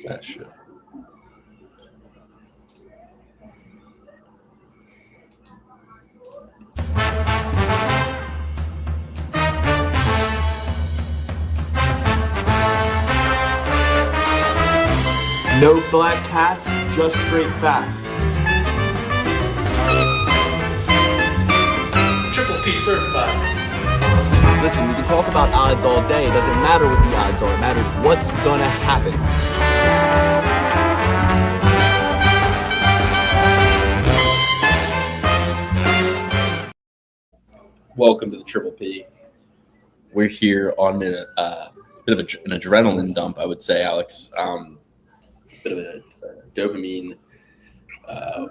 That shit. No black cats, just straight facts. Triple P certified. Listen, we can talk about odds all day. It doesn't matter what the odds are. It matters what's gonna happen. Welcome to the Triple P. We're here on a bit of an adrenaline dump, I would say, Alex. Bit of a dopamine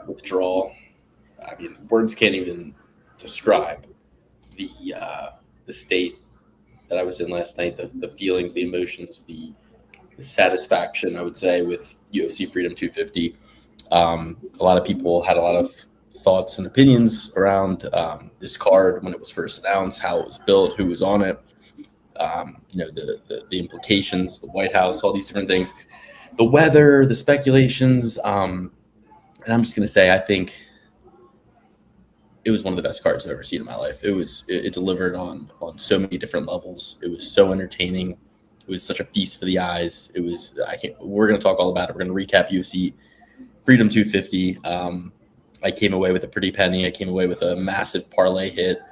withdrawal. I mean, words can't even describe the state that I was in last night. The feelings, the emotions, the satisfaction, I would say, with UFC Freedom 250. A lot of people had a lot of thoughts and opinions around this card when it was first announced, how it was built, who was on it, the implications, the White House, all these different things, the weather, the speculations. And I'm just going to say, I think it was one of the best cards I've ever seen in my life. It delivered on so many different levels. It was so entertaining. It was such a feast for the eyes. We're going to talk all about it. We're going to recap UFC Freedom 250. I came away with a pretty penny. I came away with a massive parlay hit,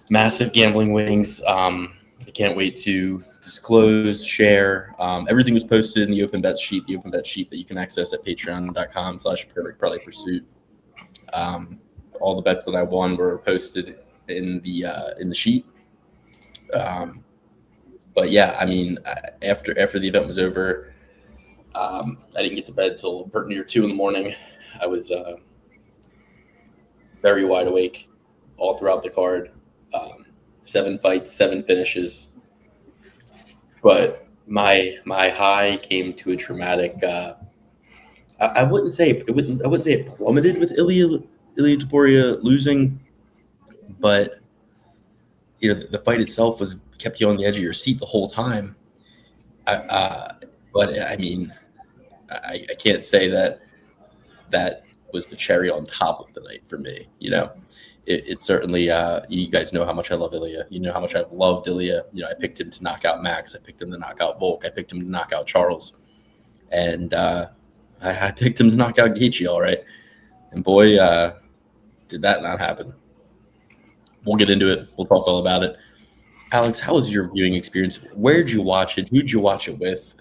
massive gambling winnings. I can't wait to disclose, share. Everything was posted in the open bet sheet that you can access at patreon.com/perfectparlaypursuit. All the bets that I won were posted in the sheet. But yeah, I mean, after the event was over, I didn't get to bed till near 2 a.m. I was very wide awake all throughout the card. 7 fights, 7 finishes. But my high came to a dramatic. I wouldn't say it plummeted with Ilia Topuria losing, but the fight itself kept you on the edge of your seat the whole time. But I mean, I can't say that was the cherry on top of the night for me. It certainly, you guys know how much I love Ilia. You know how much I've loved Ilia. I picked him to knock out Max. I picked him to knock out Volk. I picked him to knock out Charles. And I picked him to knock out Gaethje, all right. And boy, did that not happen. We'll get into it. We'll talk all about it. Alex, how was your viewing experience? Where did you watch it? Who did you watch it with?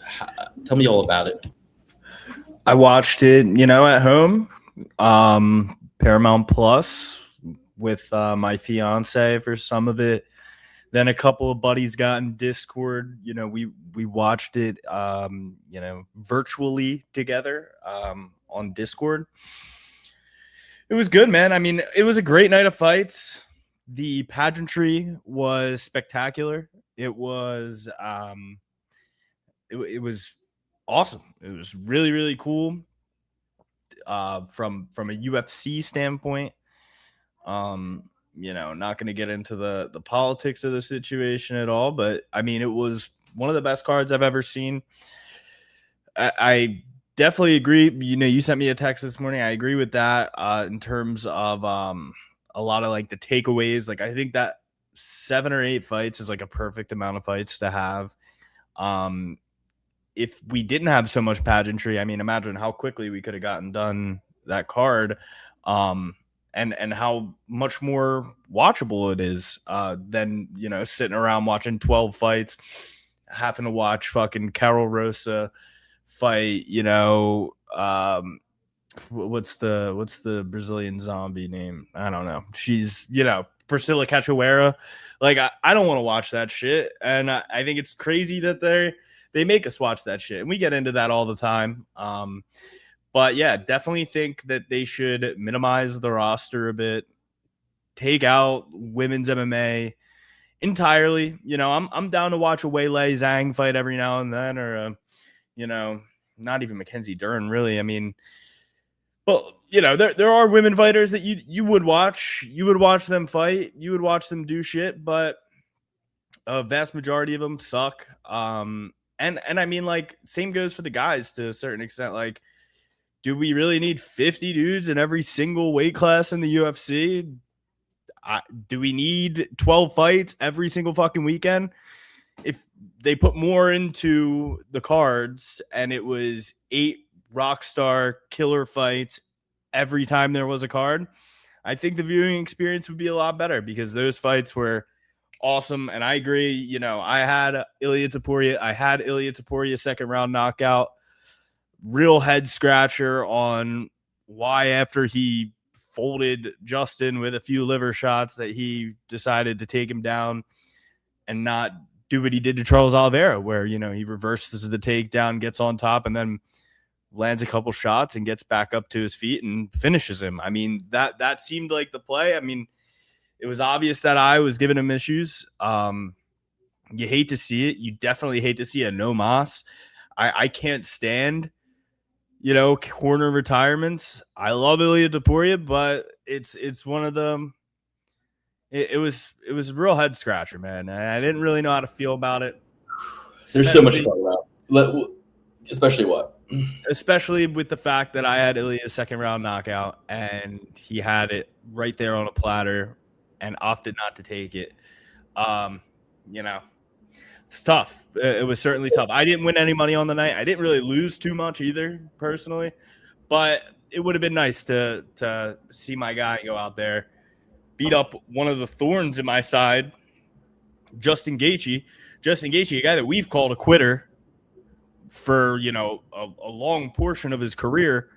Tell me all about it. I watched it, at home, Paramount Plus with my fiance for some of it. Then a couple of buddies got in Discord. We watched it, virtually together on Discord. It was good, man. I mean, it was a great night of fights. The pageantry was spectacular. It was it was awesome. It was really, really cool. From a UFC standpoint, not going to get into the politics of the situation at all, but I mean, it was one of the best cards I've ever seen. I definitely agree. You sent me a text this morning. I agree with that in terms of a lot of like the takeaways. Like I think that 7 or 8 fights is like a perfect amount of fights to have. If we didn't have so much pageantry, I mean, imagine how quickly we could have gotten done that card, and how much more watchable it is than, sitting around watching 12 fights, having to watch fucking Carol Rosa fight, what's the Brazilian zombie name? I don't know. She's, Priscilla Cachoeira. Like, I don't want to watch that shit. And I think it's crazy that they make us watch that shit. And we get into that all the time. But yeah, definitely think that they should minimize the roster a bit. Take out women's MMA entirely. I'm down to watch a Weili Zhang fight every now and then, or not even Mackenzie Dern, really. I mean, but there are women fighters that you would watch. You would watch them fight. You would watch them do shit, but a vast majority of them suck. And I mean, like, same goes for the guys to a certain extent. Like, do we really need 50 dudes in every single weight class in the UFC? Do we need 12 fights every single fucking weekend? If they put more into the cards and it was 8 rock star killer fights every time there was a card, I think the viewing experience would be a lot better, because those fights were awesome. And I agree, you know, I had Ilia Topuria second round knockout. Real head scratcher on why, after he folded Justin with a few liver shots, that he decided to take him down and not do what he did to Charles Oliveira, where, you know, he reverses the takedown, gets on top, and then lands a couple shots and gets back up to his feet and finishes him. I mean, that seemed like the play. I mean, it was obvious that I was giving him issues. You hate to see it. You definitely hate to see a no mas. I can't stand, you know, corner retirements. I love Ilia Topuria, but it's one of them. It was a real head scratcher, man. I didn't really know how to feel about it. There's so much to talk about. Especially with the fact that I had Ilya's second round knockout and he had it right there on a platter and opted not to take it. You know, it's tough. It was certainly tough. I didn't win any money on the night. I didn't really lose too much either, personally, but it would have been nice to see my guy go out there, beat up one of the thorns in my side, Justin Gaethje, a guy that we've called a quitter for, you know, a long portion of his career,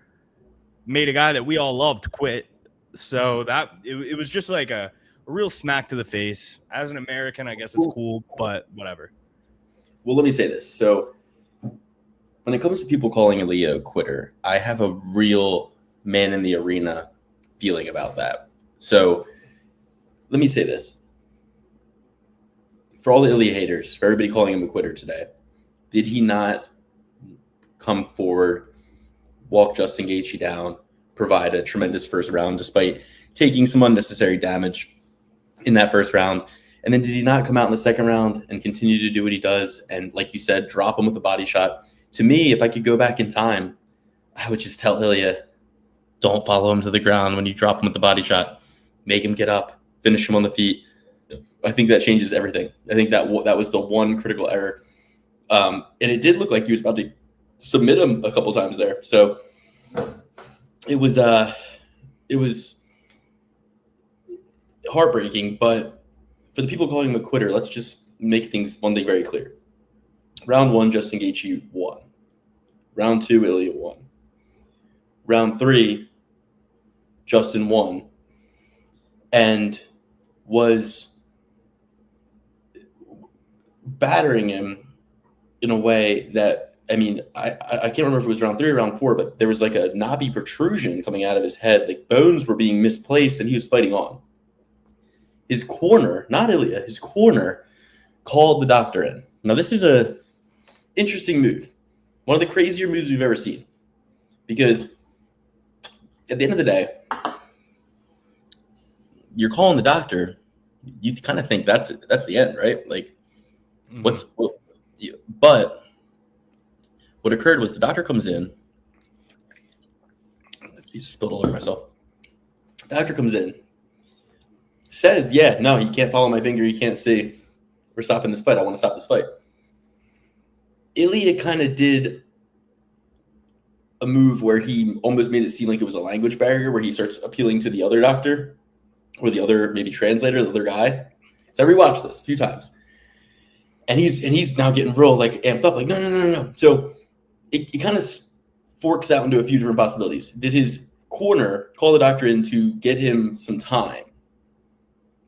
made a guy that we all loved quit. So that it was just like a real smack to the face. As an American, I guess it's cool, but whatever. Well, let me say this. So when it comes to people calling Ilia a quitter, I have a real man in the arena feeling about that. So let me say this. For all the Ilia haters, for everybody calling him a quitter today, did he not come forward, walk Justin Gaethje down, provide a tremendous first round despite taking some unnecessary damage in that first round? And then did he not come out in the second round and continue to do what he does and, like you said, drop him with a body shot? To me, if I could go back in time, I would just tell Ilia, don't follow him to the ground when you drop him with the body shot. Make him get up, finish him on the feet. I think that changes everything. I think that was the one critical error. And it did look like he was about to submit him a couple times there. So it was heartbreaking. But for the people calling him a quitter, let's just make one thing very clear. Round 1, Justin Gaethje won. Round 2, Ilia won. Round 3, Justin won and was battering him in a way that, I mean, I can't remember if it was round 3 or round 4, but there was like a knobby protrusion coming out of his head. Like bones were being misplaced and he was fighting on. His corner, not Ilia, his corner called the doctor in. Now, this is a interesting move. One of the crazier moves we've ever seen. Because at the end of the day, you're calling the doctor, you kind of think that's the end, right? Like, but what occurred was the doctor comes in. You spilled all over myself. The doctor comes in, says, yeah, no, he can't follow my finger. He can't see. We're stopping this fight. I want to stop this fight. Ilia kind of did a move where he almost made it seem like it was a language barrier, where he starts appealing to the other doctor or the other maybe translator, the other guy. So I rewatched this a few times. And he's now getting real like amped up, like, no. So it kind of forks out into a few different possibilities. Did his corner call the doctor in to get him some time,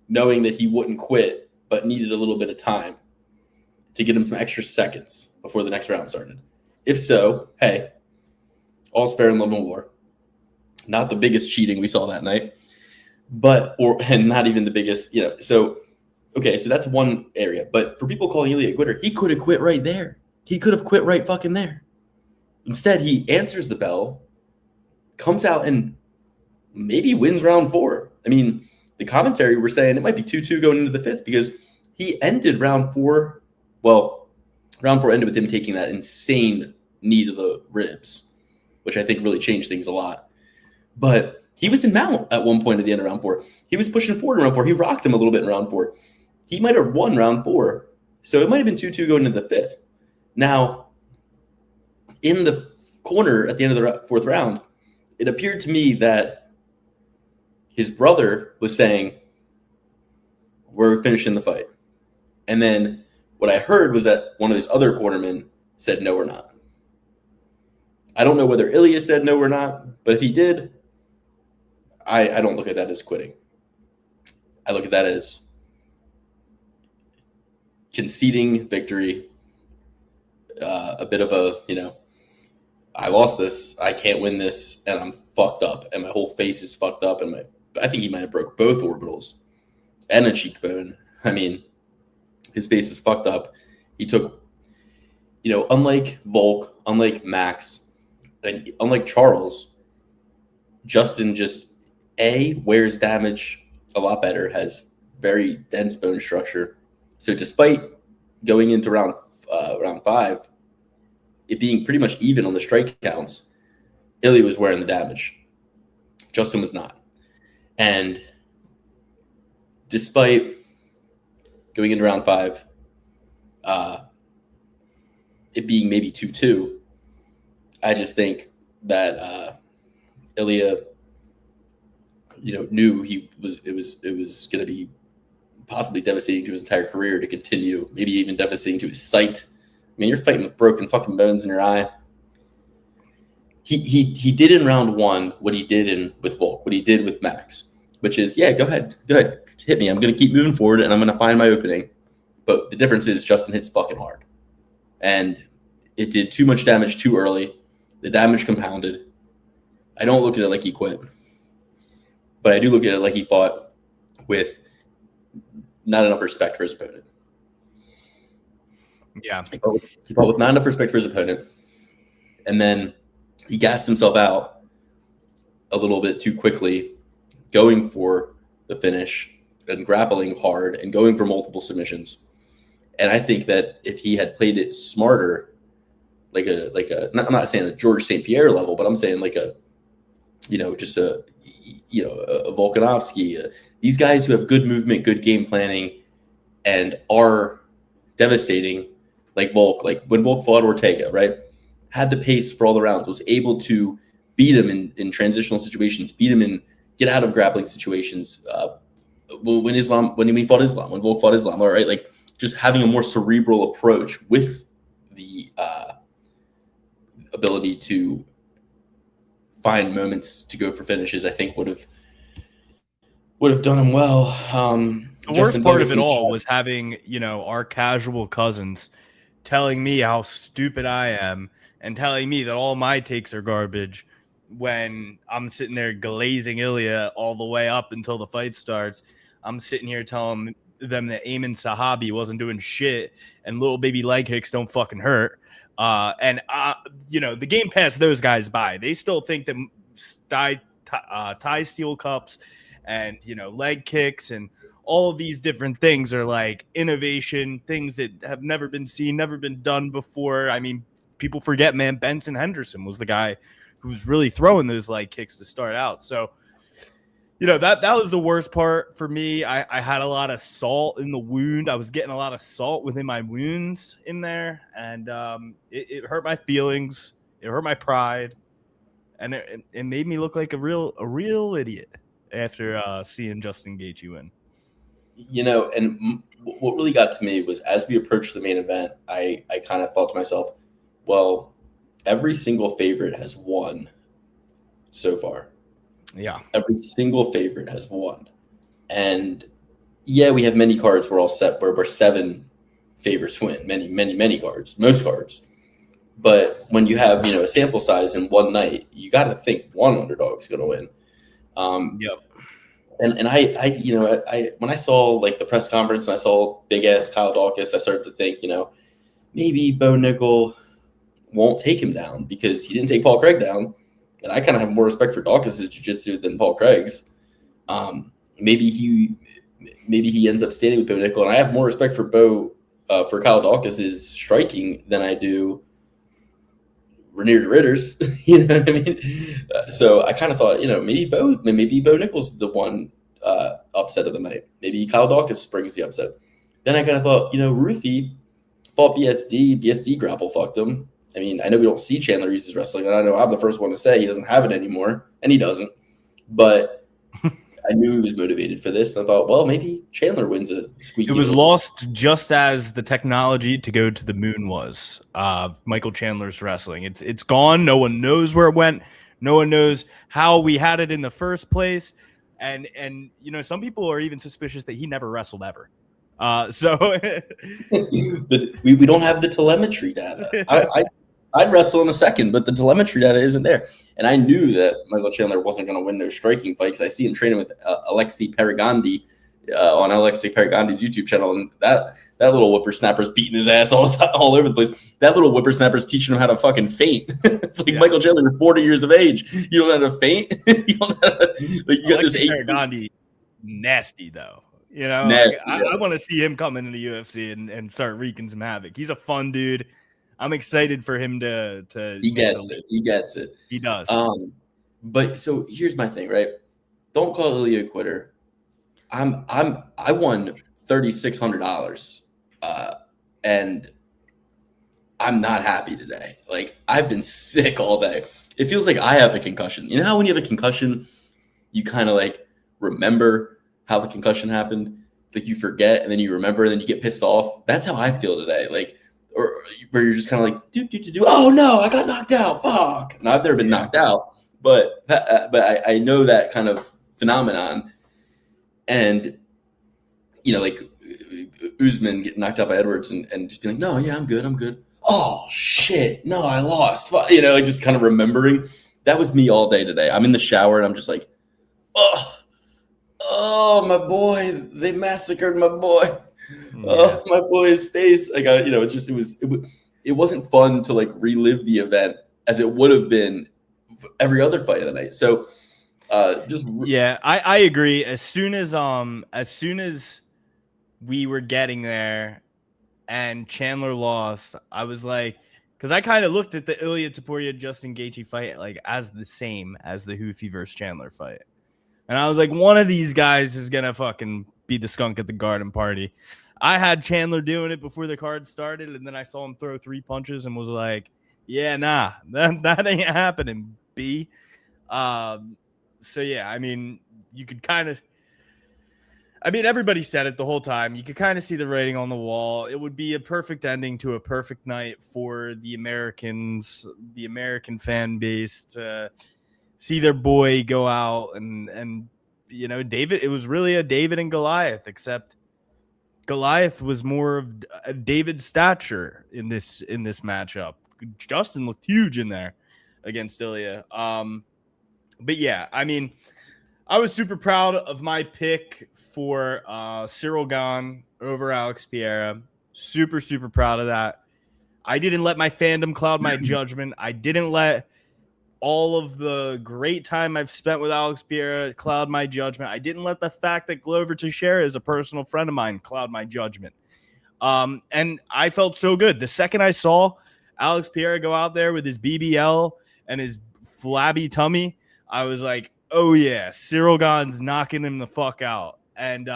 knowing that he wouldn't quit, but needed a little bit of time to get him some extra seconds before the next round started? If so, hey, all's fair in love and war. Not the biggest cheating we saw that night, and not even the biggest, so okay, so that's one area. But for people calling Ilia a quitter, he could have quit right there. He could have quit right fucking there. Instead, he answers the bell, comes out, and maybe wins round 4. I mean, the commentary were saying it might be 2-2 going into the 5th because he ended round 4. Well, Round 4 ended with him taking that insane knee to the ribs, which I think really changed things a lot. But he was in mount at one point at the end of round 4. He was pushing forward in round 4. He rocked him a little bit in round 4. He might have won round 4. So it might have been 2-2 going into the 5th. Now, in the corner at the end of the 4th round, it appeared to me that his brother was saying, we're finishing the fight. And then what I heard was that one of his other cornermen said, no, we're not. I don't know whether Ilya said no, we're not, but if he did, I don't look at that as quitting. I look at that as conceding victory, a bit of a, I lost this, I can't win this, and I'm fucked up, and my whole face is fucked up, and I think he might have broke both orbitals and a cheekbone. I mean, his face was fucked up. He took, unlike Volk, unlike Max, and unlike Charles, Justin just wears damage a lot better, has very dense bone structure. So despite going into round 5, it being pretty much even on the strike counts, Ilya was wearing the damage. Justin was not. And despite going into round 5, it being maybe 2-2, I just think that Ilya, knew it was going to be possibly devastating to his entire career to continue, maybe even devastating to his sight. I mean, you're fighting with broken fucking bones in your eye. He did in round 1 what he did with Volk, what he did with Max, which is, go ahead, hit me. I'm going to keep moving forward, and I'm going to find my opening. But the difference is Justin hits fucking hard. And it did too much damage too early. The damage compounded. I don't look at it like he quit. But I do look at it like he fought with not enough respect for his opponent. Yeah. He fought with not enough respect for his opponent. And then he gassed himself out a little bit too quickly, going for the finish and grappling hard and going for multiple submissions. And I think that if he had played it smarter, I'm not saying a George St. Pierre level, but I'm saying just a Volkanovski, these guys who have good movement, good game planning, and are devastating, like Volk, like when Volk fought Ortega, right? Had the pace for all the rounds, was able to beat him in transitional situations, beat him in get out of grappling situations. When he fought Islam, when Volk fought Islam, all right, like just having a more cerebral approach with the ability to find moments to go for finishes, I think would have done him well. The worst part of it all was having, our casual cousins telling me how stupid I am and telling me that all my takes are garbage when I'm sitting there glazing Ilya all the way up until the fight starts. I'm sitting here telling them that Ayman Sahabi wasn't doing shit and little baby leg kicks don't fucking hurt. The game passed those guys by. They still think that Thai steel cups and, leg kicks and all of these different things are like innovation, things that have never been seen, never been done before. I mean, people forget, man, Benson Henderson was the guy who was really throwing those leg kicks to start out. So, that was the worst part for me. I had a lot of salt in the wound. I was getting a lot of salt within my wounds in there, and it hurt my feelings. It hurt my pride, and it made me look like a real idiot after seeing Justin Gaethje win. And what really got to me was as we approached the main event, I kind of thought to myself, well, every single favorite has won so far. Yeah. Every single favorite has won. And we have many cards we're all set where 7 favorites win. Many cards, most cards. But when you have, a sample size in one night, you got to think one underdog's going to win. Yep. And I when I saw like the press conference and I saw big ass Kyle Dawkins, I started to think, maybe Bo Nickel won't take him down because he didn't take Paul Craig down. And I kind of have more respect for Dawkins' jiu-jitsu than Paul Craig's. Maybe he ends up standing with Bo Nickel, and I have more respect for Bo for Kyle Dawkins' striking than I do Renier Ritter's. You know what I mean? So I kind of thought, maybe Bo Nichols the one upset of the night. Maybe Kyle Dawkins brings the upset. Then I kind of thought, Ruthie fought BSD. BSD grapple fucked him. I mean, I know we don't see Chandler use his wrestling, and I know I'm the first one to say he doesn't have it anymore, and he doesn't. But I knew he was motivated for this, and I thought, well, maybe Chandler wins a squeaky. It was lost just as the technology to go to the moon was. Michael Chandler's wrestling. It's gone. No one knows where it went. No one knows how we had it in the first place. And some people are even suspicious that he never wrestled ever. But we don't have the telemetry data. I'd wrestle in a second, but the telemetry data isn't there. And I knew that Michael Chandler wasn't going to win no striking fight because I see him training with Alexi Paragandi on Alexi Paragandi's YouTube channel, and that little whippersnapper's beating his ass all over the place. That little whippersnapper's teaching him how to fucking feint. It's like Michael Chandler is 40 years of age. You don't know how to feint. You don't know you got this Paragandi, nasty though. Nasty, I want to see him come into the UFC and start wreaking some havoc. He's a fun dude. I'm excited for him to. He gets it. He gets it. He does. But so here's my thing, right? Don't call Ilya a quitter. I won $3,600, and I'm not happy today. Like, I've been sick all day. It feels like I have a concussion. You know how when you have a concussion, you kind of like remember how the concussion happened, like you forget and then you remember and then you get pissed off. That's how I feel today. Like, or where you're just kind of like, do. Oh no, I got knocked out. Fuck. Now I've never been knocked out, but I know that kind of phenomenon. And like Usman getting knocked out by Edwards and just being like, no, yeah, I'm good. Oh shit, no, I lost. Like just kind of remembering. That was me all day today. I'm in the shower and I'm just like, oh, my boy, they massacred my boy. Yeah. Oh, my boy's face. Like, it wasn't fun to like relive the event as it would have been every other fight of the night. So, I agree. As soon as we were getting there and Chandler lost, I was like, because I kind of looked at the Ilya Topuria Justin Gaethje fight like as the same as the Hoofy versus Chandler fight. And I was like, one of these guys is going to fucking be the skunk at the garden party. I had Chandler doing it before the card started, and then I saw him throw 3 punches and was like, yeah, nah, that ain't happening, B. So, yeah, I mean, you could kind of – I mean, everybody said it the whole time. You could kind of see the writing on the wall. It would be a perfect ending to a perfect night for the Americans, the American fan base to – see their boy go out and David, it was really a David and Goliath, except Goliath was more of a David stature in this matchup. Justin looked huge in there against Ilya. But yeah, I mean, I was super proud of my pick for Cyril Gane over Alex Pereira. Super, super proud of that. I didn't let my fandom cloud my judgment. I didn't let all of the great time I've spent with Alex Pereira cloud my judgment. I didn't let the fact that Glover Teixeira is a personal friend of mine cloud my judgment. And I felt so good. The second I saw Alex Pereira go out there with his BBL and his flabby tummy, I was like, oh yeah, Cyril Gane's knocking him the fuck out. And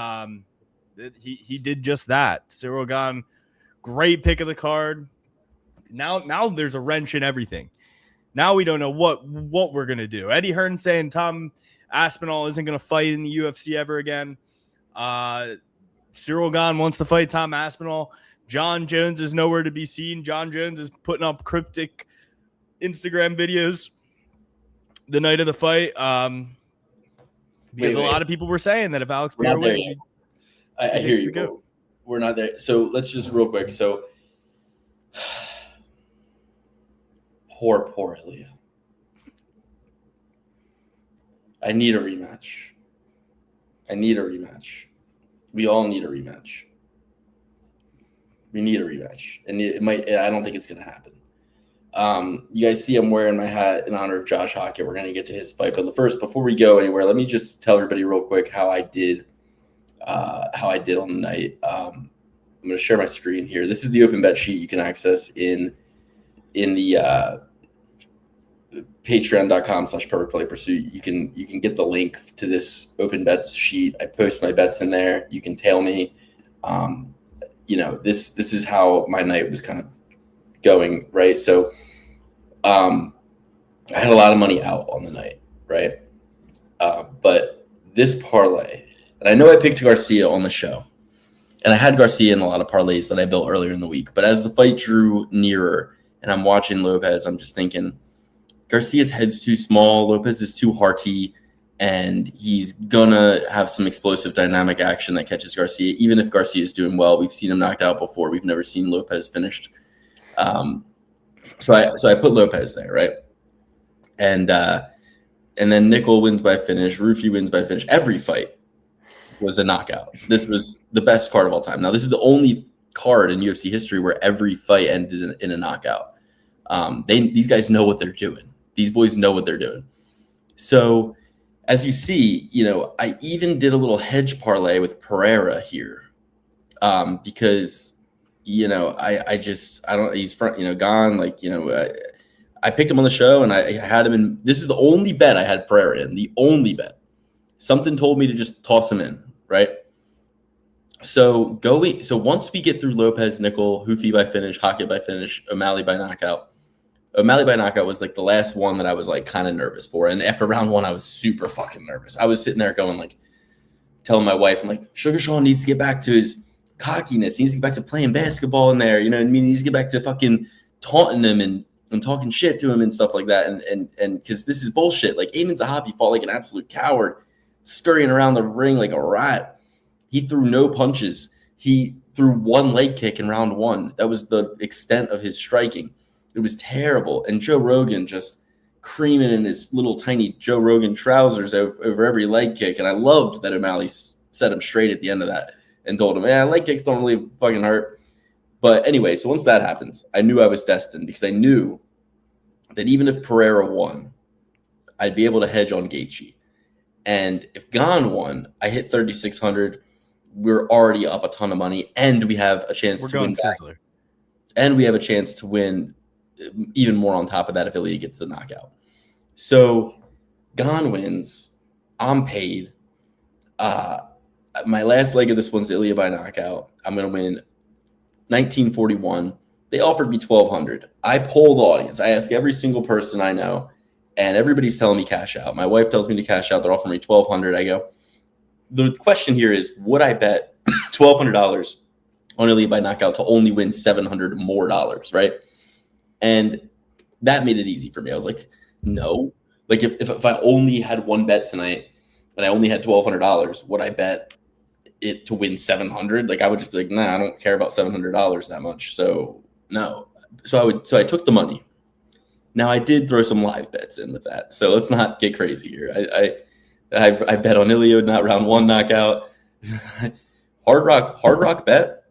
he did just that. Cyril Gane, great pick of the card. Now there's a wrench in everything. Now we don't know what we're going to do. Eddie Hearn saying Tom Aspinall isn't going to fight in the UFC ever again. Cyril Gane wants to fight Tom Aspinall. John Jones is nowhere to be seen. John Jones is putting up cryptic Instagram videos the night of the fight. Because a lot of people were saying that if Alex Pereira wins, I hear you. But we're not there. So let's just real quick. So Poor Ilya. I need a rematch. We all need a rematch. We need a rematch. And I don't think it's going to happen. You guys see I'm wearing my hat in honor of Josh Hockett. We're going to get to his fight. But before we go anywhere, let me just tell everybody real quick how I did on the night. going to share my screen here. This is the open bet sheet you can access in the patreon.com/perfectplaypursuit. You can get the link to this open bets sheet. I post my bets in there. You can tail me. This is how my night was kind of going, right? So I had a lot of money out on the night, right? But this parlay, and I know I picked Garcia on the show, and I had Garcia in a lot of parlays that I built earlier in the week. But as the fight drew nearer and I'm watching Lopez, I'm just thinking Garcia's head's too small, Lopez is too hearty, and he's going to have some explosive dynamic action that catches Garcia, even if Garcia is doing well. We've seen him knocked out before. We've never seen Lopez finished. So I put Lopez there, right? And then Nickel wins by finish. Rufy wins by finish. Every fight was a knockout. This was the best card of all time. Now, this is the only card in UFC history where every fight ended in a knockout. These guys know what they're doing. These boys know what they're doing. So, as you see, I even did a little hedge parlay with Pereira here because, he's gone. I picked him on the show and I had him in. This is the only bet I had Pereira in, the only bet. Something told me to just toss him in, right? So once we get through Lopez, Nickel, Hoofy by finish, Hackett by finish, O'Malley by knockout. O'Malley by knockout was like the last one that I was like kind of nervous for. And after round one, I was super fucking nervous. I was sitting there going like, telling my wife, I'm like, Sugar Sean needs to get back to his cockiness. He needs to get back to playing basketball in there. You know what I mean? He needs to get back to fucking taunting him and talking shit to him and stuff like that. And because this is bullshit. Like Amin Zahabi fought like an absolute coward, scurrying around the ring like a rat. He threw no punches. He threw one leg kick in round one. That was the extent of his striking. It was terrible. And Joe Rogan just creaming in his little tiny Joe Rogan trousers over every leg kick. And I loved that O'Malley set him straight at the end of that and told him, leg kicks don't really fucking hurt. But anyway, so once that happens, I knew I was destined because I knew that even if Pereira won, I'd be able to hedge on Gaethje. And if Gane won, I hit 3,600. We're already up a ton of money, and we have a chance to win back. And we have a chance to win even more on top of that if Ilya gets the knockout. So Gane wins. I'm paid. My last leg of this one's Ilya by knockout. I'm going to win 1941. They offered me 1,200. I poll the audience. I ask every single person I know, and everybody's telling me cash out. My wife tells me to cash out. They're offering me 1,200. I go, the question here is, would I bet $1,200 on Ilya by knockout to only win $700 more, right? And that made it easy for me. I was like, no. Like if I only had one bet tonight and I only had $1,200, would I bet it to win $700? Like I would just be like, nah, I don't care about $700 that much. So no. So I took the money. Now I did throw some live bets in with that. So let's not get crazy here. I bet on Ilya, not round one knockout. Hard Rock Bet,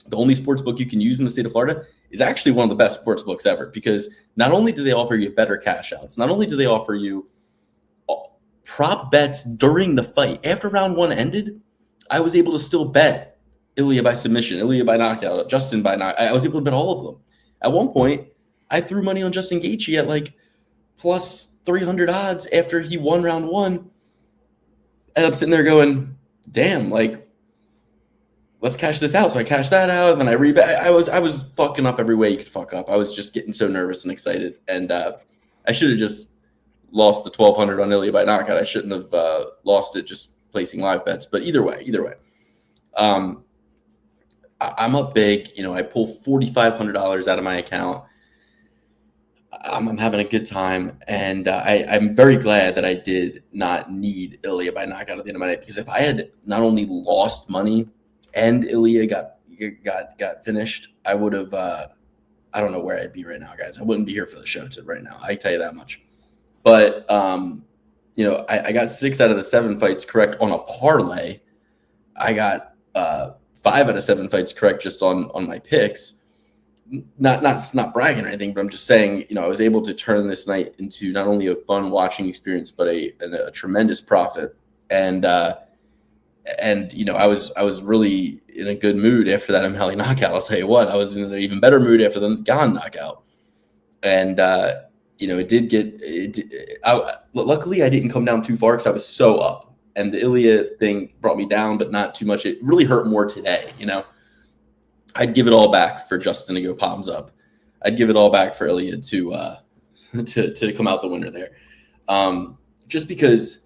the only sports book you can use in the state of Florida, is actually one of the best sports books ever because not only do they offer you better cash outs, not only do they offer you prop bets during the fight. After round one ended, I was able to still bet Ilya by submission, Ilya by knockout, Justin by knockout. I was able to bet all of them. At one point, I threw money on Justin Gaethje at like plus 300 odds after he won round one. And I'm sitting there going, damn, like, let's cash this out. So I cashed that out, and then I rebet. I was fucking up every way you could fuck up. I was just getting so nervous and excited, and I should have just lost the 1,200 on Ilya by knockout. I shouldn't have lost it just placing live bets. But either way, I'm up big. I pull $4,500 out of my account. I'm having a good time, and I'm very glad that I did not need Ilya by knockout at the end of my night, because if I had not only lost money and Ilya got finished, I would have I don't know where I'd be right now, guys. I wouldn't be here for the show right now. I tell you that much. But I got 6 out of the 7 fights correct on a parlay. I got 5 out of 7 fights correct just on my picks. Not bragging or anything, but I'm just saying, I was able to turn this night into not only a fun watching experience, but a tremendous profit. And And I was really in a good mood after that O'Malley knockout. I'll tell you what, I was in an even better mood after the Gane knockout. And it did get. Luckily, I didn't come down too far because I was so up, and the Ilya thing brought me down, but not too much. It really hurt more today. I'd give it all back for Justin to go palms up. I'd give it all back for Ilya to come out the winner there, just because.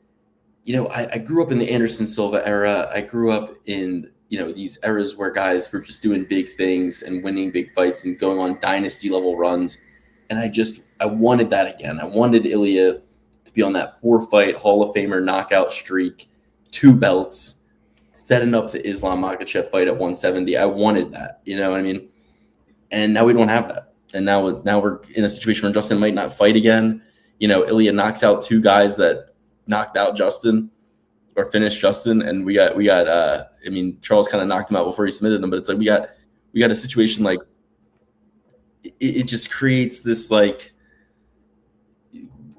I grew up in the Anderson Silva era. I grew up in, these eras where guys were just doing big things and winning big fights and going on dynasty level runs. And I wanted that again. I wanted Ilya to be on that 4-fight Hall of Famer knockout streak, 2 belts, setting up the Islam Makhachev fight at 170. I wanted that, you know what I mean? And now we don't have that. And now we're in a situation where Justin might not fight again. Ilya knocks out 2 guys that knocked out Justin or finished Justin, and we got Charles kind of knocked him out before he submitted him, but it's like we got a situation like it just creates this like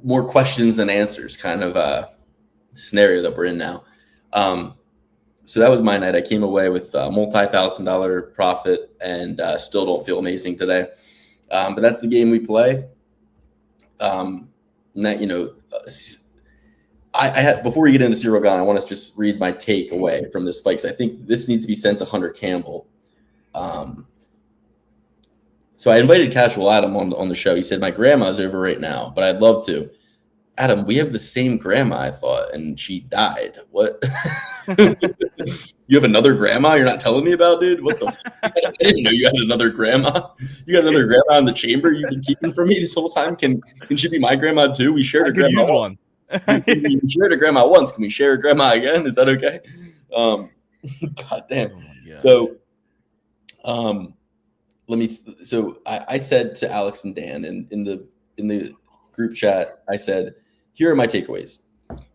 more questions than answers kind of scenario that we're in now. So that was my night. I came away with a multi-$1,000 profit and still don't feel amazing today. But that's the game we play. And that, I had, before we get into Cyril Gane, I want to just read my takeaway from this fight, because I think this needs to be sent to Hunter Campbell. So I invited Casual Adam on the show. He said, my grandma's over right now, but I'd love to. Adam, we have the same grandma, I thought, and she died. What? You have another grandma you're not telling me about, dude? What the I didn't know you had another grandma. You got another grandma in the chamber you've been keeping from me this whole time? Can she be my grandma too? We shared a grandma. Use one. We shared a grandma once. Can we share a grandma again? Is that okay? God damn. Oh, so, I said to Alex and Dan in the group chat, I said, here are my takeaways.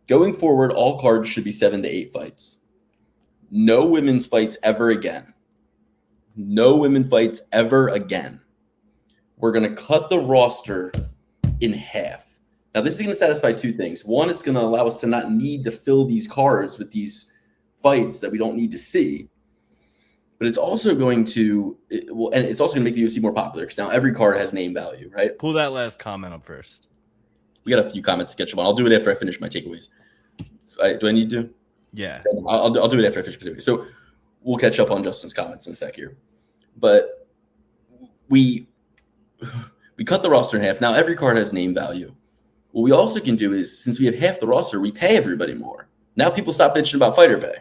Going forward, all cards should be 7 to 8 fights. No women's fights ever again. No women fights ever again. We're going to cut the roster in half. Now, this is going to satisfy 2 things. One, it's going to allow us to not need to fill these cards with these fights that we don't need to see. But it's also going to make the UFC more popular, because now every card has name value, right? Pull that last comment up first. We got a few comments to catch up on. I'll do it after I finish my takeaways. Do I need to? Yeah. I'll do it after I finish my takeaways. So we'll catch up on Justin's comments in a sec here. But we cut the roster in half. Now every card has name value. What we also can do is, since we have half the roster, we pay everybody more. Now people stop bitching about fighter pay.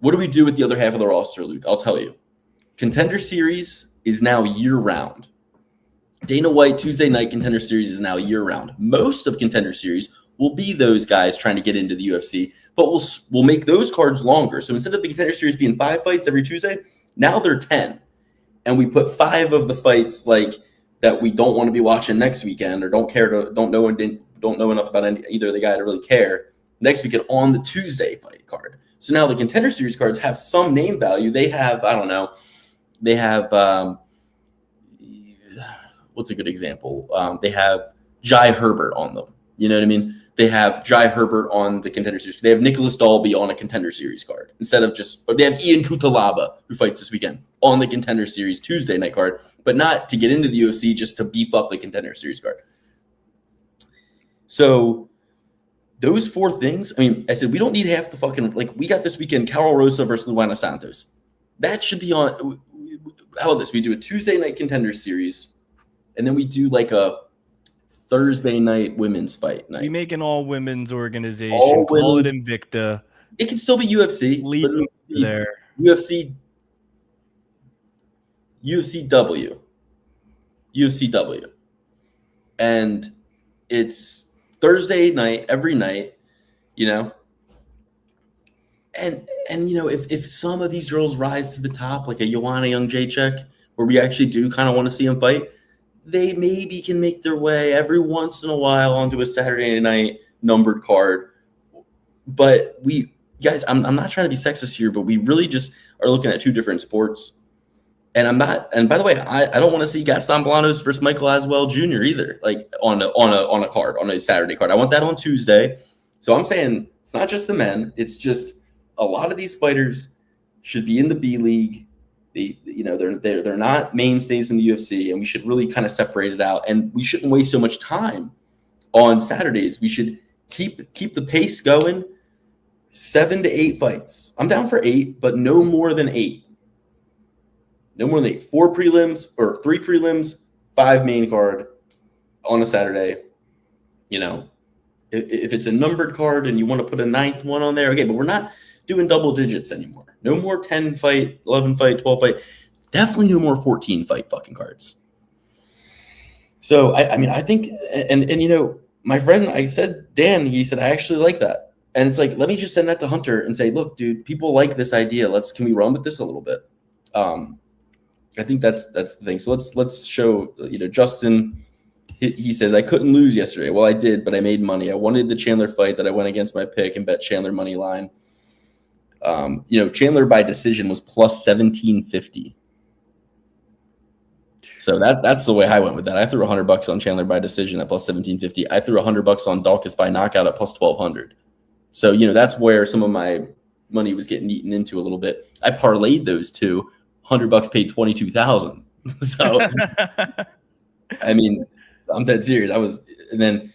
What do we do with the other half of the roster, Luke? I'll tell you. Contender Series is now year-round. Dana White Tuesday Night Contender Series is now year-round. Most of Contender Series will be those guys trying to get into the UFC, but we'll make those cards longer. So instead of the Contender Series being 5 fights every Tuesday, now they're 10. And we put 5 of the fights like that we don't want to be watching next weekend, or don't know enough about either of the guy to really care next weekend on the Tuesday fight card. So now the Contender Series cards have some name value. They have, I don't know, they have, what's a good example? They have Jai Herbert on them. You know what I mean? They have Jai Herbert on the Contender Series. They have Nicholas Dalby on a Contender Series card. But they have Ian Kutalaba, who fights this weekend, on the Contender Series Tuesday night card, but not to get into the UFC, just to beef up the Contender Series card. So those 4 things, I said, we don't need half the fucking, we got this weekend, Carol Rosa versus Luana Santos. That should be on, how about this? We do a Tuesday night Contender Series, and then we do a Thursday night women's fight night. We make an all women's organization, call it Invicta. It can still be UFC. There. UFCW. And it's Thursday night, every night, And if some of these girls rise to the top, like a Joanna Jędrzejczyk, where we actually do kind of want to see them fight, they maybe can make their way every once in a while onto a Saturday night numbered card. But guys, I'm not trying to be sexist here, but we really just are looking at 2 different sports. And I'm not. And by the way, I don't want to see Gaston Bolanos versus Michael Aswell Jr. either, on a card, on a Saturday card. I want that on Tuesday. So I'm saying It's not just the men. It's just a lot of these fighters should be in the B League. They're not mainstays in the UFC, and we should really kind of separate it out. And we shouldn't waste so much time on Saturdays. We should keep the pace going. 7 to 8 fights. I'm down for 8, but no more than 8. No more than 8. 4 prelims or 3 prelims, 5 main card on a Saturday. If it's a numbered card and you want to put a 9th one on there, okay, but we're not doing double digits anymore. No more 10 fight, 11 fight, 12 fight. Definitely no more 14 fight fucking cards. So, I think, and my friend, I said, Dan, he said, I actually like that. And it's like, let me just send that to Hunter and say, look, dude, people like this idea. Can we run with this a little bit? I think that's the thing. So let's show, Justin, he says, I couldn't lose yesterday. Well, I did, but I made money. I wanted the Chandler fight that I went against my pick and bet Chandler money line. Chandler by decision was plus 1750. So that's the way I went with that. I threw $100 on Chandler by decision at plus 1750. I threw $100 on Dawkins by knockout at plus 1200. So, that's where some of my money was getting eaten into a little bit. I parlayed those two. $100 paid 22,000. So, I'm dead serious. And then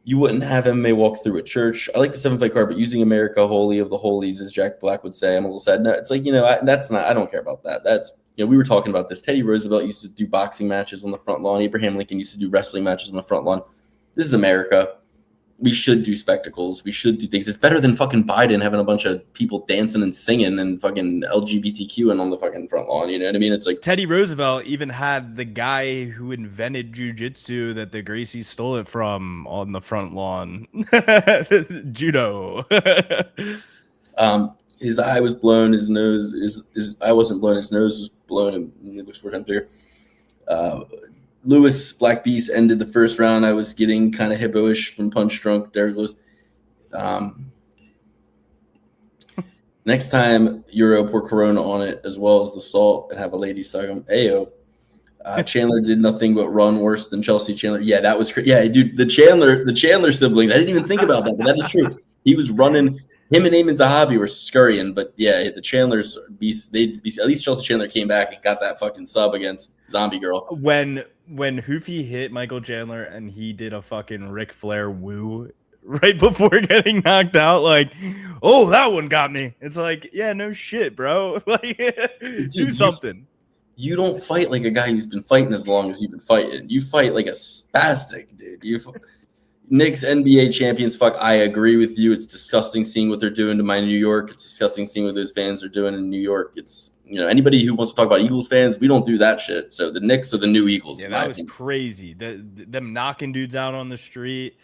you wouldn't have MMA walk through a church. I like the 7-fight card, but using America holy of the holies, as Jack Black would say, I'm a little sad. No, it's like, I don't care about that. That's, we were talking about this. Teddy Roosevelt used to do boxing matches on the front lawn. Abraham Lincoln used to do wrestling matches on the front lawn. This is America. We should do spectacles. We should do things. It's better than fucking Biden having a bunch of people dancing and singing and fucking LGBTQ and on the fucking front lawn. You know what I mean? It's like Teddy Roosevelt even had the guy who invented jiu-jitsu that the Gracies stole it from on the front lawn. Judo. His eye was blown. His nose his eye wasn't blown. His nose was blown. And it looks for him there. Lewis Black Beast ended the first round. I was getting kind of hippo-ish from punch drunk. There's Lewis. Next time, Euro pour Corona on it as well as the salt and have a lady suck him. Ayo. Chandler did nothing but run worse than Chelsea Chandler. Yeah, that was yeah, dude. The Chandler siblings. I didn't even think about that, but that is true. He was running. Him and Eamon Zahabi were scurrying, but yeah, the Chandlers beast. At least Chelsea Chandler came back and got that fucking sub against Zombie Girl. When Hoofy hit Michael Chandler and he did a fucking Ric Flair woo right before getting knocked out, like, oh, that one got me. It's like, yeah, no shit, bro. Like, dude, do something. You don't fight like a guy who's been fighting as long as you've been fighting. You fight like a spastic, dude. Knicks NBA champions. Fuck, I agree with you. It's disgusting seeing what they're doing to my New York. It's disgusting seeing what those fans are doing in New York. It's, anybody who wants to talk about Eagles fans, we don't do that shit. So the Knicks are the new Eagles. Yeah, that was crazy. Them knocking dudes out on the street.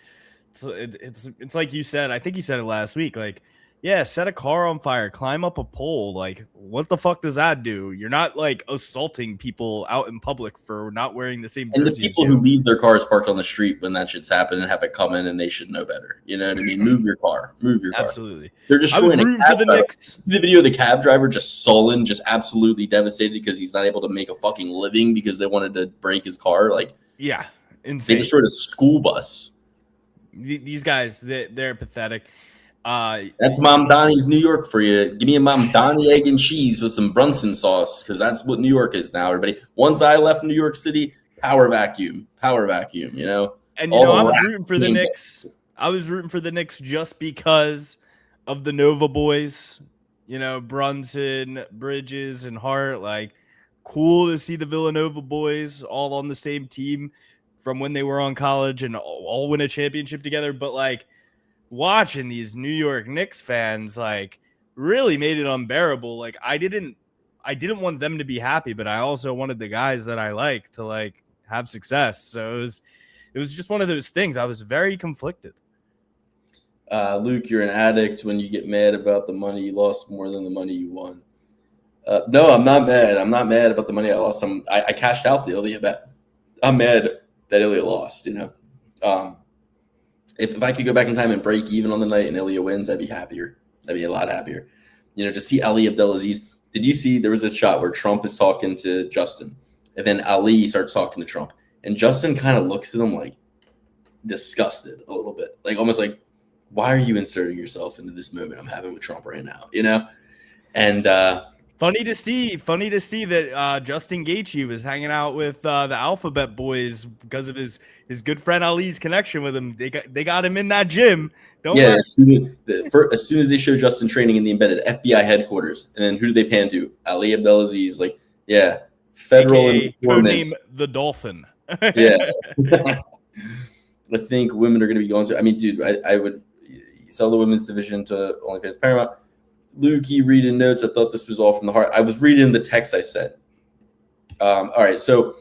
It's like you said. I think you said it last week. Like, yeah, set a car on fire, climb up a pole. Like, what the fuck does that do? You're not like assaulting people out in public for not wearing the same jersey. And the people who leave their cars parked on the street when that shit's happening and have it come in, and they should know better. You know what I mean? Move your car. Absolutely. They're just rooting for the Knicks. The video of the cab driver just sullen, just absolutely devastated because he's not able to make a fucking living because they wanted to break his car. Like, yeah, insane. They destroyed a school bus. These guys, they're pathetic. That's Mom Donnie's New York for you. Give me a Mom Donnie egg and cheese with some Brunson sauce, because that's what New York is now, everybody. Once I left New York City, power vacuum, And I was rooting for the Knicks. I was rooting for the Knicks just because of the Nova boys, Brunson, Bridges, and Hart. Like, cool to see the Villanova boys all on the same team from when they were on college and all win a championship together. But like, watching these New York Knicks fans, like, really made it unbearable. Like, I didn't want them to be happy, but I also wanted the guys that I like to like have success. So it was just one of those things. I was very conflicted. Luke, you're an addict when you get mad about the money you lost more than the money you won. No, I'm not mad. I'm not mad about the money I lost. I cashed out the Ilya bet. I'm mad that Ilya lost, If I could go back in time and break even on the night and Ilya wins, I'd be happier. I'd be a lot happier. To see Ali Abdelaziz. Did you see there was this shot where Trump is talking to Justin, and then Ali starts talking to Trump, and Justin kind of looks at him like disgusted a little bit, like almost like, why are you inserting yourself into this moment I'm having with Trump right now? You know, and funny to see that Justin Gaethje was hanging out with the Alphabet Boys because of his good friend Ali's connection with him. They got him in that gym. Don't yeah, let- as soon as they show Justin training in the embedded FBI headquarters, and then who do they pan to? Ali Abdelaziz, like, yeah, federal codename the Dolphin. Yeah. I think women are going to be going to. I mean, dude, I would sell the women's division to OnlyFans Paramount. Lukey reading notes. I thought this was all from the heart. I was reading the text I sent. All right, so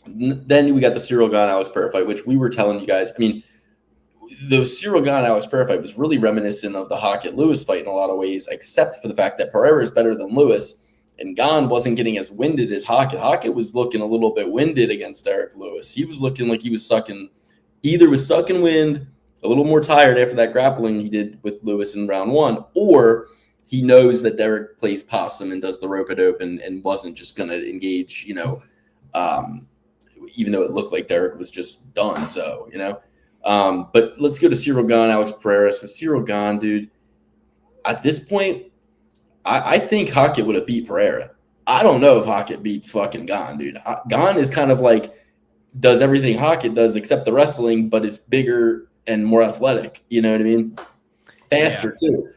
then we got the Cyril Gane Alex Pereira fight, which we were telling you guys. I mean, the Cyril Gane Alex Pereira fight was really reminiscent of the Hackett Lewis fight in a lot of ways, except for the fact that Pereira is better than Lewis, and Gane wasn't getting as winded as Hackett. Hackett was looking a little bit winded against Derek Lewis. He was looking like he was sucking wind, a little more tired after that grappling he did with Lewis in round 1, or he knows that Derek plays possum and does the rope-a-dope and wasn't just going to engage, you know, even though it looked like Derek was just done. So, you know, but let's go to Cyril Gane, Alex Pereira. So Cyril Gane, dude, at this point, I think Hackett would have beat Pereira. I don't know if Hackett beats fucking Gane, dude. Gane is kind of like does everything Hackett does except the wrestling, but is bigger and more athletic. You know what I mean? Faster too.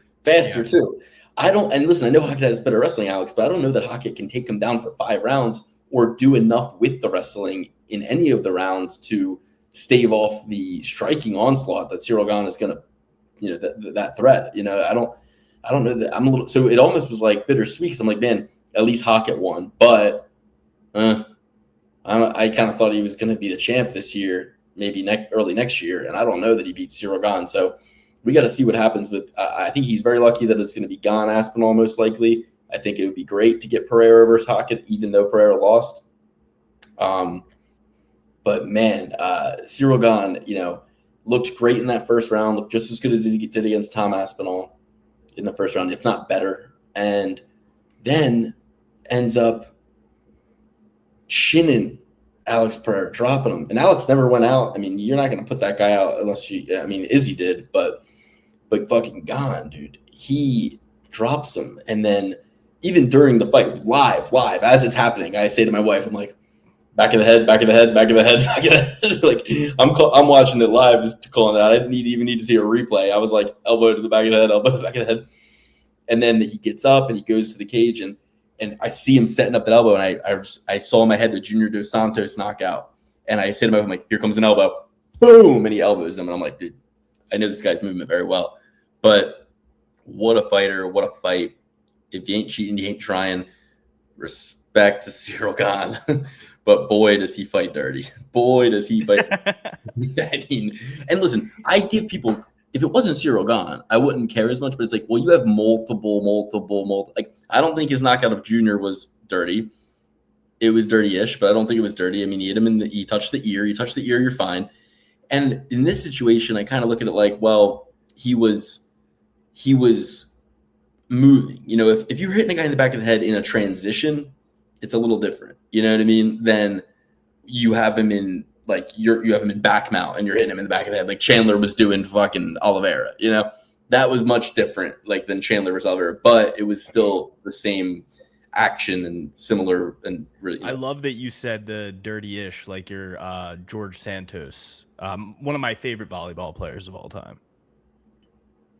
And listen, I know Hackett has better wrestling, Alex, but I don't know that Hackett can take him down for 5 rounds or do enough with the wrestling in any of the rounds to stave off the striking onslaught that Cyril Gane is going to, you know, that threat. You know, I don't know that I'm a little, so it almost was like bittersweet. Because I'm like, man, at least Hackett won, but I kind of thought he was going to be the champ this year, maybe early next year, and I don't know that he beats Cyril Gane. So we got to see what happens with. I think he's very lucky that it's going to be Gane Aspinall most likely. I think it would be great to get Pereira versus Hackett, even though Pereira lost. But man, Cyril Gane, you know, looked great in that first round. Looked just as good as he did against Tom Aspinall in the first round, if not better, and then ends up shinning Alex Pereira, dropping him. And Alex never went out. I mean, you're not going to put that guy out unless Izzy did, but fucking Gane, dude. He drops him. And then even during the fight, live, as it's happening, I say to my wife, I'm like, back of the head. Like, I'm watching it live, just calling it out. I didn't even need to see a replay. I was like, elbow to the back of the head, elbow to the back of the head. And then he gets up and he goes to the cage, and I see him setting up that elbow, and I saw in my head the Junior Dos Santos knockout. And I say to him, I'm like, here comes an elbow. Boom! And he elbows him. And I'm like, dude, I know this guy's movement very well. But what a fighter, what a fight. If you ain't cheating, you ain't trying. Respect to Cyril Gane. But boy, does he fight dirty. Boy, does he fight. I mean, and listen, I give people, if it wasn't Cyril Gane, I wouldn't care as much, but it's like, well, you have multiple. Like, I don't think his knockout of Junior was dirty. It was dirty-ish, but I don't think it was dirty. I mean, he hit him he touched the ear. You touch the ear, you're fine. And in this situation, I kind of look at it like, well, he was moving. You know, if you're hitting a guy in the back of the head in a transition, it's a little different. You know what I mean? Then you have him in, like, you have him in back mount and you're hitting him in the back of the head like Chandler was doing fucking Oliveira. You know, that was much different, like, than Chandler versus Oliveira, but it was still the same action and similar. And really, you know. I love that you said the dirty-ish, like you're George Santos, one of my favorite volleyball players of all time.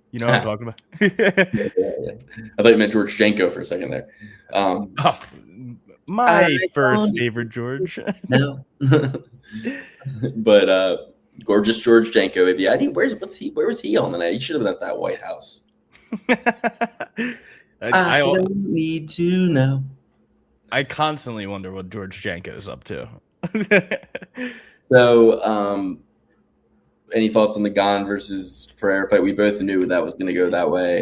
You know what I'm talking about? Yeah. I thought you meant George Janko for a second there. My first favorite George. No. But gorgeous George Janko, baby. Where was he on the night? He should have been at that White House. I don't need to know. I constantly wonder what George Janko is up to. So, any thoughts on the Gane versus Pereira fight? We both knew that was going to go that way.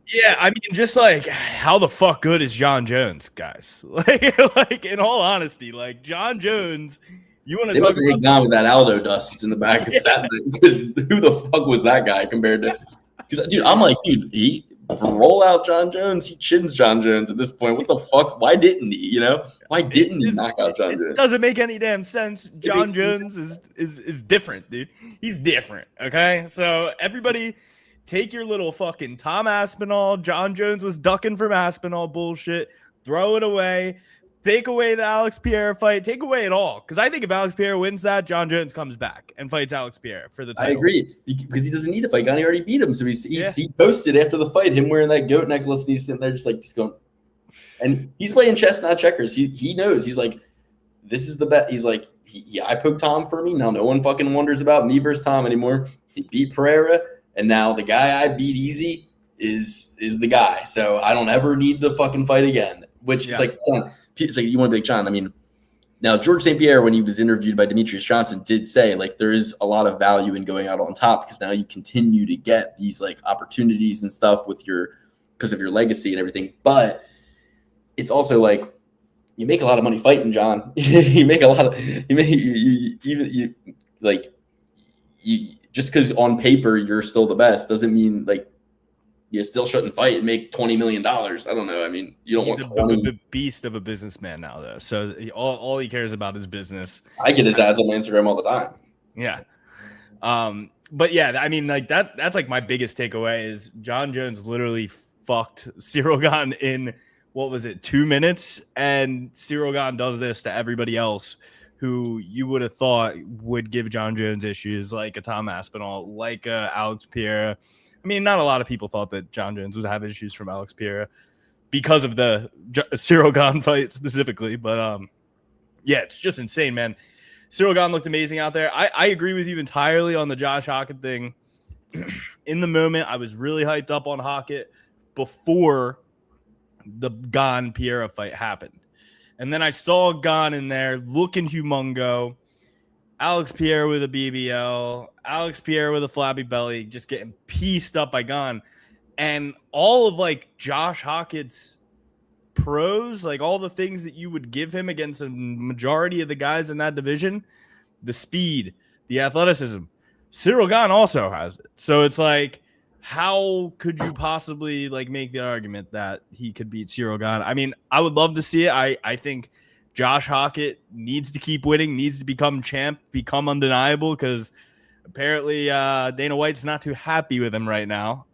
Yeah, I mean, just like, how the fuck good is John Jones, guys? Like in all honesty, like John Jones, you want to talk about Gane with that Aldo dust in the back of that? Because who the fuck was that guy compared to? Because dude, I'm like, dude, he roll out John Jones, he chins John Jones at this point. What the fuck? Why didn't he? You know, why didn't he knock out John Jones? It doesn't make any damn sense. John Jones is different, dude. He's different. Okay, so everybody take your little fucking Tom Aspinall. John Jones was ducking from Aspinall bullshit. Throw it away. Take away the Alex Pierre fight. Take away it all. Because I think if Alex Pierre wins that, John Jones comes back and fights Alex Pierre for the title. I agree. Because he doesn't need to fight. He already beat him. So he posted after the fight, him wearing that goat necklace, and he's sitting there just going. And he's playing chess, not checkers. He knows. He's like, this is the bet. He's like, I poked Tom for me. Now no one fucking wonders about me versus Tom anymore. He beat Pereira, and now the guy I beat easy is the guy. So I don't ever need to fucking fight again. Which it's like you want to be like John. I mean, now George St. Pierre, when he was interviewed by Demetrius Johnson, did say like there is a lot of value in going out on top because now you continue to get these like opportunities and stuff because of your legacy and everything. But it's also like you make a lot of money fighting, John. You make a lot of just because on paper you're still the best doesn't mean like you still shouldn't fight and make $20 million. I don't know. I mean, you don't want a beast of a businessman now, though. So all he cares about is business. I get his ads on my Instagram all the time. Yeah. But yeah, I mean, like that's like my biggest takeaway is John Jones literally fucked Cyril Gane in, what was it, 2 minutes? And Cyril Gane does this to everybody else who you would have thought would give John Jones issues, like a Tom Aspinall, like a Alex Pierre. I mean, not a lot of people thought that John Jones would have issues from Alex Pierre because of the Cyril Gane fight specifically. But yeah, it's just insane, man. Cyril Gane looked amazing out there. I agree with you entirely on the Josh Hockett thing. In the moment, I was really hyped up on Hockett before the Gane Pierre fight happened. And then I saw Gane in there looking humongo. Alex Pierre with a BBL, Alex Pierre with a flabby belly, just getting pieced up by Gane. And all of like Josh Hockett's pros, like all the things that you would give him against a majority of the guys in that division, the speed, the athleticism, Cyril Gane also has it. So it's like, how could you possibly like make the argument that he could beat Cyril Gane? I mean, I would love to see it. I think Josh Hockett needs to keep winning, needs to become champ, become undeniable, because apparently Dana White's not too happy with him right now.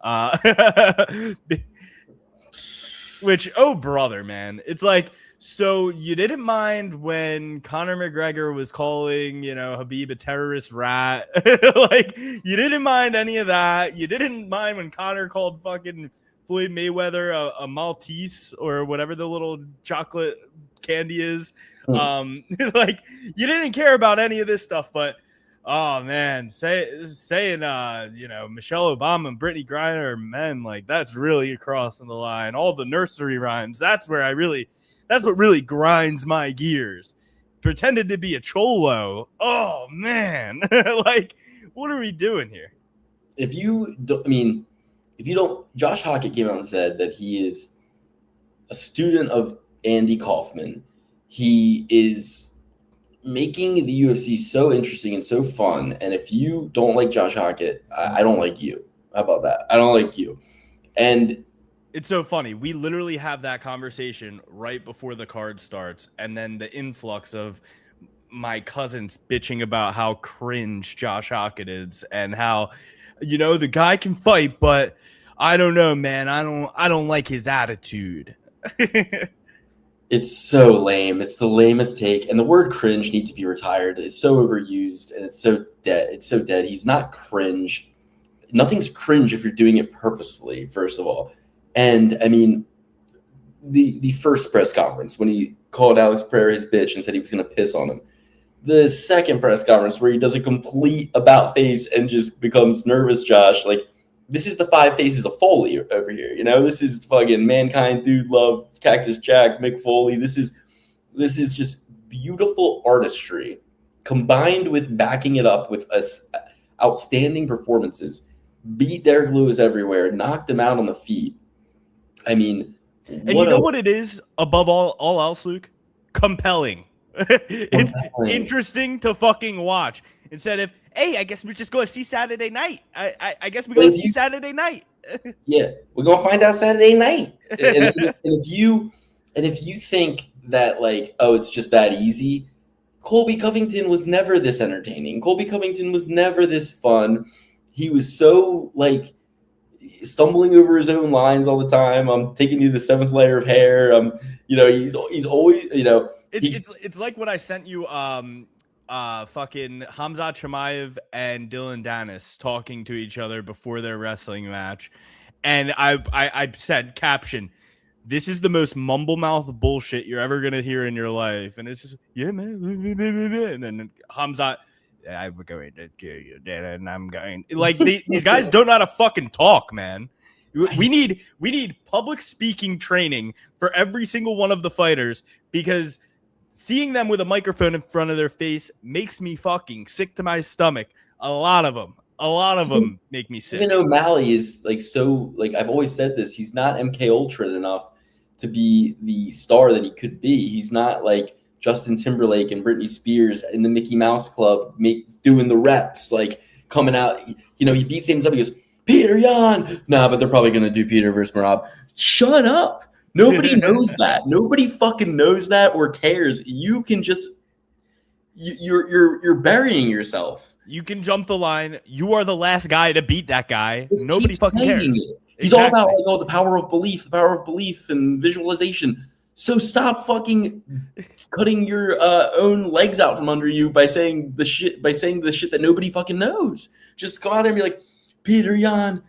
Which, oh, brother, man. It's like, so you didn't mind when Conor McGregor was calling, Khabib a terrorist rat. Like, you didn't mind any of that. You didn't mind when Conor called fucking Floyd Mayweather a Maltese or whatever the little chocolate candy is. Like, you didn't care about any of this stuff, but oh man, saying Michelle Obama and Brittany Griner are men, like that's really crossing the line. All the nursery rhymes, that's what really grinds my gears. Pretended to be a cholo. Oh man. Like, what are we doing here? Josh Hockett came out and said that he is a student of Andy Kaufman. He is making the UFC so interesting and so fun. And if you don't like Josh Hockett, I don't like you. How about that? I don't like you. And it's so funny. We literally have that conversation right before the card starts. And then the influx of my cousins bitching about how cringe Josh Hockett is and how, the guy can fight, but I don't know, man. I don't like his attitude. It's so lame. It's the lamest take. And the word cringe needs to be retired. It's so overused and it's so dead. It's so dead. He's not cringe. Nothing's cringe if you're doing it purposefully, first of all. And I mean, the first press conference when he called Alex Pereira his bitch and said he was going to piss on him. The second press conference where he does a complete about face and just becomes nervous, Josh. Like, this is the 5 faces of Foley over here. This is fucking Mankind, Dude Love, Cactus Jack, Mick Foley. This is just beautiful artistry combined with backing it up with outstanding performances. Beat Derek Lewis everywhere, knocked him out on the feet. I mean, and you know what it is above all else, Luke? Compelling. It's interesting to fucking watch instead of, hey, I guess we just go to see Saturday night. I guess we go to see Saturday night. Yeah, we're gonna find out Saturday night. And if you think that like, oh, it's just that easy, Colby Covington was never this entertaining. Colby Covington was never this fun. He was so like stumbling over his own lines all the time. I'm taking you the seventh layer of hair. He's always, It's like what I sent you, fucking Hamzat Chimaev and Dylan Dennis talking to each other before their wrestling match. And I said, caption, this is the most mumble mouth bullshit you're ever going to hear in your life. And it's just, yeah, man. And then Hamzat, I'm going to kill you, Dad, and I'm going. Like, these guys don't know how to fucking talk, man. We need public speaking training for every single one of the fighters, because seeing them with a microphone in front of their face makes me fucking sick to my stomach. A lot of them make me sick. Even O'Malley is like, so, like, I've always said this, he's not MK Ultra enough to be the star that he could be. He's not like Justin Timberlake and Britney Spears in the Mickey Mouse Club doing the reps, like coming out. He beats him up. He goes, Peter Yan. Nah, but they're probably going to do Peter versus Merab. Shut up. Nobody knows that. Nobody fucking knows that or cares. You can just you're burying yourself. You can jump the line. You are the last guy to beat that guy. Just nobody fucking cares. He's all about like, the power of belief and visualization. So stop fucking cutting your own legs out from under you by saying the shit that nobody fucking knows. Just go out there and be like, Peter Yan,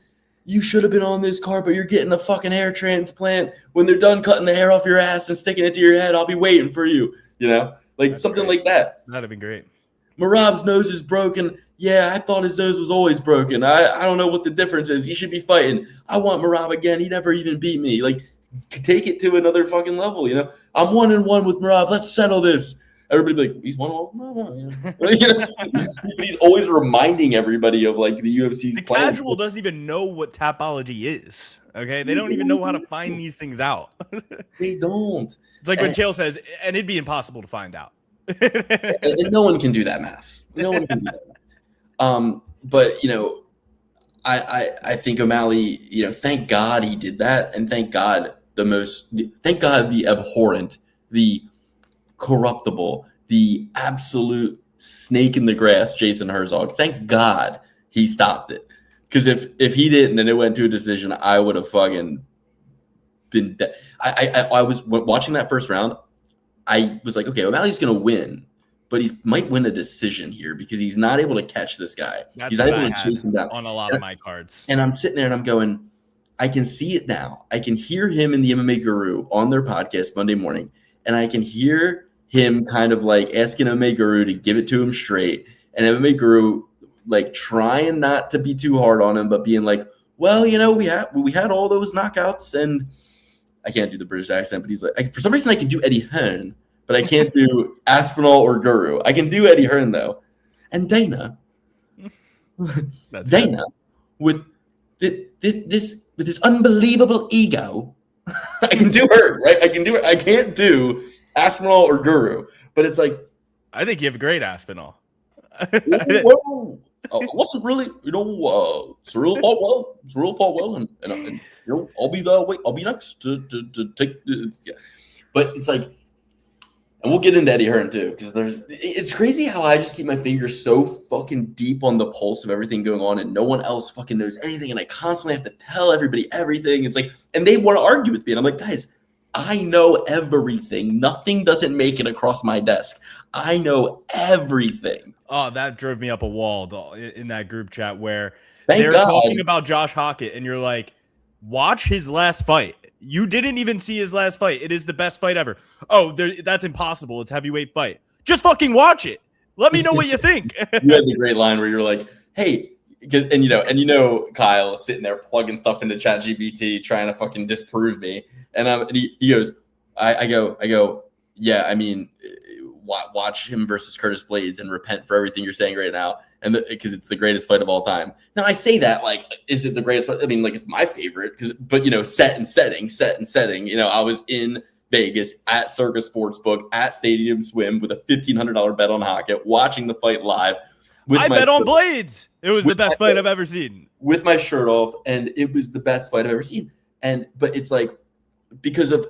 you should have been on this card, but you're getting a fucking hair transplant. When they're done cutting the hair off your ass and sticking it to your head, I'll be waiting for you. That's something great. Like that. That'd have been great. Marab's nose is broken. Yeah, I thought his nose was always broken. I don't know what the difference is. He should be fighting. I want Merab again. He never even beat me. Like, take it to another fucking level, I'm 1-1 with Merab. Let's settle this. Everybody be like, he's 1-1. But he's always reminding everybody of like the UFC's the plans. Casual doesn't even know what Tapology is. Okay, they don't even know how to find these things out. They don't. It's like when Chael says, and it'd be impossible to find out. And no one can do that math. No one can do that math. But I think O'Malley, thank God he did that, and thank God the abhorrent, the corruptible, the absolute snake in the grass, Jason Herzog. Thank God he stopped it. Because if he didn't and it went to a decision, I would have fucking been dead. I was watching that first round. I was like, okay, O'Malley's going to win, but he might win a decision here because he's not able to catch this guy. He's not able to chase him down on a lot of my cards. And I'm sitting there and I'm going, I can see it now. I can hear him and the MMA Guru on their podcast Monday morning, and I can hear him kind of like asking MMA Guru to give it to him straight, and MMA Guru like trying not to be too hard on him, but being like, well, we had all those knockouts, and I can't do the British accent, but he's like, for some reason I can do Eddie Hearn, but I can't do Aspinall or Guru. I can do Eddie Hearn though. And Dana, with this unbelievable ego, I can do her, right? I can do it. I can't do Aspinall or Guru, but it's like, I think you have a great Aspinall. Wasn't really, Cyril fought well. And I'll be the way. I'll be next to take. Yeah. But it's like, and we'll get into Eddie Hearn too, because it's crazy how I just keep my fingers so fucking deep on the pulse of everything going on, and no one else fucking knows anything, and I constantly have to tell everybody everything. It's like, and they want to argue with me, and I'm like, guys, I know everything. Nothing doesn't make it across my desk. I know everything. Oh, that drove me up a wall in that group chat where Thank they're God. talking about Josh Hockett, and you're like, watch his last fight. You didn't even see his last fight. It is the best fight ever. Oh, that's impossible. It's a heavyweight fight. Just fucking watch it. Let me know what you think. You had the great line where you're like, hey, and Kyle is sitting there plugging stuff into ChatGPT, trying to fucking disprove me. And he goes, I go, yeah, I mean, watch him versus Curtis Blades and repent for everything you're saying right now. And because it's the greatest fight of all time. Now I say that like, is it the greatest fight? I mean, like, it's my favorite but set and setting. I was in Vegas at Circus Sportsbook at Stadium Swim with a $1,500 bet on Hockett, watching the fight live. I bet on Blades. It was the best fight I've ever seen. With my shirt off, and it was the best fight I've ever seen. But it's like, because of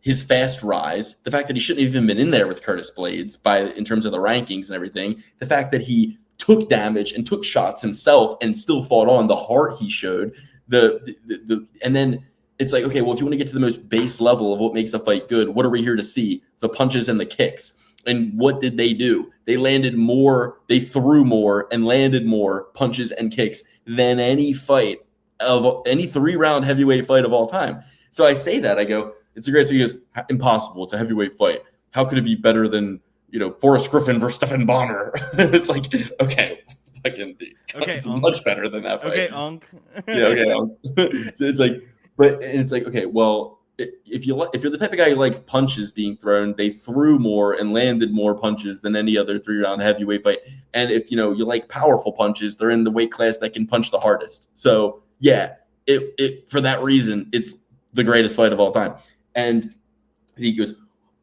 his fast rise, the fact that he shouldn't have even been in there with Curtis Blades in terms of the rankings and everything, the fact that he took damage and took shots himself and still fought on, the heart he showed, And then it's like, okay, well, if you want to get to the most base level of what makes a fight good, what are we here to see? The punches and the kicks. And what did they do? They landed more, they threw more and landed more punches and kicks than any 3-round heavyweight fight of all time. So I say that, I go, it's a great thing. He goes, impossible. It's a heavyweight fight. How could it be better than, Forrest Griffin versus Stephen Bonner? It's like, okay, it's much better than that fight. Okay, Unk. Yeah, okay, Unk. So it's like, okay, well, if you're the type of guy who likes punches being thrown, they threw more and landed more punches than any other 3-round heavyweight fight. And if you like powerful punches, they're in the weight class that can punch the hardest. So yeah, it for that reason, it's the greatest fight of all time. And he goes,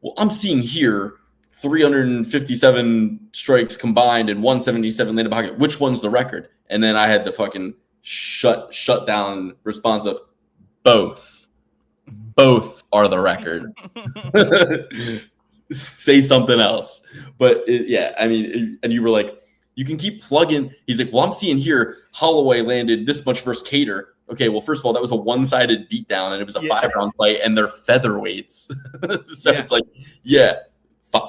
well, I'm seeing here 357 strikes combined and 177 landed pocket. Which one's the record? And then I had the fucking shut down response of both. Both are the record. Say something else. But and you were like, you can keep plugging. He's like, well, I'm seeing here Holloway landed this much versus Kater. Okay, well, first of all, that was a one-sided beatdown, and it was a 5-round fight, and they're featherweights. So it's like,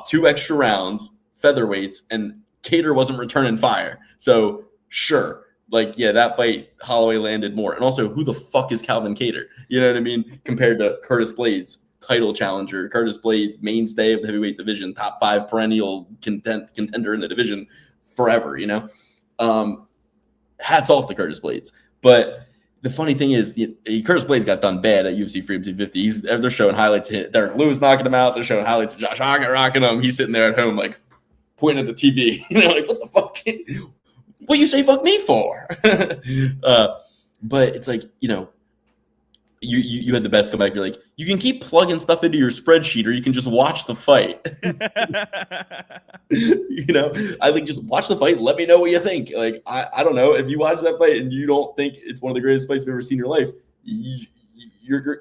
2 extra rounds, featherweights, and Kater wasn't returning fire. So sure, that fight, Holloway landed more. And also, who the fuck is Calvin Kattar? You know what I mean? Compared to Curtis Blades, title challenger. Curtis Blades, mainstay of the heavyweight division, top 5 perennial contender in the division forever, hats off to Curtis Blades. But the funny thing is, Curtis Blades got done bad at UFC Freedom 250. They're showing highlights of Derek Lewis knocking him out. They're showing highlights of Josh Hoggett rocking him. He's sitting there at home, pointing at the TV. What the fuck? What you say fuck me for? But it's like, you had the best comeback. You're like, you can keep plugging stuff into your spreadsheet, or you can just watch the fight. I just watch the fight. Let me know what you think. I don't know, if you watch that fight and you don't think it's one of the greatest fights you've ever seen in your life, you're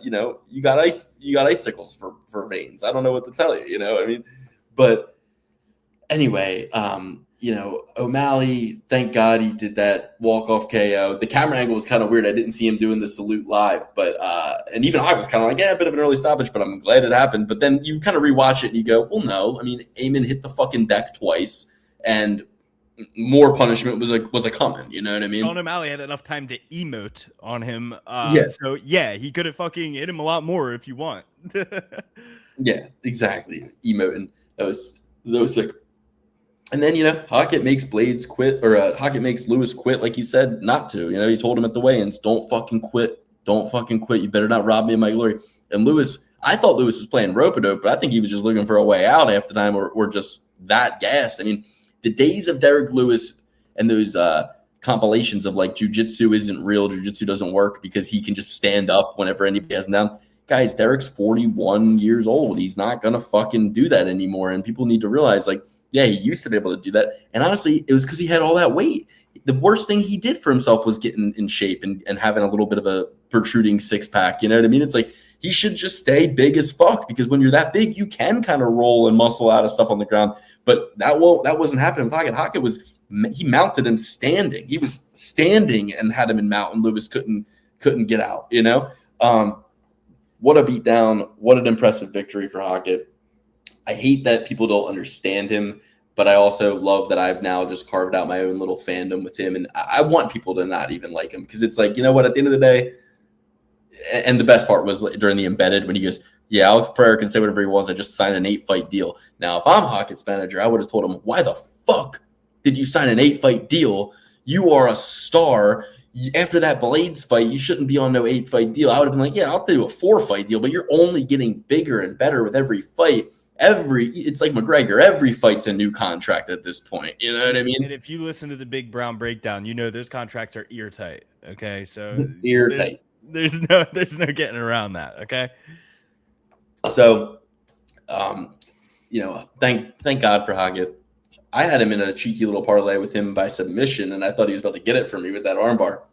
you got icicles for veins. I don't know what to tell you. But anyway, O'Malley, thank God he did that walk-off KO. The camera angle was kind of weird. I didn't see him doing the salute live, but and even I was kind of like, a bit of an early stoppage, but I'm glad it happened. But then you kind of rewatch it and you go, well, no. Amin hit the fucking deck twice, and more punishment was a coming. You know what I mean? Sean O'Malley had enough time to emote on him. Yes. So, yeah, he could have fucking hit him a lot more if you want. Yeah, exactly. Emoting. That was sick. And then, Hockett makes Blades quit, or Hockett makes Lewis quit, like he said not to. He told him at the weigh-ins, don't fucking quit. Don't fucking quit. You better not rob me of my glory. And Lewis, I thought Lewis was playing rope-a-dope, but I think he was just looking for a way out half the time, or just that gassed. The days of Derek Lewis and those compilations of jiu-jitsu isn't real, jiu-jitsu doesn't work because he can just stand up whenever anybody has him down. Guys, Derek's 41 years old. He's not going to fucking do that anymore. And people need to realize, yeah, he used to be able to do that. And honestly, it was because he had all that weight. The worst thing he did for himself was getting in shape and having a little bit of a protruding six-pack. You know what I mean? It's like he should just stay big as fuck, because when you're that big, you can kind of roll and muscle out of stuff on the ground. But that wasn't happening with Hockett. Hockett he mounted him standing. He was standing and had him in mount, and Lewis couldn't get out, What a beatdown. What an impressive victory for Hockett. I hate that people don't understand him, but I also love that I've now just carved out my own little fandom with him. And I want people to not even like him, because it's like, you know what, at the end of the day, and the best part was during the embedded when he goes, yeah, Alex Pereira can say whatever he wants. I just signed an 8-fight deal. Now, if I'm Hockett's manager, I would have told him, why the fuck did you sign an 8-fight deal? You are a star. After that Blades fight, you shouldn't be on no 8-fight deal. I would have been like, yeah, I'll do a 4-fight deal, but you're only getting bigger and better with every fight. It's like McGregor. Every fight's a new contract at this point. You know what I mean? And if you listen to the Big Brown Breakdown, those contracts are ear tight. Okay, so ear tight. There's no getting around that. Okay. So, thank God for Hoggett. I had him in a cheeky little parlay with him by submission, and I thought he was about to get it for me with that armbar.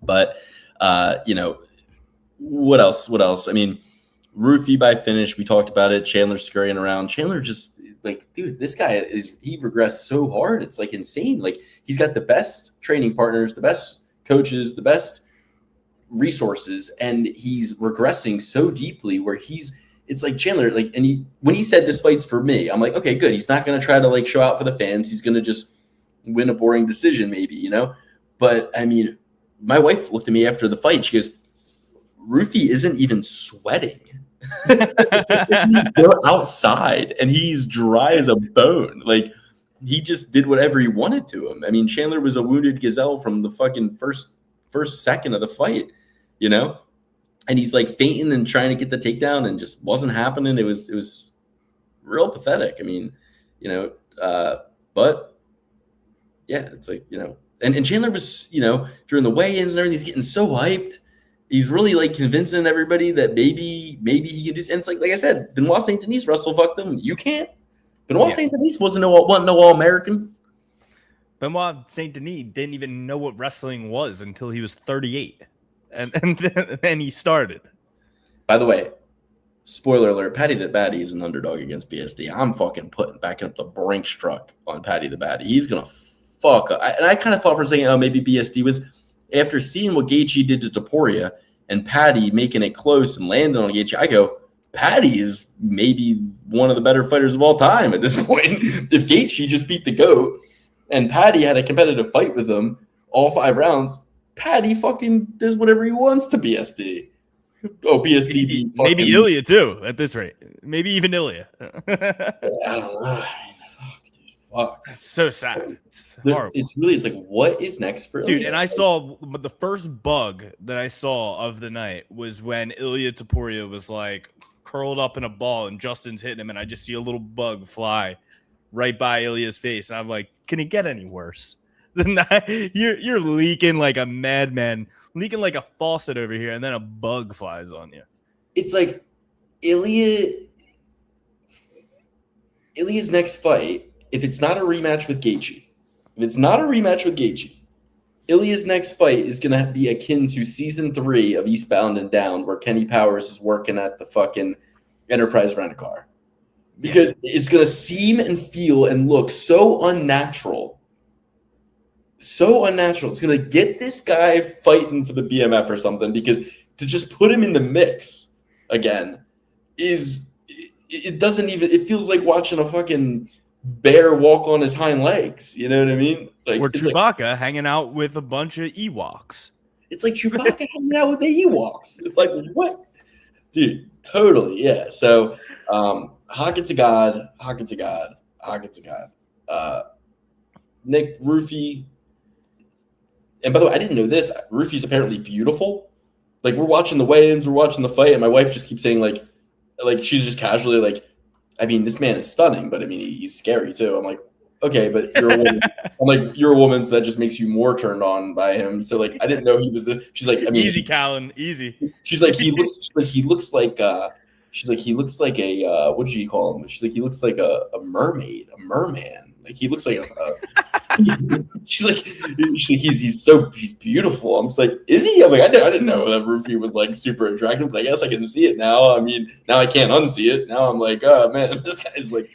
But, what else? Roofie by finish. We talked about it. Chandler scurrying around. Chandler just dude, this guy he regressed so hard. It's insane. He's got the best training partners, the best coaches, the best resources, and he's regressing so deeply where it's like Chandler, like, and when he said this fight's for me, I'm like, okay, good. He's not going to try to like show out for the fans. He's going to just win a boring decision, maybe, you know? But I mean, my wife looked at me after the fight. She goes, Rufy isn't even sweating. They're outside and he's dry as a bone. Like, he just did whatever he wanted to him. I mean, Chandler was a wounded gazelle from the fucking first second of the fight, you know? And he's like fainting and trying to get the takedown and just wasn't happening. It was real pathetic. I mean, you know, but yeah, it's like, you know, and Chandler was, you know, during the weigh-ins and everything, he's getting so hyped. He's really like convincing everybody that maybe he can do. And it's like I said, Benoit Saint Denis wrestle fucked them. You can't. Benoit Saint Denis wasn't no All-American. Benoit Saint Denis didn't even know what wrestling was until he was 38, and then he started. By the way, spoiler alert: Paddy the Baddy is an underdog against BSD. I'm fucking backing up the Brinks truck on Paddy the Baddy. He's gonna fuck up. And I kind of thought for a second, oh, maybe BSD was. After seeing what Gaethje did to Topuria and Paddy making it close and landing on Gaethje, I go, Paddy is maybe one of the better fighters of all time at this point. If Gaethje just beat the GOAT and Paddy had a competitive fight with him all 5 rounds, Paddy fucking does whatever he wants to BSD. Oh, BSD beat maybe Ilya too at this rate. Maybe even Ilya. I don't know. Fuck. It's so sad. It's horrible. It's like, what is next for Ilya? Dude, and I saw the first bug that I saw of the night was when Ilya Topuria was like curled up in a ball and Justin's hitting him, and I just see a little bug fly right by Ilya's face. And I'm like, can it get any worse than that? You're leaking like a madman, leaking like a faucet over here, and then a bug flies on you. It's like Ilya's next fight, if it's not a rematch with Gaethje, Ilya's next fight is going to be akin to season 3 of Eastbound and Down, where Kenny Powers is working at the fucking Enterprise Rent-A-Car. Because it's going to seem and feel and look so unnatural. So unnatural. It's going to get this guy fighting for the BMF or something, because to just put him in the mix again it feels like watching a fucking bear walk on his hind legs. You know what I mean? Like, or Chewbacca hanging out with a bunch of Ewoks. It's like Chewbacca hanging out with the Ewoks. It's like, what? Dude, totally, yeah. So, Hawkins a god. Nick Rufy. And by the way, I didn't know this. Rufy's apparently beautiful. Like, we're watching the weigh-ins, we're watching the fight, and my wife just keeps saying, like she's just casually like, I mean, this man is stunning, but I mean, he's scary too. I'm like, okay, but you're a woman. I'm like, you're a woman, so that just makes you more turned on by him. So like, I didn't know he was this. She's like, I mean, easy, Callan, easy. She's like, he looks like a what did you call him? She's like, he looks like a mermaid, a merman. Like, he looks like she's like, he's beautiful. I'm just like, is he? I'm like, I didn't know that Rufy was like super attractive, but I guess I can see it now. I mean, now I can't unsee it. Now I'm like, oh man, this guy's like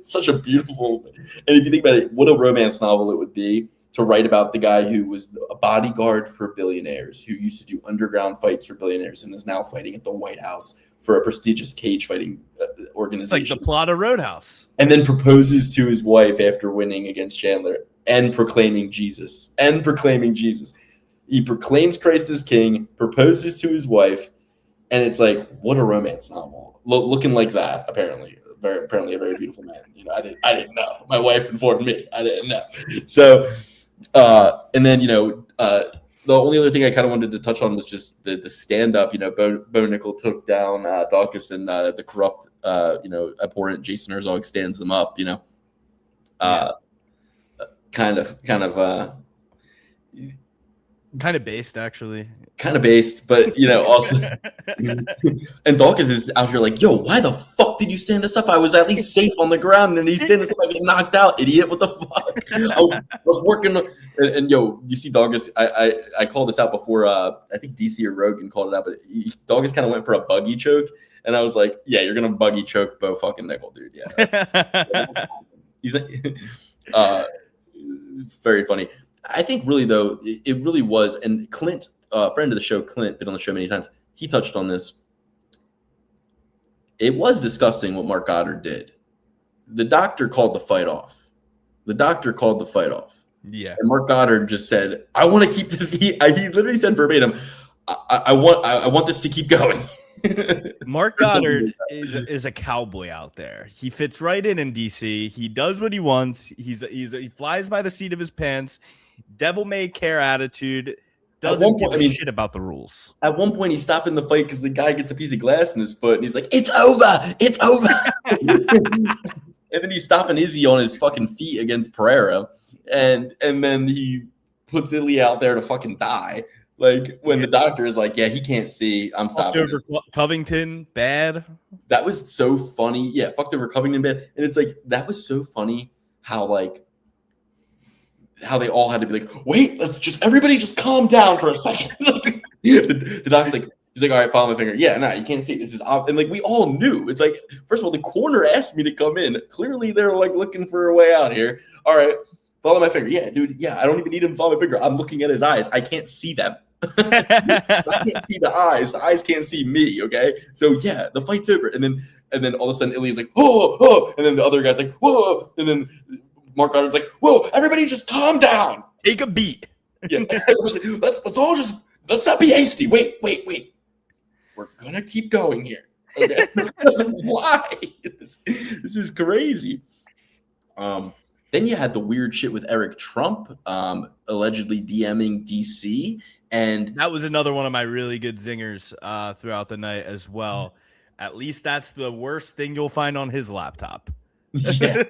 such a beautiful. And if you think about it, what a romance novel it would be to write about the guy who was a bodyguard for billionaires, who used to do underground fights for billionaires, and is now fighting at the White House for a prestigious cage fighting organization. It's like the plot of Roadhouse. And then proposes to his wife after winning against Chandler and proclaiming Jesus. He proclaims Christ as king, proposes to his wife, and it's like, what a romance novel. Looking like that, apparently a very beautiful man. You know, I didn't know. My wife informed me. I didn't know. So, and then, you know, the only other thing I kind of wanted to touch on was just the stand-up. You know, Bo Nickel took down Dawkins, and the corrupt, abhorrent Jason Herzog stands them up. You know, kind of based, actually. Kind of based, but you know, also. And Dawkins is out here like, yo, why the fuck did you stand us up? I was at least safe on the ground, and you stand us up, I get knocked out, idiot. What the fuck? I was working, and yo, you see Dawkins. I called this out before. I think DC or Rogan called it out, but Dawkins kind of went for a buggy choke, and I was like, yeah, you're gonna buggy choke Bo fucking Nickel, dude. Yeah, he's very funny. I think really though, it really was, and Clint a friend of the show, Clint, been on the show many times. He touched on this. It was disgusting what Mark Goddard did. The doctor called the fight off. Yeah. And Mark Goddard just said, I want to keep this. He literally said verbatim, I want this to keep going. Mark Goddard is a cowboy out there. He fits right in DC. He does what he wants. He flies by the seat of his pants. Devil may care attitude. Doesn't give a shit about the rules. At one point, he's stopping the fight because the guy gets a piece of glass in his foot, and he's like, "It's over! It's over!" And then he's stopping Izzy on his fucking feet against Pereira, and then he puts Ilya out there to fucking die. Like when the doctor is like, "Yeah, he can't see. I'm stopping." Fucked over Covington, bad. That was so funny. Yeah, fucked over Covington, bad. And it's like that was so funny how they all had to be like, wait, everybody just calm down for a second. the doc's like, he's like, all right, follow my finger. Yeah, no, you can't see. This is and like we all knew. It's like, first of all, the corner asked me to come in. Clearly, they're like looking for a way out here. All right, follow my finger. Yeah, dude. Yeah, I don't even need him to follow my finger. I'm looking at his eyes. I can't see them. I can't see the eyes. The eyes can't see me. Okay, so yeah, the fight's over, and then all of a sudden, Ilya's like, whoa, and then the other guy's like, whoa, and then Mark Goddard's like, whoa, everybody just calm down. Take a beat. Yeah. Let's not be hasty. Wait. We're going to keep going here. Okay. Why? This is crazy. Then you had the weird shit with Eric Trump allegedly DMing DC. And that was another one of my really good zingers throughout the night as well. At least that's the worst thing you'll find on his laptop. Yeah.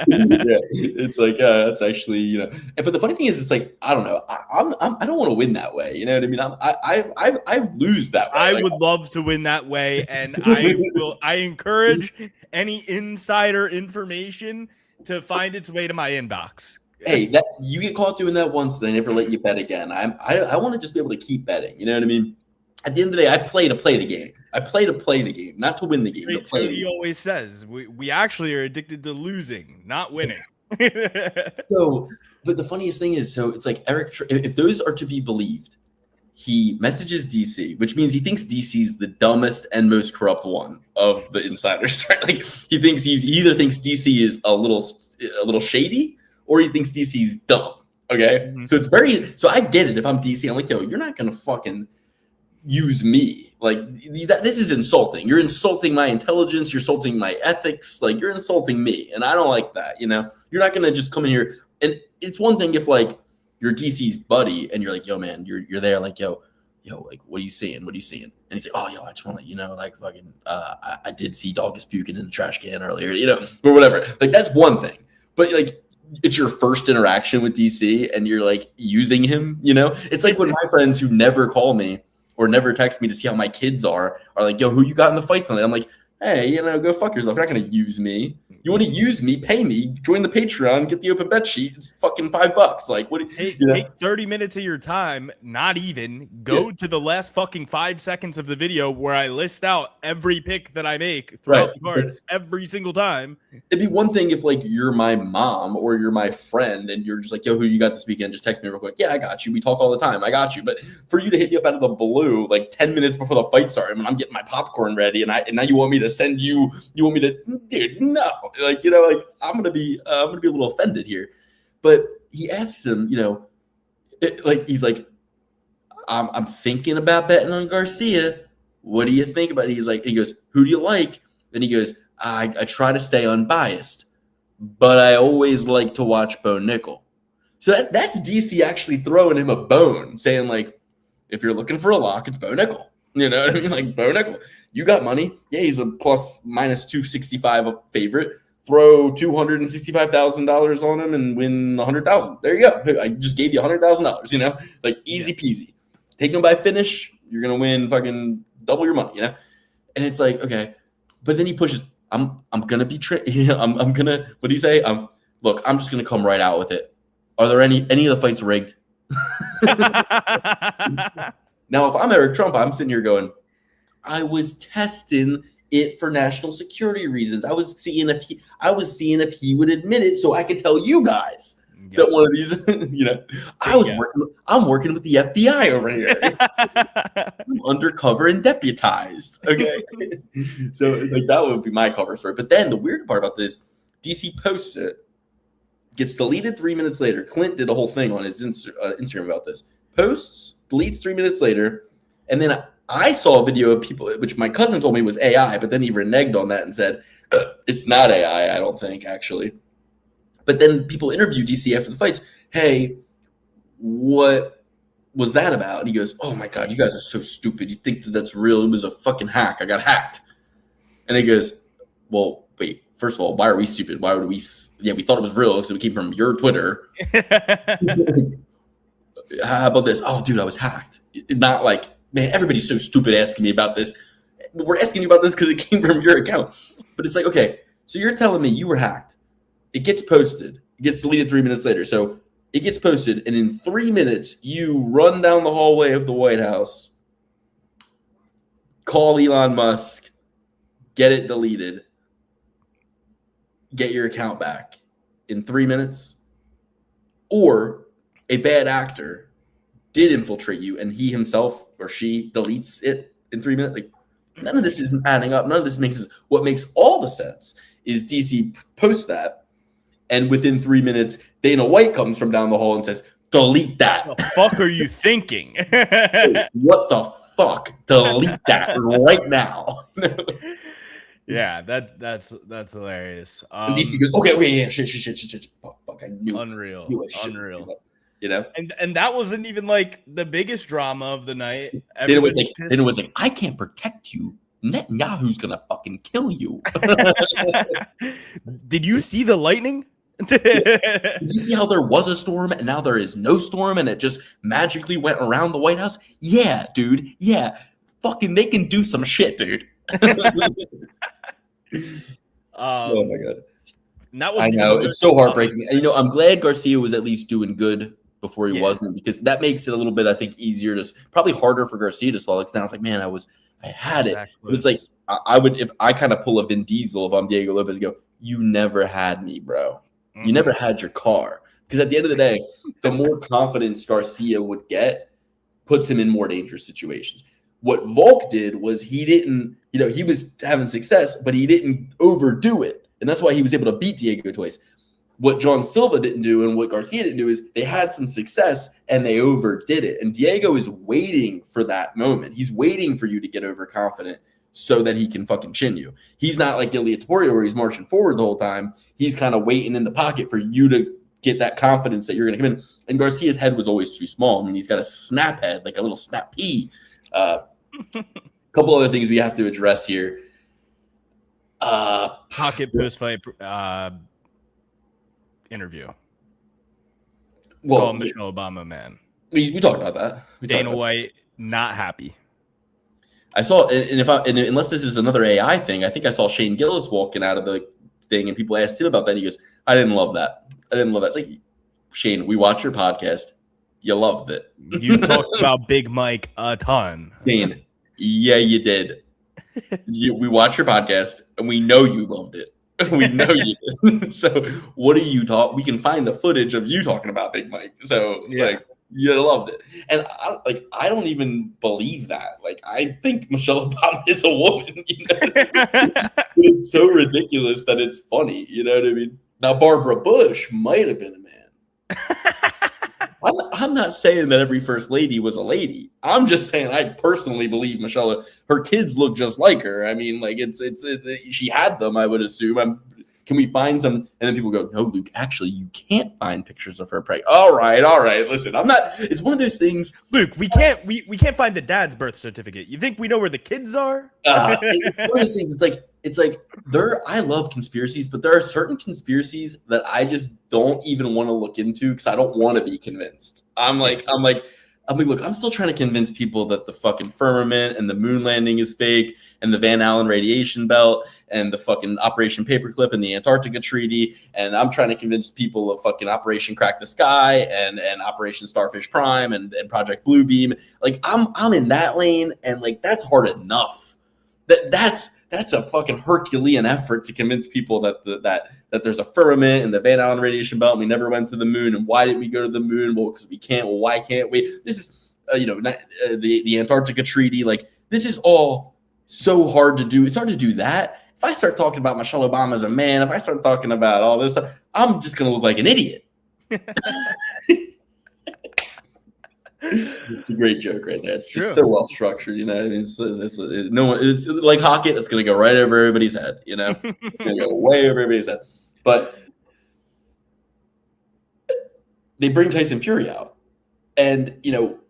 It's like that's actually but the funny thing is it's like I don't know I don't want to win that way, you know what I mean. I lose that way. I would love to win that way, and I encourage any insider information to find its way to my inbox. Hey, that you get caught doing that once, they never let you bet again. I want to just be able to keep betting, you know what I mean. At the end of the day, I play to play the game. I play to play the game, not to win the game. He always says we actually are addicted to losing, not winning. So, but the funniest thing is, so it's like if those are to be believed, he messages DC, which means he thinks DC's the dumbest and most corrupt one of the insiders. Right? Like he either thinks DC is a little shady, or he thinks DC's dumb. Okay, mm-hmm. So I get it. If I'm DC, I'm like, yo, you're not gonna fucking use me. Like this is insulting. You're insulting my intelligence. You're insulting my ethics. Like you're insulting me, and I don't like that. You know, you're not gonna just come in here. And it's one thing if like you're DC's buddy and you're like, yo, man, you're there. Like, yo, like, what are you seeing? What are you seeing? And he's like, oh, yo, I just want to let you know, like, fucking, I did see Dawkins puking in the trash can earlier, or whatever. Like that's one thing. But like, it's your first interaction with DC, and you're like using him. It's like when my friends who never call me or never text me to see how my kids are like, yo, who you got in the fight tonight? I'm like, hey, go fuck yourself. You're not going to use me. You want to use me? Pay me. Join the Patreon. Get the open bet sheet. It's fucking $5. Like, what? Take 30 minutes of your time. Not even go to the last fucking 5 seconds of the video where I list out every pick that I make throughout the card every single time. It'd be one thing if like you're my mom or you're my friend and you're just like, yo, who you got this weekend? Just text me real quick. Yeah, I got you. We talk all the time. I got you. But for you to hit me up out of the blue like 10 minutes before the fight started, when I'm getting my popcorn ready, and now you want me to send you want me to, dude, no. Like, I'm gonna be a little offended here. But he asks him, he's like, I'm thinking about betting on Garcia. What do you think about it? He goes, who do you like? And he goes, I try to stay unbiased, but I always like to watch Bo Nickel. So that's DC actually throwing him a bone, saying like, if you're looking for a lock, it's Bo Nickel. You know what I mean? Like Bo Nickel, you got money. Yeah, he's a plus minus 265 favorite. Throw $265,000 on him and win $100,000. There you go. I just gave you $100,000. Like easy peasy. Take him by finish, you're gonna win fucking double your money. And it's like, okay, but then he pushes. I'm gonna be I'm gonna. What do you say? Look, I'm just gonna come right out with it. Are there any of the fights rigged? Now, if I'm Eric Trump, I'm sitting here going, I was testing it for national security reasons. I was seeing if he would admit it so I could tell you guys. that one of these, I'm working with the FBI over here. I'm undercover and deputized. Okay. So like that would be my cover story. But then the weird part about this, DC posts it, gets deleted 3 minutes later. Clint did a whole thing on his Instagram about this. Posts, deletes 3 minutes later. And then I saw a video of people, which my cousin told me was AI, but then he reneged on that and said, it's not AI, I don't think, actually. But then people interview DC after the fights. Hey, what was that about? And he goes, oh my God, you guys are so stupid. You think that's real? It was a fucking hack. I got hacked. And he goes, well, wait, first of all, why are we stupid? Why would we? We thought it was real because it came from your Twitter. How about this? Oh, dude, I was hacked. Not like, man, everybody's so stupid asking me about this. We're asking you about this because it came from your account. But it's like, okay, so you're telling me you were hacked. It gets posted. It gets deleted 3 minutes later. So it gets posted, and in 3 minutes, you run down the hallway of the White House, call Elon Musk, get it deleted, get your account back in 3 minutes. Or a bad actor did infiltrate you, and he himself or she deletes it in 3 minutes. Like, none of this is adding up. None of this makes sense. What makes all the sense is DC posts that, and within 3 minutes, Dana White comes from down the hall and says, delete that. What the fuck are you thinking? What the fuck? Delete that right now. Yeah, that's hilarious. And DC goes, okay, yeah, shit. Fuck, I knew. Unreal. Unreal. You know? And that wasn't even like the biggest drama of the night. Then it was like, I can't protect you. Netanyahu's gonna fucking kill you. Did you see the lightning? Did you see how there was a storm and now there is no storm and it just magically went around the White House? Yeah, dude. Yeah. Fucking they can do some shit, dude. Oh my God. I know. It's so heartbreaking. And, I'm glad Garcia was at least doing good before he wasn't, because that makes it a little bit, I think, easier to probably harder for Garcia to swallow. Because now it's like, man, I had it. But it's like I would, if I kind of pull a Vin Diesel if I'm Diego Lopez, go, you never had me, bro. You never had your car. Because at the end of the day, the more confidence Garcia would get, puts him in more dangerous situations. What Volk did was he didn't, he was having success, but he didn't overdo it. And that's why he was able to beat Diego twice. What John Silva didn't do and what Garcia didn't do is they had some success and they overdid it. And Diego is waiting for that moment. He's waiting for you to get overconfident so that he can fucking chin you. He's not like Ilia Topuria where he's marching forward the whole time. He's kind of waiting in the pocket for you to get that confidence that you're going to come in. And Garcia's head was always too small. I mean, he's got a snap head, like a little snap pea. Couple other things we have to address here. Pocket post-fight interview. Well, Call Michelle Obama, man. We talked about that. Dana White not happy. I saw, and unless this is another AI thing, I think I saw Shane Gillis walking out of the thing, and people asked him about that. And he goes, "I didn't love that. It's like, Shane, we watch your podcast. You loved it. You've talked about Big Mike a ton. Shane, yeah, you did. We watch your podcast, and we know you loved it. We know you did. So what do you talk? We can find the footage of you talking about Big Mike. So you loved it. And I don't even believe that. Like, I think Michelle Obama is a woman. It's so ridiculous that it's funny. You know what I mean? Now Barbara Bush might have been a man. I'm not saying that every first lady was a lady. I'm just saying I personally believe Michelle. Her kids look just like her. I mean, like she had them. I would assume. Can we find some? And then people go, no, Luke. Actually, you can't find pictures of her pregnant. All right. Listen, I'm not. It's one of those things. Luke, we can't find the dad's birth certificate. You think we know where the kids are? It's one of those things. It's like I love conspiracies, but there are certain conspiracies that I just don't even want to look into because I don't want to be convinced. I'm like, look, I'm still trying to convince people that the fucking firmament and the moon landing is fake and the Van Allen radiation belt and the fucking Operation Paperclip and the Antarctica Treaty. And I'm trying to convince people of fucking Operation Crack the Sky and Operation Starfish Prime and Project Bluebeam. Like, I'm in that lane, and like, that's hard enough. That's a fucking Herculean effort to convince people that that there's a firmament and the Van Allen radiation belt, and we never went to the moon. And why didn't we go to the moon? Well, because we can't. Well, why can't we? This is, the Antarctica Treaty. Like, this is all so hard to do. It's hard to do that. If I start talking about Michelle Obama as a man, if I start talking about all this stuff, I'm just going to look like an idiot. It's a great joke right there. It's just so well structured, I mean, it's like hockey that's going to go right over everybody's head, It's going to go way over everybody's head. But they bring Tyson Fury out. And,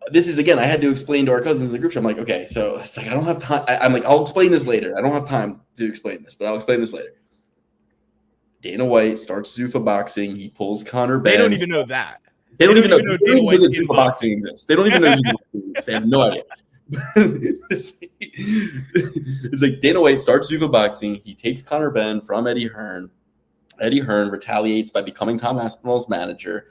this is, again, I had to explain to our cousins in the group chat. I'm like, okay, so it's like, I don't have time. I'm like, I'll explain this later. I don't have time to explain this, but I'll explain this later. Dana White starts Zuffa boxing. He pulls Conor Ben. They don't even know that. They don't even know that Zuffa boxing exists. They don't even know Zuffa boxing exists. They have no idea. It's like Dana White starts Zuffa boxing. He takes Conor Ben from Eddie Hearn. Eddie Hearn retaliates by becoming Tom Aspinall's manager.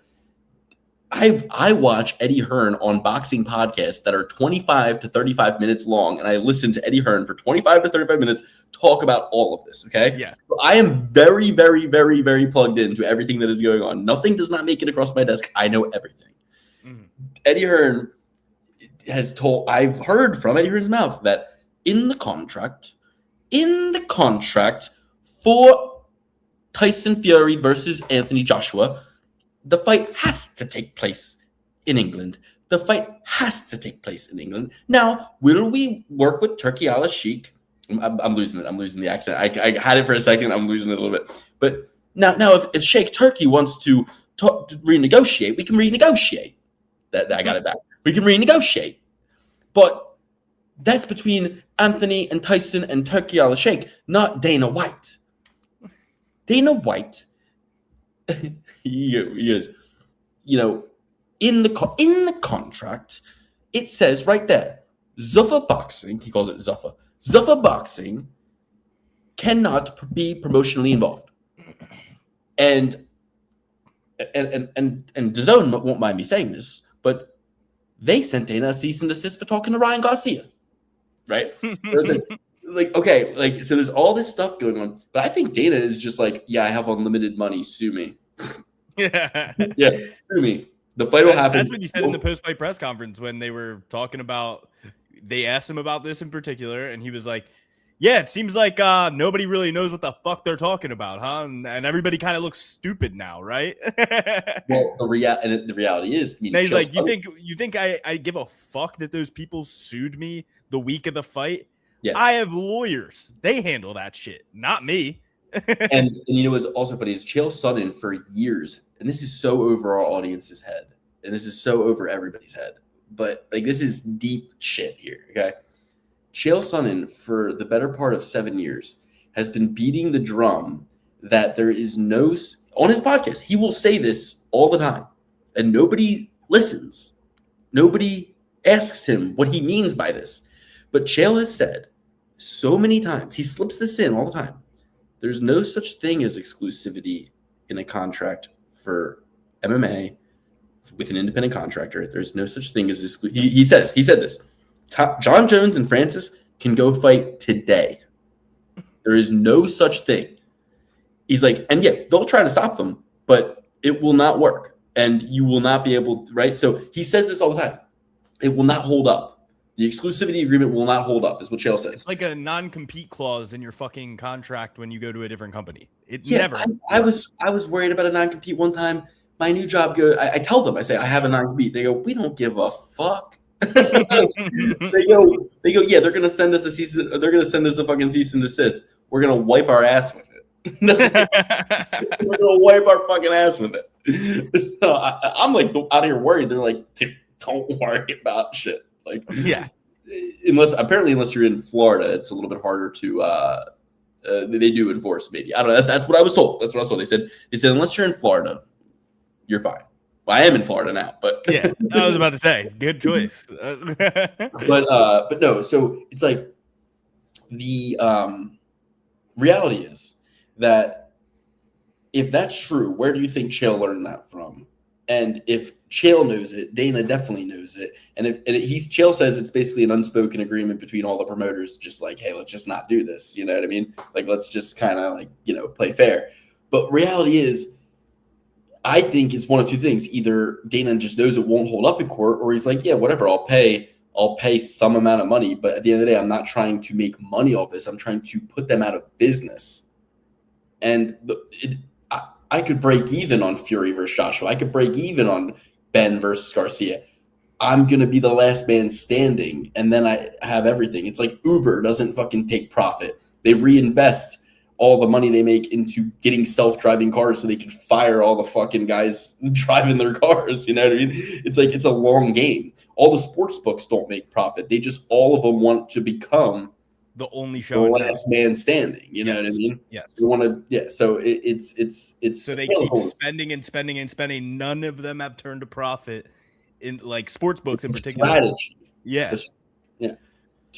I watch Eddie Hearn on boxing podcasts that are 25 to 35 minutes long, and I listen to Eddie Hearn for 25 to 35 minutes talk about all of this, okay? Yeah. So I am very, very, very, very plugged into everything that is going on. Nothing does not make it across my desk. I know everything. Mm-hmm. Eddie Hearn I've heard from Eddie Hearn's mouth that in the contract for Tyson Fury versus Anthony Joshua, the fight has to take place in England. The fight has to take place in England. Now, will we work with Turki Al-Sheikh? I'm losing it. I'm losing the accent. I had it for a second. I'm losing it a little bit. But now if Sheikh Turki wants to renegotiate, we can renegotiate. That I got it back. We can renegotiate. But that's between Anthony and Tyson and Turki Al-Sheikh, not Dana White. Dana White... He is, in the contract, it says right there, Zuffa boxing, he calls it Zuffa. Zuffa boxing cannot be promotionally involved. And DAZN won't mind me saying this, but they sent Dana a cease and desist for talking to Ryan Garcia. Right? So there's all this stuff going on, but I think Dana is just like, yeah, I have unlimited money, sue me. Yeah, sue me. The fight will happen. That's what he said in the post-fight press conference when they were talking about. They asked him about this in particular, and he was like, "Yeah, it seems like nobody really knows what the fuck they're talking about, huh? And everybody kind of looks stupid now, right?" Well, the reality is, he's like, "You think I give a fuck that those people sued me the week of the fight? Yeah, I have lawyers. They handle that shit, not me." and what's also funny is Chael Sonnen for years, and this is so over our audience's head, and this is so over everybody's head, but like this is deep shit here, okay? Chael Sonnen for the better part of 7 years has been beating the drum that there is no, on his podcast, he will say this all the time, and nobody listens. Nobody asks him what he means by this. But Chael has said so many times, he slips this in all the time, there's no such thing as exclusivity in a contract for MMA with an independent contractor. There's no such thing as he said this. John Jones and Francis can go fight today. There is no such thing. He's like, and yeah, they'll try to stop them, but it will not work. And you will not be able to, right? So he says this all the time. It will not hold up. The exclusivity agreement will not hold up, is what Chael says. It's like a non-compete clause in your fucking contract when you go to a different company. Never. I was worried about a non-compete one time. My new job I tell them, I say, I have a non-compete. They go, we don't give a fuck. they go, yeah, they're gonna send us a fucking cease and desist. We're gonna wipe our ass with it. We're gonna wipe our fucking ass with it. So I'm like out of here worried. They're like, don't worry about shit. Like, yeah, unless you're in Florida, it's a little bit harder to. They do enforce maybe. I don't know. That's what I was told. They said unless you're in Florida, you're fine. Well, I am in Florida now, but yeah, I was about to say, good choice. but no. So it's like the reality is that if that's true, where do you think Chael learned that from? And if Chael knows it, Dana definitely knows it. And Chael says it's basically an unspoken agreement between all the promoters, just like, hey, let's just not do this. You know what I mean? Like, let's just kind of like, play fair. But reality is, I think it's one of two things. Either Dana just knows it won't hold up in court, or he's like, yeah, whatever, I'll pay some amount of money. But at the end of the day, I'm not trying to make money off this. I'm trying to put them out of business. And I could break even on Fury versus Joshua. I could break even on Ben versus Garcia. I'm going to be the last man standing, and then I have everything. It's like Uber doesn't fucking take profit. They reinvest all the money they make into getting self-driving cars so they can fire all the fucking guys driving their cars. You know what I mean? It's like it's a long game. All the sports books don't make profit. They just, all of them want to become the only the show last man standing. You know what I mean? Yes. You want to, yeah. So it's so they keep spending and spending and spending. None of them have turned a profit in like sports books in particular. Strategy. Yeah.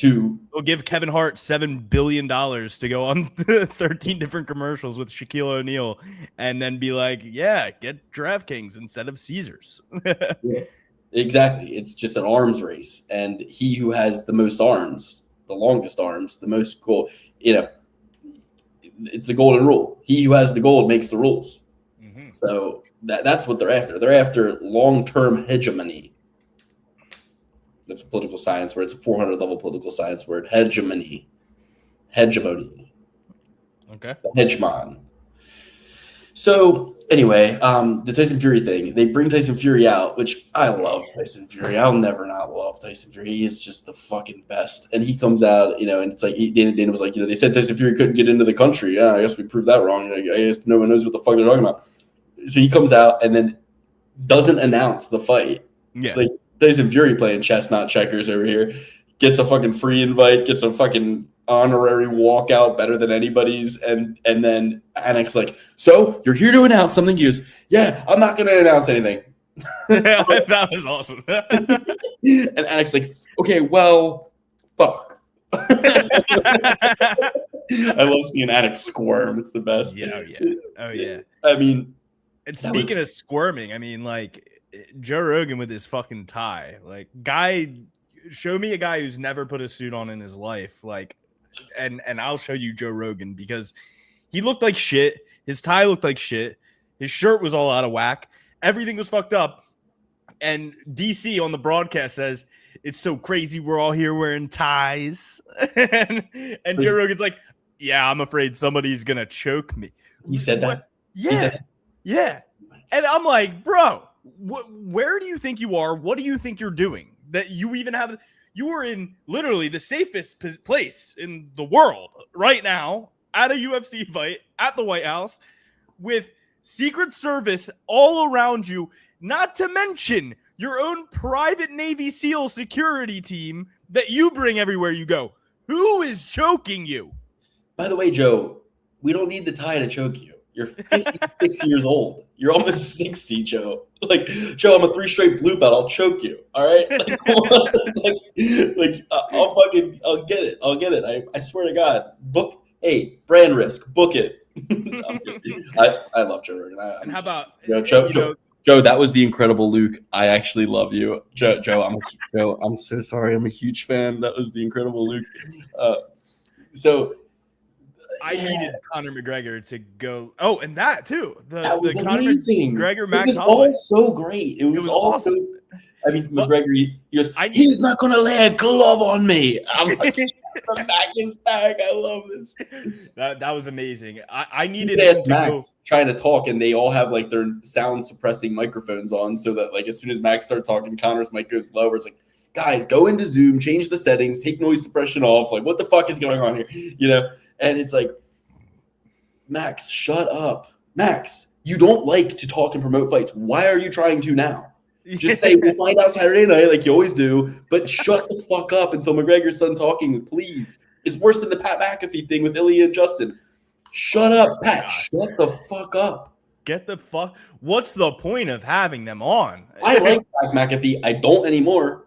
We'll give Kevin Hart $7 billion to go on 13 different commercials with Shaquille O'Neal and then be like, yeah, get DraftKings instead of Caesars. Yeah, exactly. It's just an arms race. And he who has the most arms, the longest arms, the most gold, it's the golden rule. He who has the gold makes the rules. Mm-hmm. So that's what they're after. They're after long-term hegemony. That's a political science word. It's a 400 level political science word. Hegemony. Okay. The hegemon. So anyway, the Tyson Fury thing. They bring Tyson Fury out, which I love Tyson Fury. I'll never not love Tyson Fury. He is just the fucking best. And he comes out, and it's like Dana was like, they said Tyson Fury couldn't get into the country. Yeah, I guess we proved that wrong. I guess no one knows what the fuck they're talking about. So he comes out and then doesn't announce the fight. Yeah. Like, Tyson Fury playing chess, not checkers over here. Gets a fucking free invite, gets a fucking honorary walkout better than anybody's. And then Anek's like, so you're here to announce something? He goes, yeah, I'm not going to announce anything. That was awesome. And Anek's like, okay, well, fuck. I love seeing Anik squirm. It's the best. Yeah. Oh, yeah. I mean. And speaking of squirming, I mean, like, Joe Rogan with his fucking tie, like, show me a guy who's never put a suit on in his life, like, and I'll show you Joe Rogan, because he looked like shit. His tie looked like shit. His shirt was all out of whack. Everything was fucked up. And DC on the broadcast says, it's so crazy we're all here wearing ties. and Joe Rogan's like, yeah, I'm afraid somebody's gonna choke me. He said that? Yeah. And I'm like, bro, where do you think you are? What do you think you're doing? That you even have, you are in literally the safest place in the world right now at a UFC fight at the White House with Secret Service all around you, not to mention your own private Navy SEAL security team that you bring everywhere you go. Who is choking you? By the way, Joe, we don't need the tie to choke you. You're 56 years old. You're almost 60, Joe. Like, Joe, I'm a 3 straight blue belt. I'll choke you. All right? I'll get it. I swear to God. Brand risk. Book it. I love Joe Rogan. And how about Joe? That was the incredible Luke. I actually love you, Joe. I'm so sorry. I'm a huge fan. That was the incredible Luke. I needed Conor McGregor to go. Oh, and that too. That was amazing. McGregor, Max It was all so great. It was all awesome. McGregor, he goes, he's not going to lay a glove on me. I'm like, the back is back. I love this. That was amazing. I needed him to Max trying to talk, and they all have like their sound suppressing microphones on, so that like as soon as Max starts talking, Conor's mic goes lower. It's like, guys, go into Zoom, change the settings, take noise suppression off. Like, what the fuck is going on here? And it's like, Max, shut up. Max, you don't like to talk and promote fights. Why are you trying to now? Just say, we'll find out Saturday night like you always do, but shut the fuck up until McGregor's done talking, please. It's worse than the Pat McAfee thing with Ilya and Justin. Shut up, Pat. Shut the fuck up. Get the fuck. What's the point of having them on? I like Pat McAfee. I don't anymore.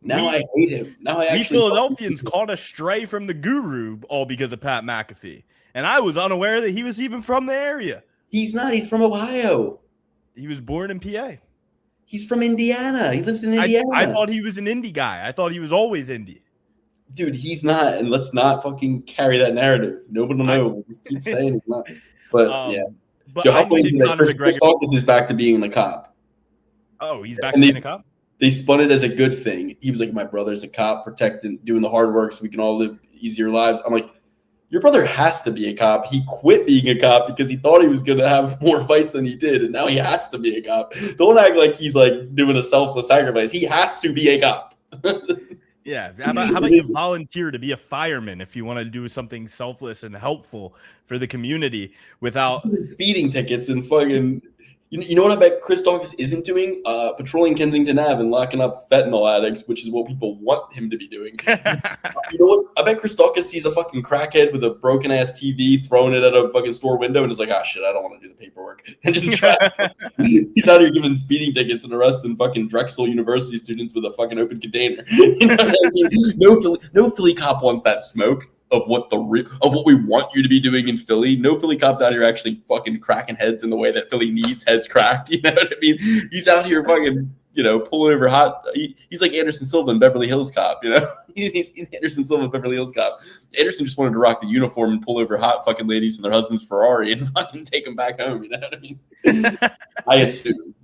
Now I hate him. Now we Philadelphians caught a stray from the guru all because of Pat McAfee. And I was unaware that he was even from the area. He's not. He's from Ohio. He was born in PA. He's from Indiana. He lives in Indiana. I thought he was an indie guy. I thought he was always indie. dude, he's not, and let's not fucking carry that narrative. Nobody will know. We'll just keep saying he's not. But yeah. But Yo, how I funny is needed it that Conor Chris McGregor. Dawkins is back to being the cop? Oh, he's back And to being a cop? they spun it as a good thing. He was like, my brother's a cop, protecting, doing the hard work so we can all live easier lives. I'm like, your brother has to be a cop. He quit being a cop because he thought he was going to have more fights than he did, and now he has to be a cop. Don't act like he's like doing a selfless sacrifice. He has to be a cop. Yeah. How about you volunteer to be a fireman if you want to do something selfless and helpful for the community without speeding tickets and fucking. You know what I bet Chris Dawkins isn't doing? Patrolling Kensington Ave and locking up fentanyl addicts, which is what people want him to be doing. You know what? I bet Chris Dawkins sees a fucking crackhead with a broken ass TV, throwing it at a fucking store window, and is like, shit, I don't want to do the paperwork, and just traps. He's out here giving speeding tickets and arresting fucking Drexel University students with a fucking open container. You know what I mean? No Philly cop wants that smoke of what we want you to be doing in Philly. No Philly cops out here actually fucking cracking heads in the way that Philly needs heads cracked. You know what I mean? He's out here fucking, pulling over hot. He's like Anderson Silva in Beverly Hills Cop, He's Anderson Silva, Beverly Hills Cop. Anderson just wanted to rock the uniform and pull over hot fucking ladies in their husband's Ferrari and fucking take them back home. You know what I mean? I assume.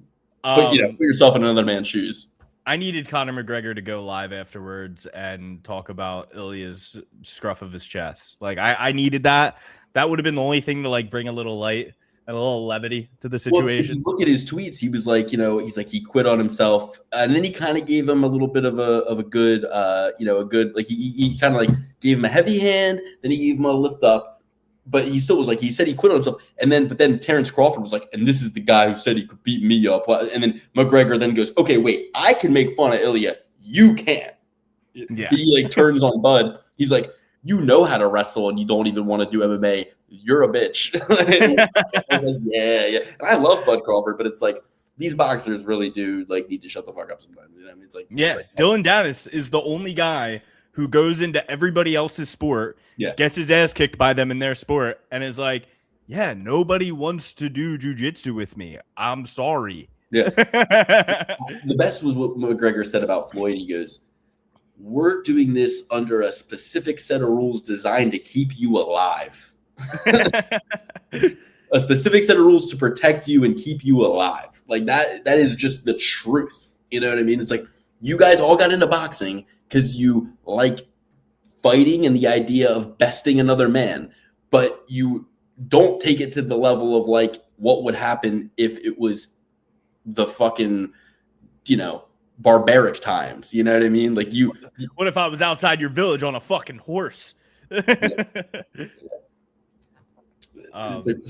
But, put yourself in another man's shoes. I needed Conor McGregor to go live afterwards and talk about Ilya's scruff of his chest. Like I needed that. That would have been the only thing to like bring a little light and a little levity to the situation. Well, if you look at his tweets, he was like, he's like he quit on himself, and then he kind of gave him a little bit of a good, he kind of like gave him a heavy hand, then he gave him a lift up. But he still was like, he said he quit on himself. But then Terrence Crawford was like, and this is the guy who said he could beat me up. And then McGregor then goes, okay, wait, I can make fun of Ilya. You can't. Yeah. He like turns on Bud. He's like, you know how to wrestle and you don't even want to do MMA. You're a bitch. I was like, yeah. And I love Bud Crawford, but it's like, these boxers really do like need to shut the fuck up sometimes. You know what I mean? It's like, Dylan Dennis is the only guy who goes into everybody else's sport, gets his ass kicked by them in their sport, and is like, yeah, nobody wants to do jujitsu with me. I'm sorry. Yeah. The best was what McGregor said about Floyd. He goes, we're doing this under a specific set of rules designed to keep you alive. A specific set of rules to protect you and keep you alive. Like that is just the truth. You know what I mean? It's like, you guys all got into boxing because you like fighting and the idea of besting another man, but you don't take it to the level of like what would happen if it was the fucking, barbaric times. You know what I mean? Like what if I was outside your village on a fucking horse? It's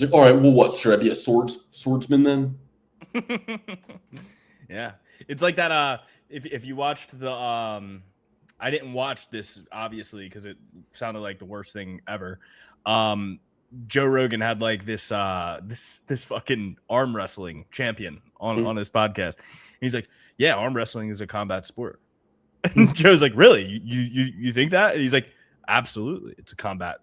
like, all right, well, what? Should I be a swordsman then? Yeah. It's like that. If you watched the, I didn't watch this obviously because it sounded like the worst thing ever. Joe Rogan had like this fucking arm wrestling champion on his podcast. He's like, yeah, arm wrestling is a combat sport. And Joe's like, really? You think that? And he's like, absolutely, it's a combat.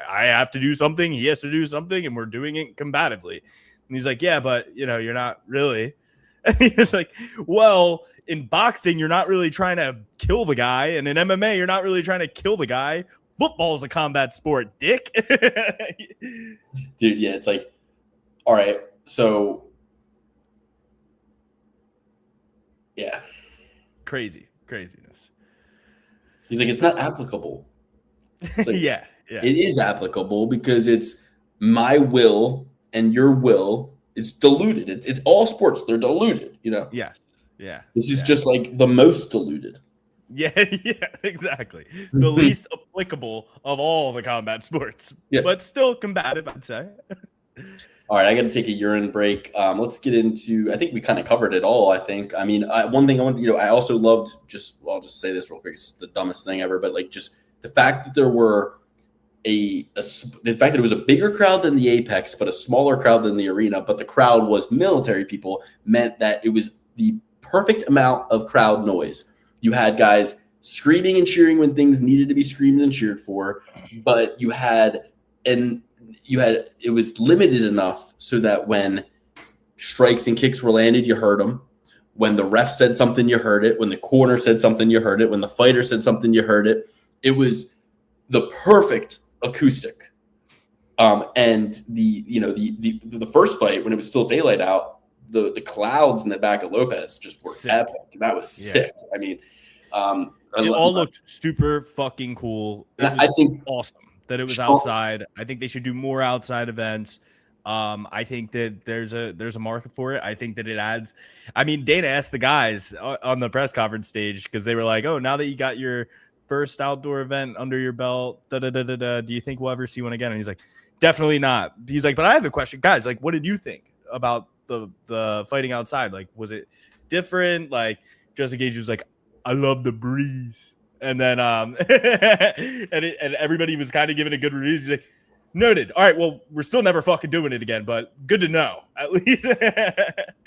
I have to do something, he has to do something, and we're doing it combatively. And he's like, yeah, but you're not really. And he was like, well, in boxing, you're not really trying to kill the guy. And in MMA, you're not really trying to kill the guy. Football is a combat sport, dick. Dude, yeah, it's like, all right, so, yeah. Craziness. He's like, it's not applicable. It's like, yeah. It is applicable because it's my will and your will. It's diluted. It's all sports. They're diluted, Yes. Yeah. This is just like the most diluted. Yeah, exactly. The least applicable of all the combat sports, but still combative, I'd say. All right, I got to take a urine break. Let's get into. I think we kind of covered it all. I think. I mean, one thing I want. I also loved. I'll just say this real quick. It's the dumbest thing ever, but like just the fact that there were the fact that it was a bigger crowd than the Apex, but a smaller crowd than the arena, but the crowd was military people, meant that it was the perfect amount of crowd noise. You had guys screaming and cheering when things needed to be screamed and cheered for, but it was limited enough so that when strikes and kicks were landed, you heard them. When the ref said something, you heard it. When the corner said something, you heard it. When the fighter said something, you heard it. It was the perfect acoustic. And the first fight, when it was still daylight out, the clouds in the back of Lopez just were Sick. epic. That was sick. I mean, It all looked super fucking cool. It was I think awesome that it was outside. I think they should do more outside events. I think that there's a market for it. I think that it adds. I mean, Dana asked the guys on the press conference stage because they were like, "Oh, now that you got your first outdoor event under your belt, do you think we'll ever see one again?" And he's like, "Definitely not." He's like, "But I have a question, guys. Like, what did you think about the fighting outside? Like, was it different?" Like, Justin Gage was like, "I love the breeze," and then and everybody was kind of giving a good review. He's like, "Noted. All right, well, we're still never fucking doing it again, but good to know at least."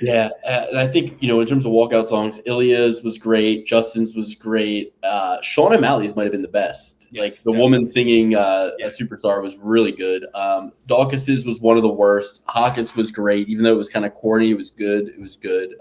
Yeah, and I think in terms of walkout songs, Ilya's was great, Justin's was great. Sean O'Malley's might have been the best. Yes, Like the definitely. woman singing "A Superstar" was really good. Dawkis's was one of the worst. Hawkins was great, even though it was kind of corny. It was good. It was good.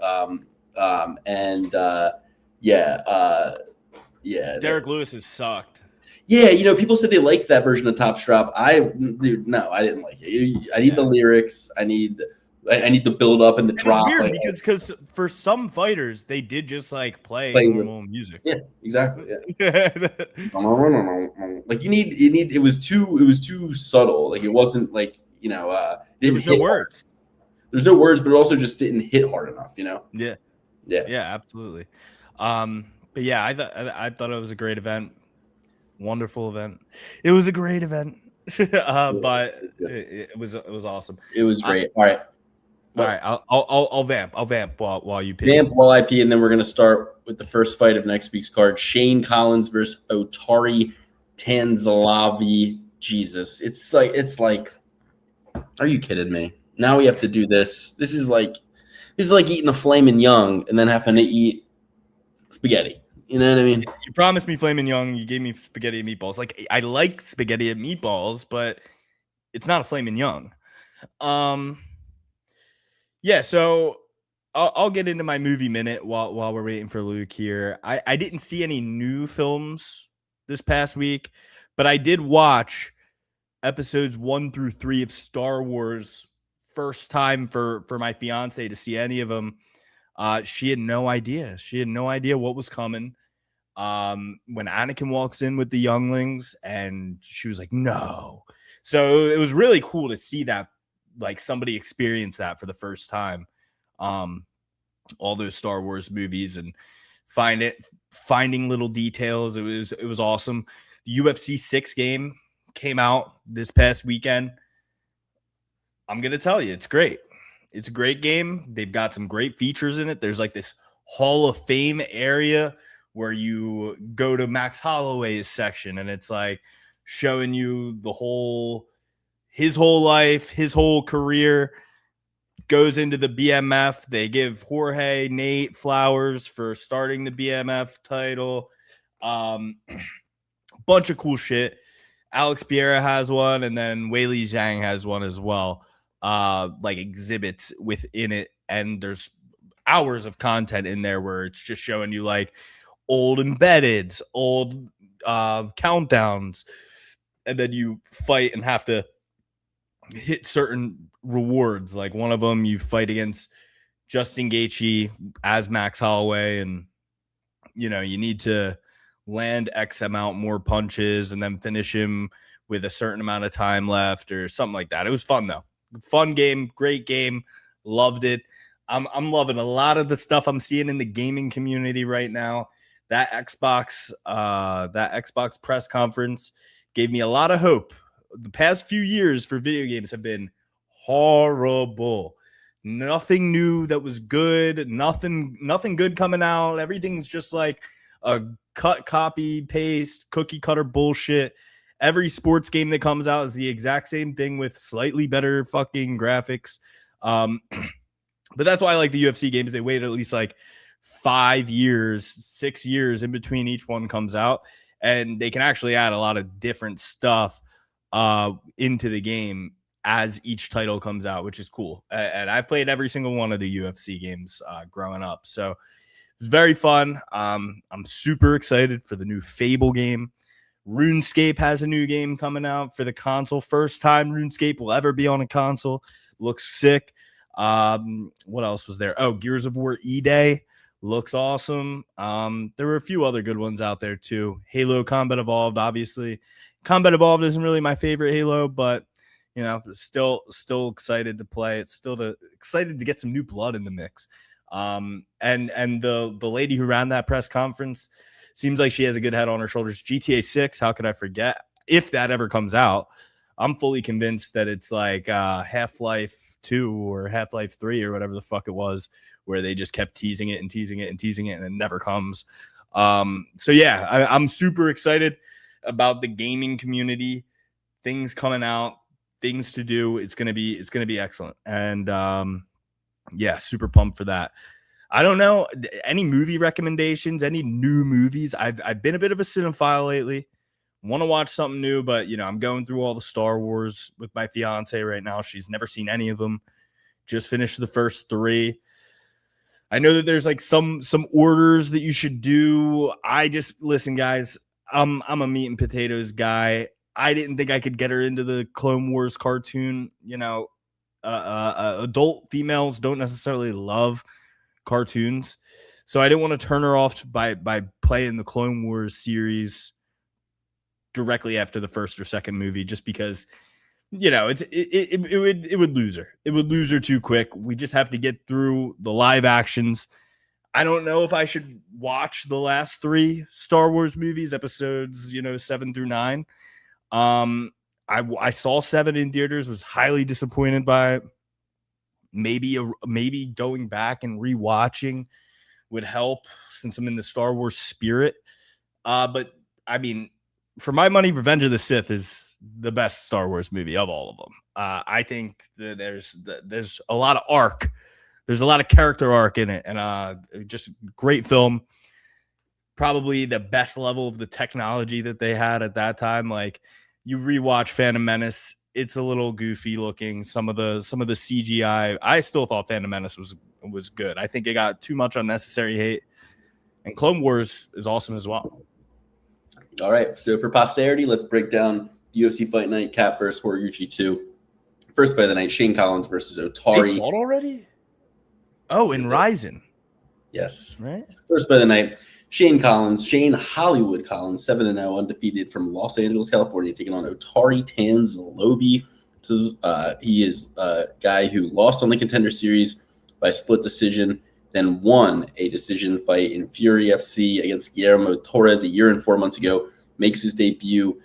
Derek Lewis has sucked. Yeah, people said they liked that version of Top Strap. No, I didn't like it. I need the lyrics. I need the build up and the drop. It's weird because for some fighters they did just like play normal music. Yeah, exactly. Yeah. Like you need. It was too subtle. Like it wasn't like there was no words. There's no words, but it also just didn't hit hard enough. Yeah, absolutely. But yeah, I thought it was a great event. Wonderful event. It was a great event. But it was awesome. It was great. All right. I'll vamp. I'll vamp while you pee. Vamp while I pee, and then we're gonna start with the first fight of next week's card: Shane Collins versus Otari Tanzalavi. Jesus, it's like, are you kidding me? Now we have to do this. This is like eating a flaming young and then having to eat spaghetti. You know what I mean? You promised me flaming young. You gave me spaghetti and meatballs. Like I like spaghetti and meatballs, but it's not a flaming young. Yeah, so I'll get into my movie minute while we're waiting for Luke here. I didn't see any new films this past week, but I did watch episodes 1 through 3 of Star Wars. First time for my fiance to see any of them. She had no idea. She had no idea what was coming. When Anakin walks in with the younglings, and she was like, "No." So it was really cool to see that, like somebody experience that for the first time. All those Star Wars movies and finding little details. It was awesome. The UFC 6 game came out this past weekend. I'm going to tell you, it's great. It's a great game. They've got some great features in it. There's like this Hall of Fame area where you go to Max Holloway's section, and it's like showing you his whole life, his whole career. Goes into the BMF. They give Nate flowers for starting the BMF title. Bunch of cool shit. Alex Pereira has one, and then Weili Zhang has one as well. Like exhibits within it, and there's hours of content in there where it's just showing you like old embeddeds, old countdowns, and then you fight and have to hit certain rewards. Like one of them, you fight against Justin Gaethje as Max Holloway, and you need to land X amount more punches and then finish him with a certain amount of time left or something like that. It was fun though. Fun game, great game, loved it. I'm loving a lot of the stuff I'm seeing in the gaming community right now. That Xbox press conference gave me a lot of hope. The past few years for video games have been horrible. Nothing new that was good. Nothing good coming out. Everything's just like a cut, copy, paste, cookie cutter bullshit. Every sports game that comes out is the exact same thing with slightly better fucking graphics. But that's why I like the UFC games. They wait at least like 5 years, 6 years in between each one comes out, and they can actually add a lot of different stuff into the game as each title comes out, which is cool. And I played every single one of the UFC games growing up, so it was very fun. I'm super excited for the new Fable game. RuneScape has a new game coming out for the console. First time RuneScape will ever be on a console. Looks sick. What else was there? Oh, Gears of War E-Day looks awesome. There were a few other good ones out there too. Halo Combat Evolved, obviously. Combat Evolved isn't really my favorite Halo, but still excited to play. It's still excited to get some new blood in the mix. And the lady who ran that press conference seems like she has a good head on her shoulders. GTA 6, how could I forget? If that ever comes out, I'm fully convinced that it's like Half-Life 2 or Half-Life 3 or whatever the fuck it was, where they just kept teasing it and teasing it and teasing it, and it never comes. So yeah, I'm super excited about the gaming community, things coming out, things to do. It's gonna be excellent, and yeah, super pumped for that. I don't know any movie recommendations, any new movies. I've been a bit of a cinephile lately. Want to watch something new, but I'm going through all the Star Wars with my fiance right now. She's never seen any of them. Just finished the first 3. I know that there's like some orders that you should do. Listen, guys. I'm a meat and potatoes guy. I didn't think I could get her into the Clone Wars cartoon. Adult females don't necessarily love cartoons, so I didn't want to turn her off by playing the Clone Wars series directly after the first or second movie, just because it would lose her. It would lose her too quick. We just have to get through the live actions. I don't know if I should watch the last 3 Star Wars movies, episodes 7 through 9. I saw 7 in theaters, was highly disappointed by it. Maybe going back and rewatching would help, since I'm in the Star Wars spirit. But I mean, for my money, Revenge of the Sith is the best Star Wars movie of all of them. I think that there's a lot of arc. There's a lot of character arc in it, and just great film. Probably the best level of the technology that they had at that time. Like, you rewatch Phantom Menace, it's a little goofy looking. Some of the CGI, I still thought Phantom Menace was good. I think it got too much unnecessary hate. And Clone Wars is awesome as well. All right, so for posterity, let's break down UFC Fight Night, Kape versus Horiguchi 2. First fight of the night, Shane Collins versus Otari. They fought already? Oh, in Ryzen. Yes. Right. First fight of the night, Shane Hollywood Collins, 7-0, undefeated from Los Angeles, California, taking on Otari Tanzalovi. He is a guy who lost on the Contender Series by split decision, then won a decision fight in Fury FC against Guillermo Torres a year and 4 months ago. Makes his debut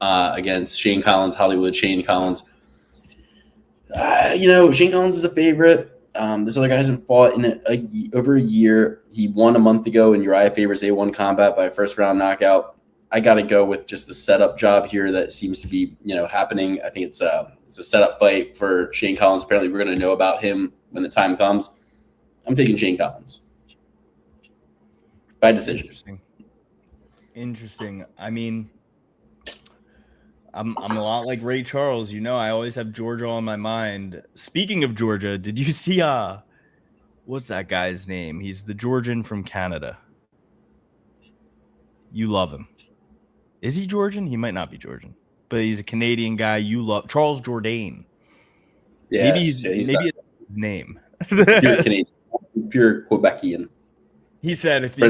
against Shane Collins, Hollywood Shane Collins. Shane Collins is a favorite. This other guy hasn't fought in over a year. He won a month ago in Uriah Faber's A1 combat by a first-round knockout. I got to go with just the setup job here that seems to be happening. I think it's a setup fight for Shane Collins. Apparently, we're going to know about him when the time comes. I'm taking Shane Collins by decision. Interesting. I mean, I'm a lot like Ray Charles. I always have Georgia on my mind. Speaking of Georgia, did you see what's that guy's name? He's the Georgian from Canada. You love him. Is he Georgian? He might not be Georgian, but he's a Canadian guy. You love Charles Jourdain. Yes, maybe it's his name. Pure Canadian. He's pure Quebecian. He said if the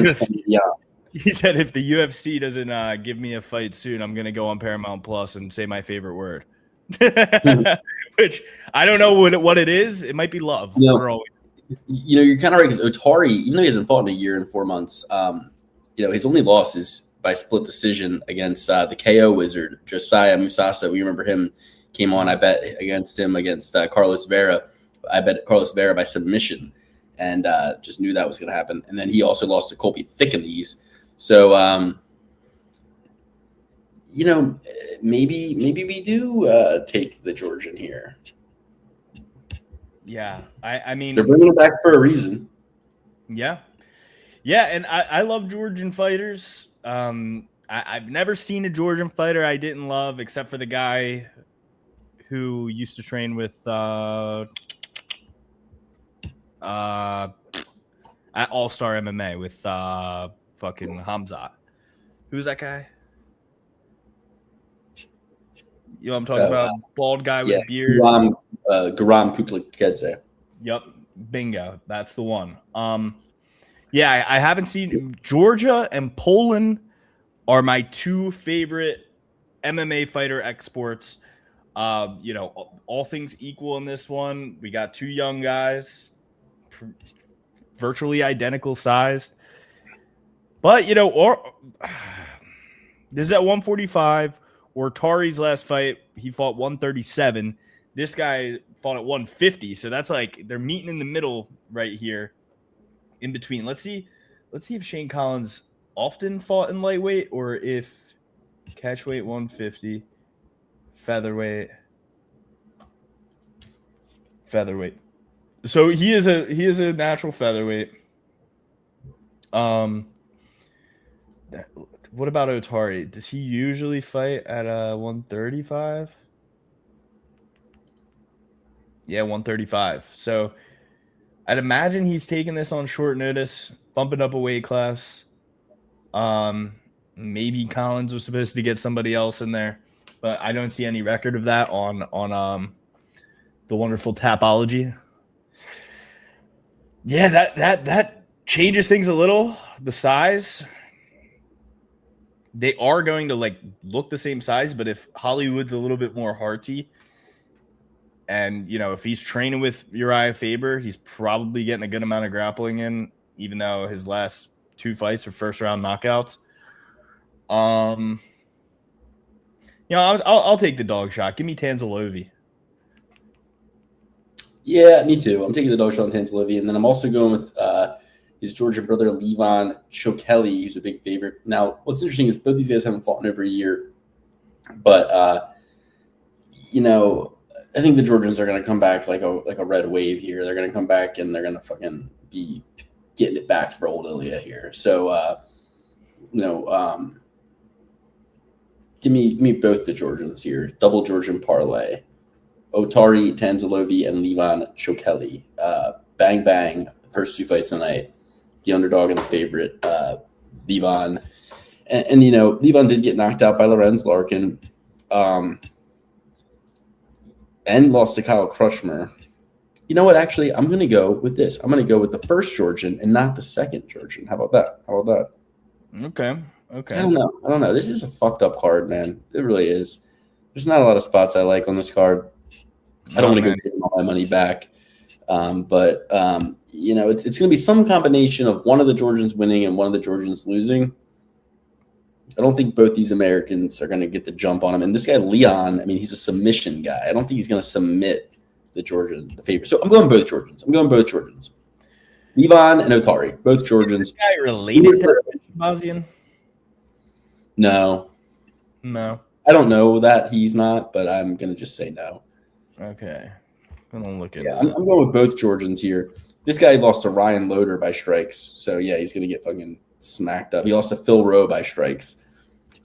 UFC doesn't give me a fight soon, I'm gonna go on Paramount Plus and say my favorite word. Which I don't know what it is. It might be love. You're kind of right, because Otari, even though he hasn't fought in a year and 4 months, his only loss is by split decision against the KO wizard Josiah Musasa. We remember him, came on. I bet against him against Carlos Vera. I bet Carlos Vera by submission, and just knew that was going to happen. And then he also lost to Colby Thickenese. So, maybe we do take the Georgian here. Yeah, I mean, they're bringing it back for a reason. Yeah, and I love Georgian fighters. I've never seen a Georgian fighter I didn't love, except for the guy who used to train with at All Star MMA with fucking Hamzat. Who's that guy? You know what I'm talking about? Bald guy with Yeah, a beard. Garam Kuklikedze. Yep. Bingo. That's the one. Yeah, I haven't seen Georgia and Poland are my two favorite MMA fighter exports. You know, all things equal in this one. We got two young guys, virtually identical sized. But, this is at 145. Or Tari's last fight, he fought 137. This guy fought at 150. So that's like they're meeting in the middle right here in between. Let's see if Shane Collins often fought in lightweight or if catchweight 150, featherweight. So he is a natural featherweight. What about Otari? Does he usually fight at 135? Yeah, 135. So I'd imagine he's taking this on short notice, bumping up a weight class. Maybe Collins was supposed to get somebody else in there, but I don't see any record of that on the wonderful Tapology. Yeah, that changes things a little. The size. They are going to look the same size, but if Hollywood's a little bit more hearty, and if he's training with Uriah Faber, he's probably getting a good amount of grappling in, even though his last two fights are first round knockouts. I'll take the dog shot. Give me Tanzalovi. Yeah, me too. I'm taking the dog shot on Tanzalovi, and then I'm also going with his Georgian brother, Levon Shokeli, who's a big favorite. Now, what's interesting is both these guys haven't fought in over a year. But, I think the Georgians are going to come back like a red wave here. They're going to come back, and they're going to fucking be getting it back for old Ilya here. So, give me both the Georgians here. Double Georgian parlay. Otari, Tanzalovi, and Levon Shokeli. Bang, bang. First two fights tonight. The underdog and the favorite, Levon. And Levon did get knocked out by Lorenz Larkin and lost to Kyle Krushmer. You know what? Actually, I'm going to go with this. I'm going to go with the first Georgian and not the second Georgian. How about that? Okay. I don't know. This is a fucked up card, man. It really is. There's not a lot of spots I like on this card. I don't want to go get all my money back. But it's going to be some combination of one of the Georgians winning and one of the Georgians losing. I don't think both these Americans are going to get the jump on him. And this guy, Leon, he's a submission guy. I don't think he's going to submit the favorite. So I'm going both Georgians. Levon and Otari, both Georgians. Is this guy related to Shabazian? No. I don't know that he's not, but I'm going to just say no. Okay. I'm going to look at it. I'm going with both Georgians here. This guy lost to Ryan Loder by strikes. So, yeah, he's going to get fucking smacked up. He lost to Phil Rowe by strikes.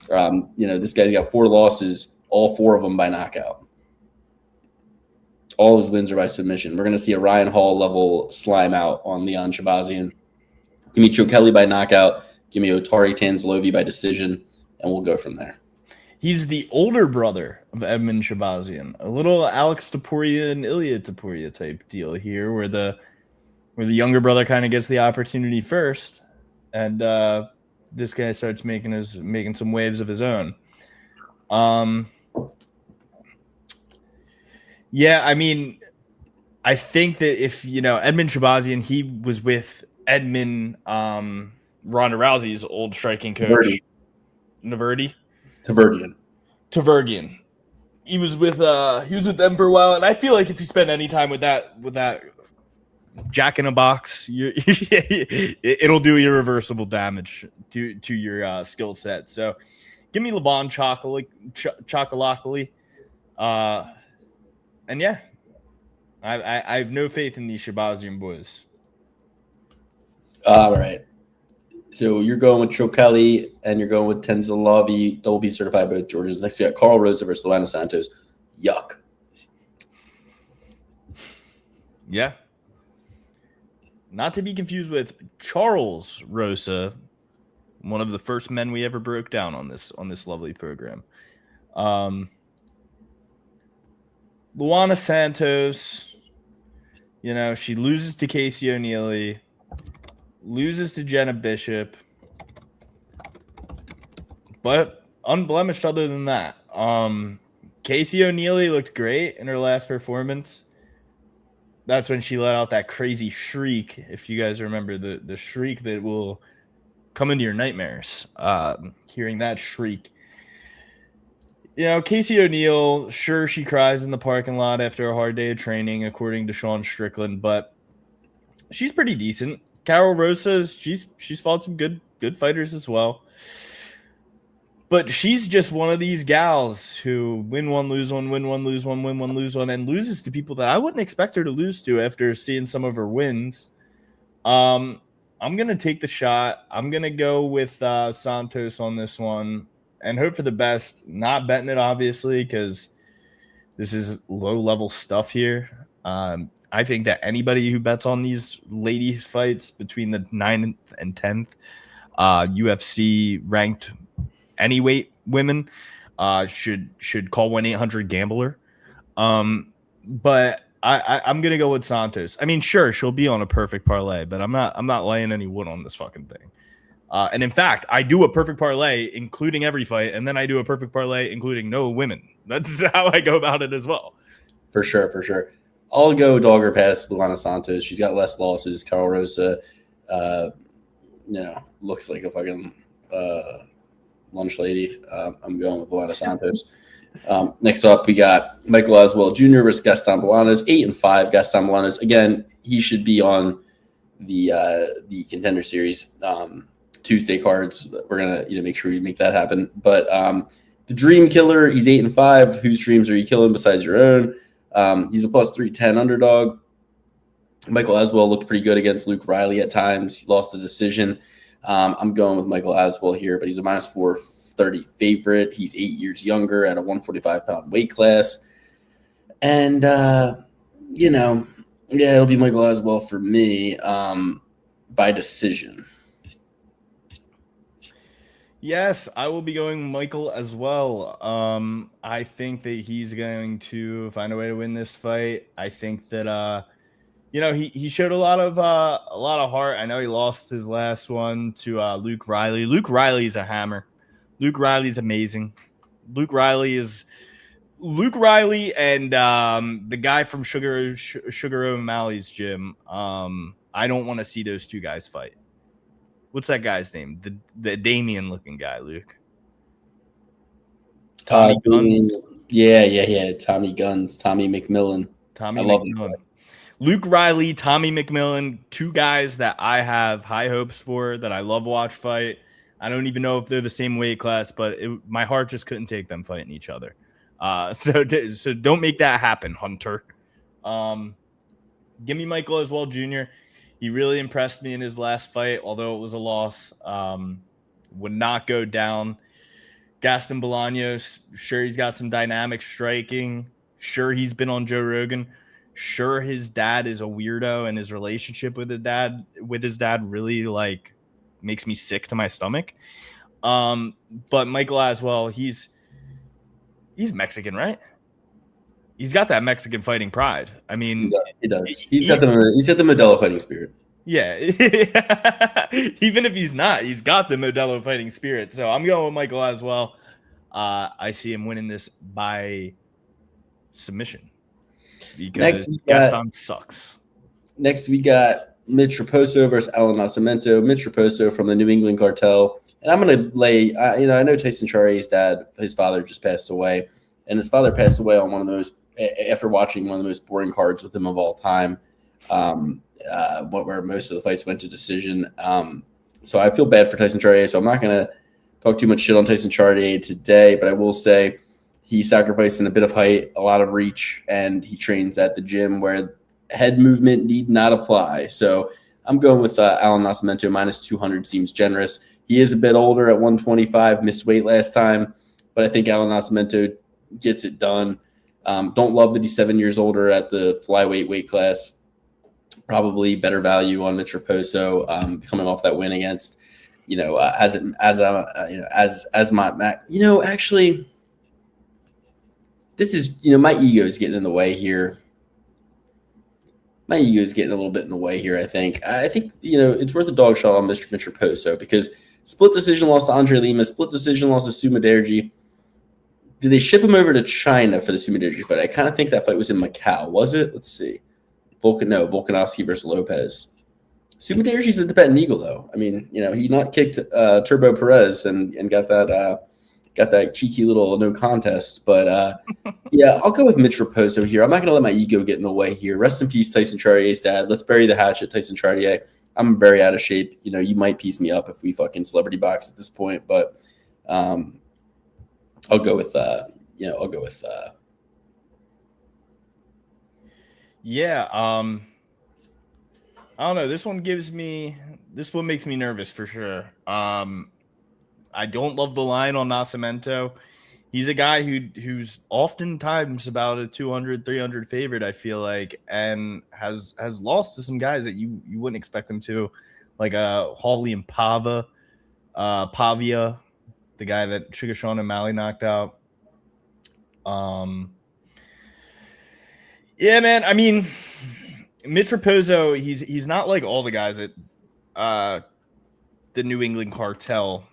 This guy's got 4 losses, all 4 of them by knockout. All his wins are by submission. We're going to see a Ryan Hall level slime out on Leon Shabazian. Give me Shokeli by knockout. Give me Otari Tanzalovi by decision, and we'll go from there. He's the older brother of Edmund Shabazian, a little Alex Topuria and Ilya Topuria type deal here, where the younger brother kind of gets the opportunity first, and this guy starts making some waves of his own. Yeah, I think that if Edmund Shabazian, he was with Edmund Ronda Rousey's old striking coach, Tverdian. He was with them for a while, and I feel like if you spend any time with that Jack in a box, it'll do irreversible damage to your skill set. So, give me Levon Chocolacoli, and yeah, I have no faith in these Shabazian boys. All right. So you're going with Shokeli and you're going with Tanzalovi, double B certified both Georgians. Next we got Carl Rosa versus Luana Santos. Yuck. Yeah. Not to be confused with Charles Rosa, one of the first men we ever broke down on this lovely program. Luana Santos, she loses to Casey O'Neal, loses to Jenna Bishop, but unblemished other than that. Casey O'Neal looked great in her last performance. That's when she let out that crazy shriek. If you guys remember the shriek that will come into your nightmares, hearing that shriek. Casey O'Neal, sure, she cries in the parking lot after a hard day of training, according to Sean Strickland, but she's pretty decent. Carol Rosa, she's fought some good fighters as well. But she's just one of these gals who win one, lose one, win one, lose one, win one, lose one, and loses to people that I wouldn't expect her to lose to after seeing some of her wins. I'm going to take the shot. I'm going to go with Santos on this one and hope for the best. Not betting it, obviously, because this is low-level stuff here. I think that anybody who bets on these lady fights between the 9th and 10th UFC ranked any weight women should call 1-800-GAMBLER. But I'm gonna go with Santos. I mean, sure, she'll be on a perfect parlay, but I'm not laying any wood on this fucking thing. And in fact, I do a perfect parlay including every fight, and then I do a perfect parlay including no women. That's how I go about it as well. For sure. I'll go dogger past Luana Santos. She's got less losses. Carol Rosa, looks like a fucking lunch lady. I'm going with Luana Santos. Next up, we got Michael Oswald Jr. versus Gaston Bolanos. 8-5. Gaston Bolanos, again, he should be on the Contender Series Tuesday cards. We're gonna make sure we make that happen. But the Dream Killer, he's 8-5. Whose dreams are you killing besides your own? He's a plus 310 underdog. Michael Aswell looked pretty good against Luke Riley at times. He lost the decision. I'm going with Michael Aswell here, but he's a minus 430 favorite. He's 8 years younger at a 145-pound weight class. And, it'll be Michael Aswell for me by decision. Yes, I will be going Michael as well. I think that he's going to find a way to win this fight. I think that he showed a lot of heart. I know he lost his last one to Luke Riley. Luke Riley is a hammer. Luke Riley's amazing. Luke Riley and the guy from Sugar O'Malley's gym. I don't want to see those two guys fight. What's that guy's name? The Damien-looking guy, Luke. Tommy Guns. Yeah. Tommy Guns. Tommy McMillan. I love him. Luke Riley, Tommy McMillan, two guys that I have high hopes for, that I love watch fight. I don't even know if they're the same weight class, but my heart just couldn't take them fighting each other. So don't make that happen, Hunter. Give me Michael Oswald Jr. He really impressed me in his last fight, although it was a loss. Would not go down. Gaston Bolaños, sure, he's got some dynamic striking. Sure, he's been on Joe Rogan. Sure, his dad is a weirdo, and his relationship with his dad really makes me sick to my stomach. But Michael Aswell, he's Mexican, right? He's got that Mexican fighting pride. I mean, he does. He's got the Modelo fighting spirit. Yeah. Even if he's not, he's got the Modelo fighting spirit. So I'm going with Michael Aswell. I see him winning this by submission because Gaston sucks. Next, we got Mitch Raposo versus Alan Nascimento. Mitch Raposo from the New England Cartel. And I'm going to lay, I know Tyson Charier's dad, his father just passed away. And his father passed away on after watching one of the most boring cards with him of all time, where most of the fights went to decision. So I feel bad for Tyson Chartier. So I'm not going to talk too much shit on Tyson Chartier today, but I will say he sacrificed in a bit of height, a lot of reach, and he trains at the gym where head movement need not apply. So I'm going with Alan Nascimento. Minus 200 seems generous. He is a bit older at 125, missed weight last time, but I think Alan Nascimento gets it done. Don't love that he's 7 years older at the flyweight weight class. Probably better value on Mitch Raposo coming off that win against, actually, this is, you know, my ego is getting in the way here. My ego is getting a little bit in the way here, I think. You know, it's worth a dog shot on Mr. Raposo because split decision loss to Andre Lima, split decision loss to Sumaderji. Did they ship him over to China for the Sumaderji fight? I kind of think that fight was in Macau. Was it? Let's see. Volkanovski versus Lopez. Sumaderji's the Tibetan Eagle, though. I mean, you know, he not kicked Turbo Perez and got that cheeky little no contest. But yeah, I'll go with Mitch Raposo here. I'm not going to let my ego get in the way here. Rest in peace, Tyson Chartier's dad. Let's bury the hatchet, Tyson Chartier. I'm very out of shape. You know, you might piece me up if we fucking celebrity box at this point, but I'll go with Yeah, I don't know. This one makes me nervous for sure. I don't love the line on Nascimento. He's a guy who's oftentimes about a 200, 300 favorite, I feel like, and has lost to some guys that you wouldn't expect him to, like Hawley and Pavia, the guy that Sugar Sean O'Malley knocked out. Yeah, man. I mean, Mitch Raposo, he's not like all the guys at the New England Cartel.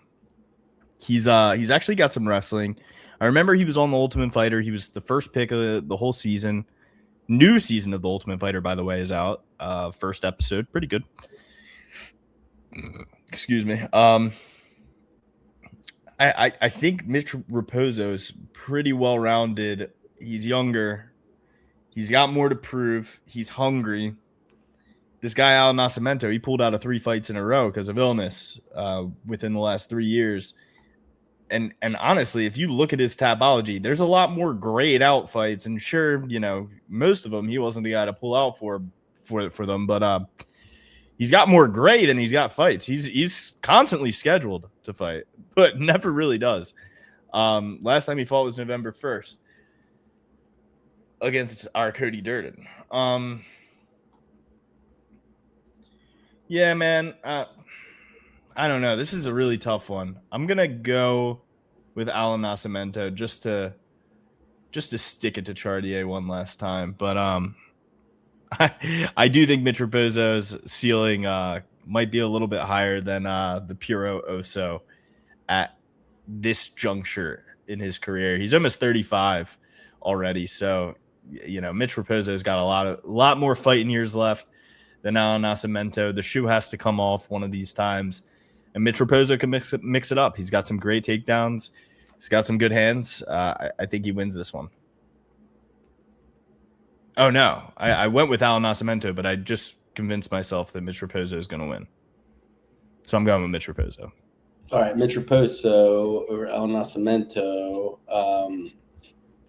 He's actually got some wrestling. I remember he was on The Ultimate Fighter. He was the first pick of the whole season. New season of The Ultimate Fighter, by the way, is out. First episode, pretty good. Excuse me. I think Mitch Raposo is pretty well rounded. He's younger. He's got more to prove. He's hungry. This guy, Al Nascimento, he pulled out of 3 fights in a row because of illness within the last 3 years. And honestly, if you look at his Tapology, there's a lot more grayed out fights. And sure, you know, most of them, he wasn't the guy to pull out for them. But he's got more gray than he's got fights. He's constantly scheduled to fight, but never really does. Last time he fought was November 1st against our Cody Durden. Yeah, man. I don't know. This is a really tough one. I'm gonna go with Alan Nascimento just to stick it to Chartier one last time. But I do think Mitch Raposo's ceiling might be a little bit higher than the Puro Oso at this juncture in his career. He's almost 35 already, so you know Mitch Raposo's got a lot more fighting years left than Alan Nascimento. The shoe has to come off one of these times. And Mitch Raposo can mix it up. He's got some great takedowns. He's got some good hands. I think he wins this one. Oh, no. I went with Alan Nascimento, but I just convinced myself that Mitch Raposo is going to win. So I'm going with Mitch Raposo. All right, Mitch Raposo over Alan Nascimento.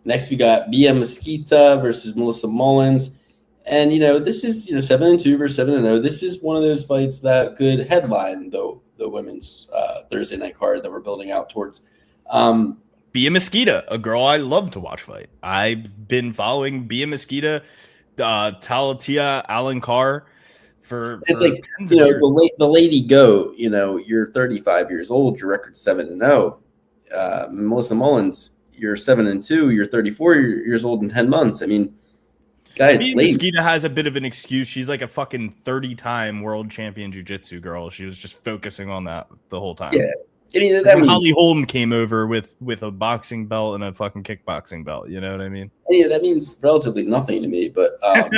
Next, we got Bia Mesquita versus Melissa Mullins. And, you know, this is, 7-2 versus 7-0. This is one of those fights that could headline, though, the women's Thursday night card that we're building out towards. Bia Mesquita, a girl I love to watch fight. I've been following Bia Mesquita, Talatia Alencar for it's like, the lady goat, you're 35 years old, your record's 7-0. Melissa Mullins, you're 7-2, you're 34 years old in 10 months. I mean, guys, Mesquita has a bit of an excuse. She's like a fucking 30-time world champion jiu-jitsu girl. She was just focusing on that the whole time. Yeah. I mean, that means Holly Holm came over with a boxing belt and a fucking kickboxing belt. You know what I mean? Yeah, that means relatively nothing to me, but I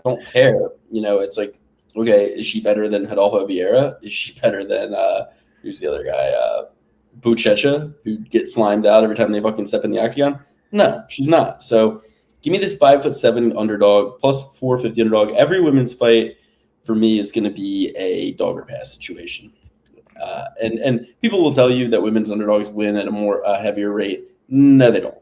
don't care. It's like, okay, is she better than Rodolfo Vieira? Is she better than who's the other guy? Buchecha, who gets slimed out every time they fucking step in the octagon? No, she's not. So give me this 5'7" underdog plus 450 underdog. Every women's fight for me is going to be a dog or pass situation. And people will tell you that women's underdogs win at a more heavier rate. No, they don't.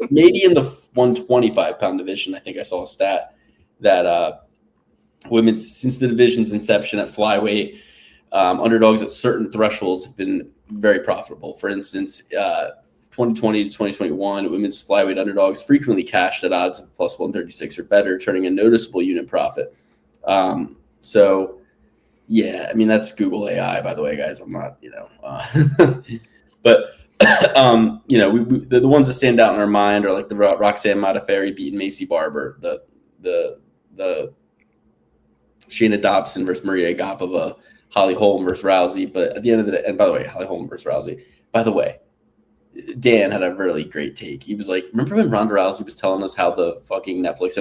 Maybe in the 125-pound division, I think I saw a stat that women's, since the division's inception at flyweight, underdogs at certain thresholds have been very profitable. For instance, 2020 to 2021, women's flyweight underdogs frequently cashed at odds of plus 136 or better, turning a noticeable unit profit. So, yeah, I mean, that's Google AI, by the way, guys. I'm not, but the ones that stand out in our mind are like the Roxanne Modafferi beating Macy Barber, the Shayna Dobson versus Maria Agapova, Holly Holm versus Rousey. But at the end of the day, and by the way, Holly Holm versus Rousey. By the way, Dan had a really great take. He was like, remember when Ronda Rousey was telling us how the fucking Netflix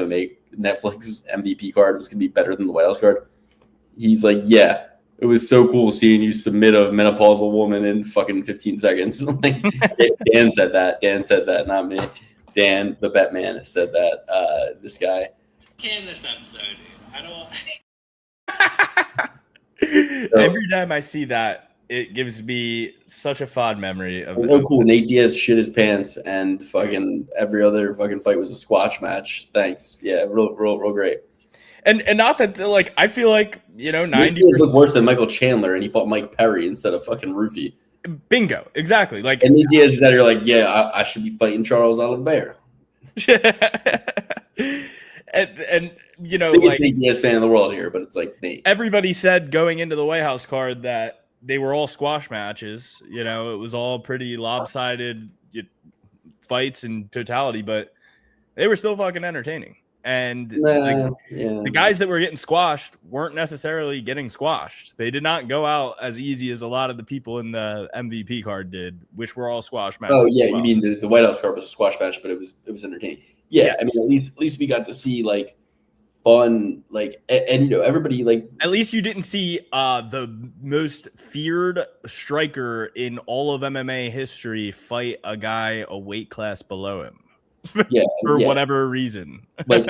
MVP card was going to be better than the White House card? He's like, yeah, it was so cool seeing you submit a menopausal woman in fucking 15 seconds. Like, Dan said that. Dan said that, not me. Dan, the bet man, said that. This guy. In this episode, dude. I don't. Every time I see that, it gives me such a fond memory of. Oh, cool. Nate Diaz shit his pants, and fucking every other fucking fight was a squash match. Thanks. Yeah, real great. And not that, like, I feel like, 90 looked worse than Michael Chandler, and he fought Mike Perry instead of fucking Rufy. Bingo, exactly. Like, and Nate Diaz is out here like, yeah, I should be fighting Charles Oliveira. and biggest like, Nate Diaz fan in the world here, but it's like Nate. Everybody said going into the White House card that they were all squash matches. It was all pretty lopsided fights in totality, but they were still fucking entertaining. And the guys that were getting squashed weren't necessarily getting squashed. They did not go out as easy as a lot of the people in the MVP card did, which were all squash matches. Oh yeah, you mean the White House card was a squash match, but it was entertaining. Yeah, yes. I mean, at least we got to see like fun, like, and everybody, like, at least you didn't see the most feared striker in all of MMA history fight a guy a weight class below him. Yeah, for whatever reason. Like,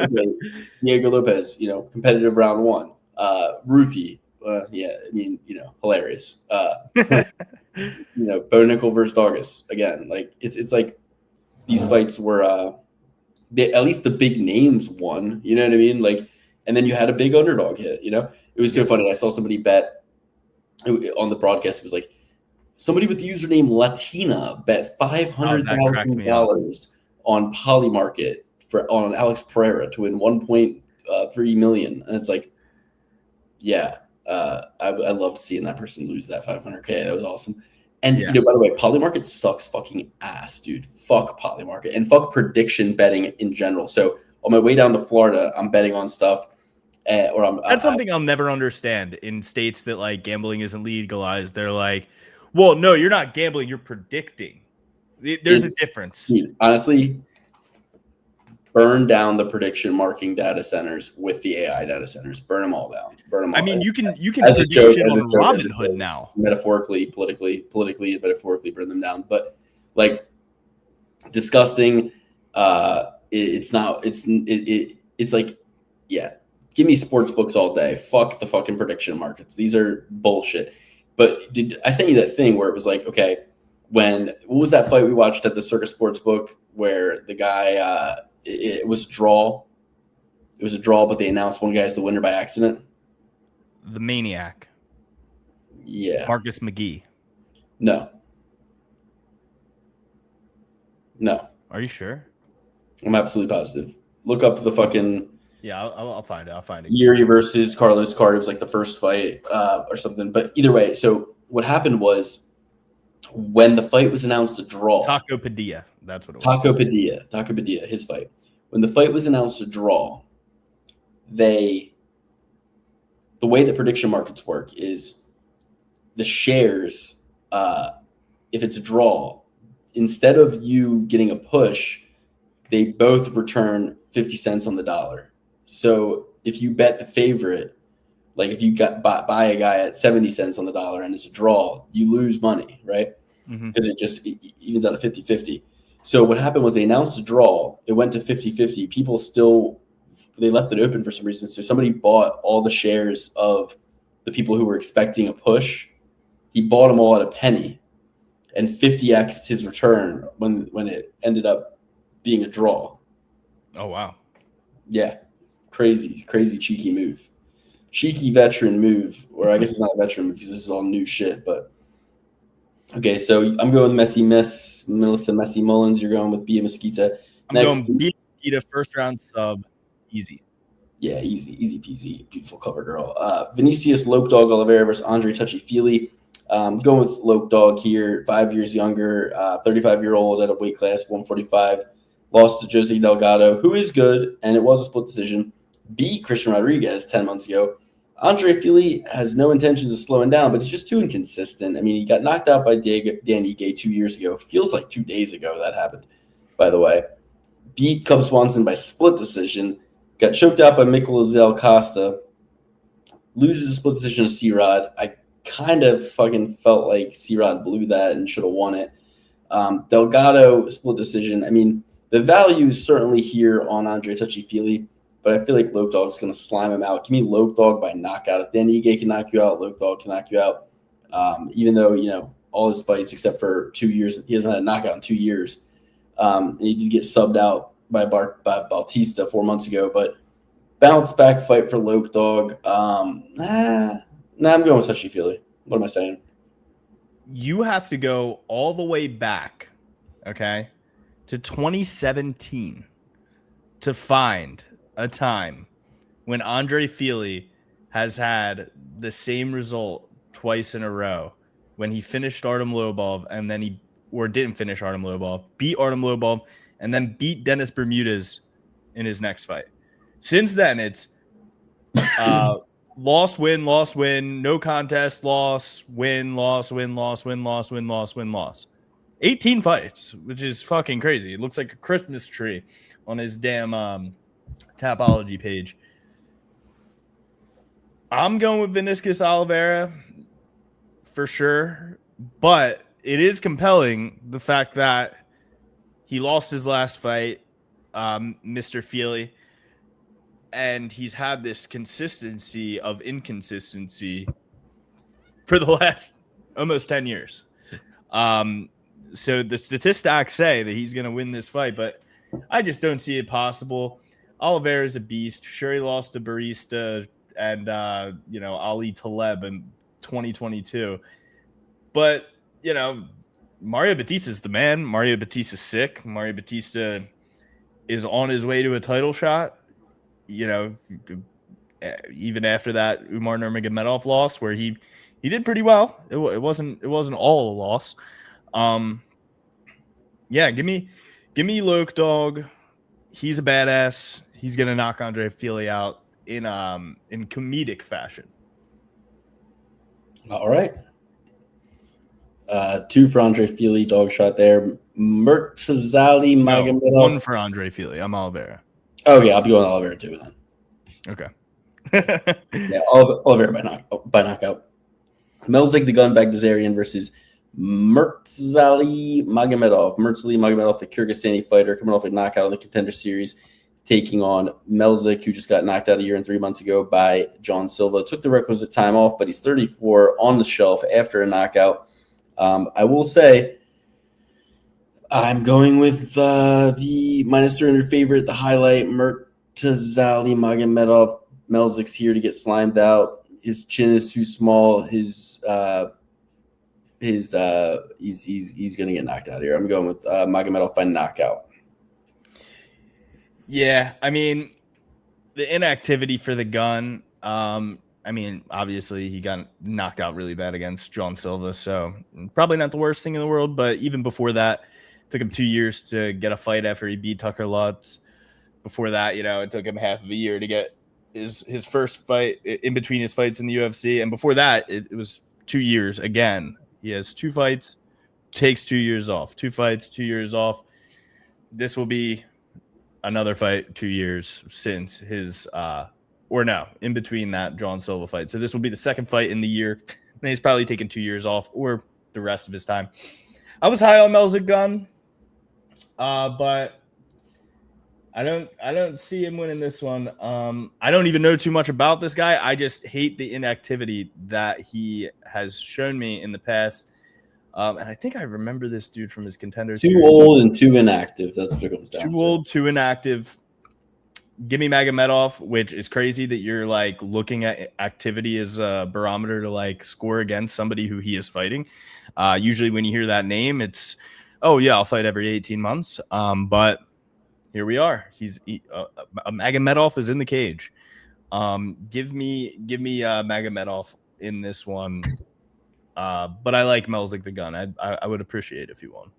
Diego Lopez, competitive round one. Rufy, hilarious. Bo Nickel versus Dargus again. Like, it's like these fights were at least the big names won. You know what I mean? Like, and then you had a big underdog hit. It was so funny. I saw somebody bet on the broadcast. It was like somebody with the username Latina bet $500,000 on Polymarket on Alex Pereira to win 1.3 million, and it's like, I loved seeing that person lose that 500K. That was awesome. And by the way, Polymarket sucks fucking ass, dude. Fuck Polymarket and fuck prediction betting in general. So on my way down to Florida, I'm betting on stuff. That's something I'll never understand in states that like gambling isn't legalized. They're like, well, no, you're not gambling, you're predicting. There's a difference. Dude, honestly, burn down the prediction marking data centers with the AI data centers. Burn them all down. I mean, you can prediction on Robinhood now. Metaphorically, politically, and metaphorically burn them down. But like, disgusting. It's like, yeah. Give me sports books all day. Fuck the fucking prediction markets. These are bullshit. But I sent you that thing where it was like, okay, what was that fight we watched at the Circus Sportsbook where the guy, it was a draw. It was a draw, but they announced one guy as the winner by accident. The Maniac. Yeah. Marcus McGee. No. Are you sure? I'm absolutely positive. Look up the fucking... Yeah, I'll find it. Yuri versus Carlos Card. It was like the first fight or something. But either way, so what happened was when the fight was announced a draw. Taco Padilla. That's what it was. Taco Padilla, his fight. When the fight was announced a draw, the way that prediction markets work is the shares, if it's a draw, instead of you getting a push, they both return 50 cents on the dollar. So if you bet the favorite, like if you buy a guy at 70 cents on the dollar and it's a draw, you lose money, right? Because it evens out to 50-50. So what happened was they announced a draw. It went to 50-50. People they left it open for some reason. So somebody bought all the shares of the people who were expecting a push. He bought them all at a penny and 50x'd his return when it ended up being a draw. Oh, wow. Yeah. Crazy cheeky move. Cheeky veteran move, or I guess it's not a veteran move because this is all new shit, but okay, so I'm going with Melissa Messi Mullins. You're going with Bia Mesquita. I'm going Bia Mesquita, first round sub, easy. Yeah, easy peasy. Beautiful cover girl. Vinicius Lope Dog Oliveira versus Andre Touchy-Feely. Going with Loke Dog here, 5 years younger, 35-year-old at a weight class 145. Lost to Jose Delgado, who is good, and it was a split decision. Beat Christian Rodriguez 10 months ago. Andre Fili has no intentions of slowing down, but he's just too inconsistent. I mean, he got knocked out by Dan Ige 2 years ago. Feels like 2 days ago that happened, by the way. Beat Cub Swanson by split decision. Got choked out by Mikkel Zell Costa. Loses a split decision to C-Rod. I kind of fucking felt like C-Rod blew that and should have won it. Delgado, split decision. I mean, the value is certainly here on Andre Touchy-Feely, but I feel like Loke Dog's going to slime him out. Give me Loke Dog by knockout. If Dan Ige can knock you out, Loke Dog can knock you out. Even though, all his fights except for 2 years, he hasn't had a knockout in 2 years. And he did get subbed out by Bautista 4 months ago, but bounce back fight for Loke Dog. I'm going with Touchy-Feely. What am I saying? You have to go all the way back, okay, to 2017 to find a time when Andre Fili has had the same result twice in a row, when he finished Artem Lobov and then didn't finish Artem Lobov, beat Artem Lobov, and then beat Dennis Bermudez in his next fight. Since then, it's loss, win, no contest, loss, win, loss, win, loss, win, loss, win, loss, win, loss. 18 fights, which is fucking crazy. It looks like a Christmas tree on his damn Tapology page. I'm going with Vinicius Oliveira for sure, but it is compelling, the fact that he lost his last fight, Mr. Feely, and he's had this consistency of inconsistency for the last almost 10 years. So the statistics say that he's going to win this fight, but I just don't see it possible. Oliveira is a beast. Sure, he lost to Barista and Ali Taleb in 2022, but Mario Batista's the man. Mario Batista's sick. Mario Batista is on his way to a title shot. Even after that Umar Nurmagomedov loss, where he did pretty well. It wasn't all a loss. Give me Loke Dog. He's a badass. He's gonna knock Andre Fili out in comedic fashion. All right. 2 for Andre Fili, dog shot there. Murtazali Magomedov. No, 1 for Andre Fili. I'm Oliveira. Okay, I'll be going Oliveira too then. Okay. Yeah, Oliveira by knockout. Melzik the Gun Bagdasaryan versus Murtazali Magomedov. Murtazali Magomedov, the Kyrgyzstani fighter, coming off a knockout in the Contender Series, taking on Melzik, who just got knocked out 1 year and 3 months ago by John Silva. Took the requisite time off, but he's 34 on the shelf after a knockout. I will say I'm going with the minus 300 favorite, the highlight, Murtazali Magomedov. Melzik's here to get slimed out. His chin is too small. He's going to get knocked out here. I'm going with Magomedov by knockout. Yeah, I mean, the inactivity for the Gun. Obviously he got knocked out really bad against John Silva, so probably not the worst thing in the world. But even before that, it took him 2 years to get a fight after he beat Tucker Lutz. Before that, it took him half of a year to get his first fight in between his fights in the UFC. And before that, it was 2 years again. He has 2 fights, takes 2 years off. 2 fights, 2 years off. This will be another fight 2 years since his in between that John Silva fight. So this will be the second fight in the year. And he's probably taken 2 years off or the rest of his time. I was high on Melzik Gun, but I don't see him winning this one. I don't even know too much about this guy. I just hate the inactivity that he has shown me in the past. And I think I remember this dude from his Contender Too series. old and too inactive. That's what it comes down to. Too old, too inactive. Give me Magomedov, which is crazy that you're looking at activity as a barometer to score against somebody who he is fighting. Usually when you hear that name, it's, oh yeah, I'll fight every 18 months. But here we are. Magomedov is in the cage. Give me Magomedov in this one. But I like Mel's like the gun. I would appreciate if he won.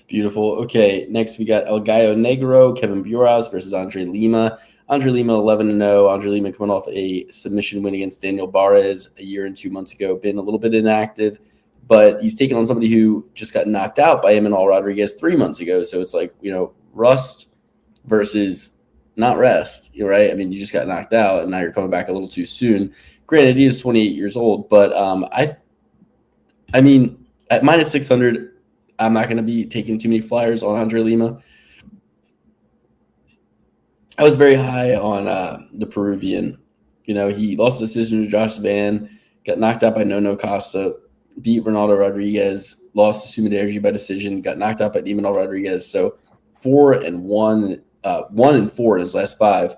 Beautiful. Okay, next we got El Gallo Negro, Kevin Buras versus Andre Lima. Andre Lima 11-0. Andre Lima coming off a submission win against Daniel Barres a year and 2 months ago. Been a little bit inactive, but he's taken on somebody who just got knocked out by Emanol Rodriguez 3 months ago. So it's like, rust versus not rest, right? I mean, you just got knocked out, and now you're coming back a little too soon. Granted, he is 28 years old, but I mean, at minus 600, I'm not going to be taking too many flyers on Andre Lima. I was very high on the Peruvian. He lost the decision to Josh Van, got knocked out by Nono Costa, beat Ronaldo Rodriguez, lost to Sumiderji by decision, got knocked out by Emanol Rodriguez. So 4-1, 1-4 in his last 5.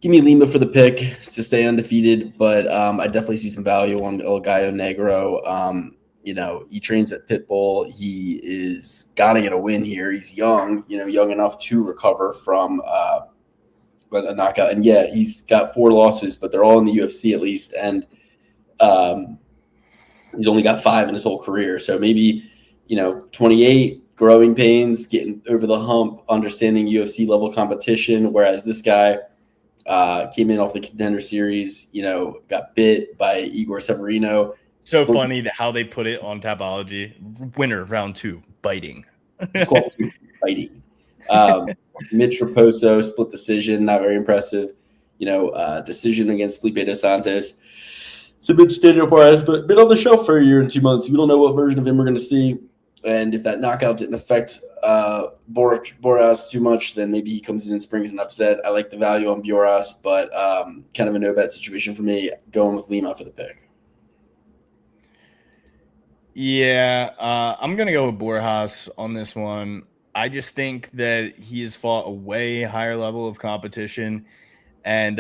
Give me Lima for the pick to stay undefeated, but I definitely see some value on El Gallo Negro. He trains at Pitbull. He is got to get a win here. He's young, young enough to recover from a knockout. And yeah, he's got 4 losses, but they're all in the UFC at least. And he's only got 5 in his whole career. So maybe, 28, growing pains, getting over the hump, understanding UFC level competition. Whereas this guy came in off the Contender Series, got bit by Igor Severino. So funny that how they put it on Tapology. Winner round 2, biting. Biting. Mitch Raposo, split decision, not very impressive. Decision against Felipe Dos Santos. It's a bit Daniel Barres, but been on the shelf for a year and 2 months. We don't know what version of him we're going to see. And if that knockout didn't affect Boras too much, then maybe he comes in and springs an upset. I like the value on Boras, but kind of a no-bet situation for me, going with Lima for the pick. Yeah, I'm going to go with Borjas on this one. I just think that he has fought a way higher level of competition, and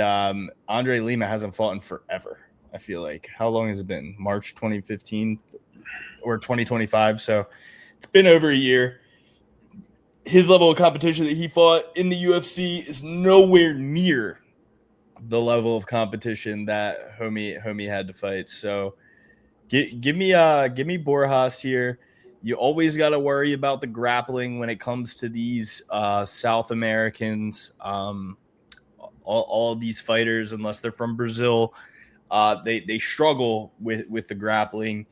Andre Lima hasn't fought in forever, I feel like. How long has it been? March 2015 or 2025? So it's been over a year. His level of competition that he fought in the UFC is nowhere near the level of competition that homie had to fight. So give me Borjas here. You always got to worry about the grappling when it comes to these South Americans. All of these fighters, unless they're from Brazil, they struggle with the grappling.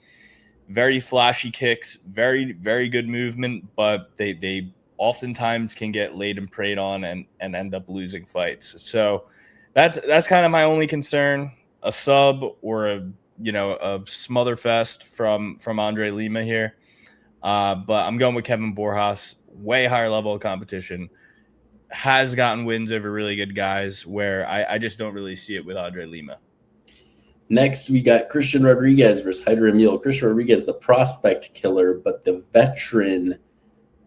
Very flashy kicks, very, very good movement, but they oftentimes can get laid and preyed on and end up losing fights. So that's kind of my only concern. A sub or a smotherfest from Andre Lima here. But I'm going with Kevin Borjas, way higher level of competition, has gotten wins over really good guys where I just don't really see it with Andre Lima. Next, we got Christian Rodriguez versus Hyder Emil. Christian Rodriguez, the prospect killer, but the veteran,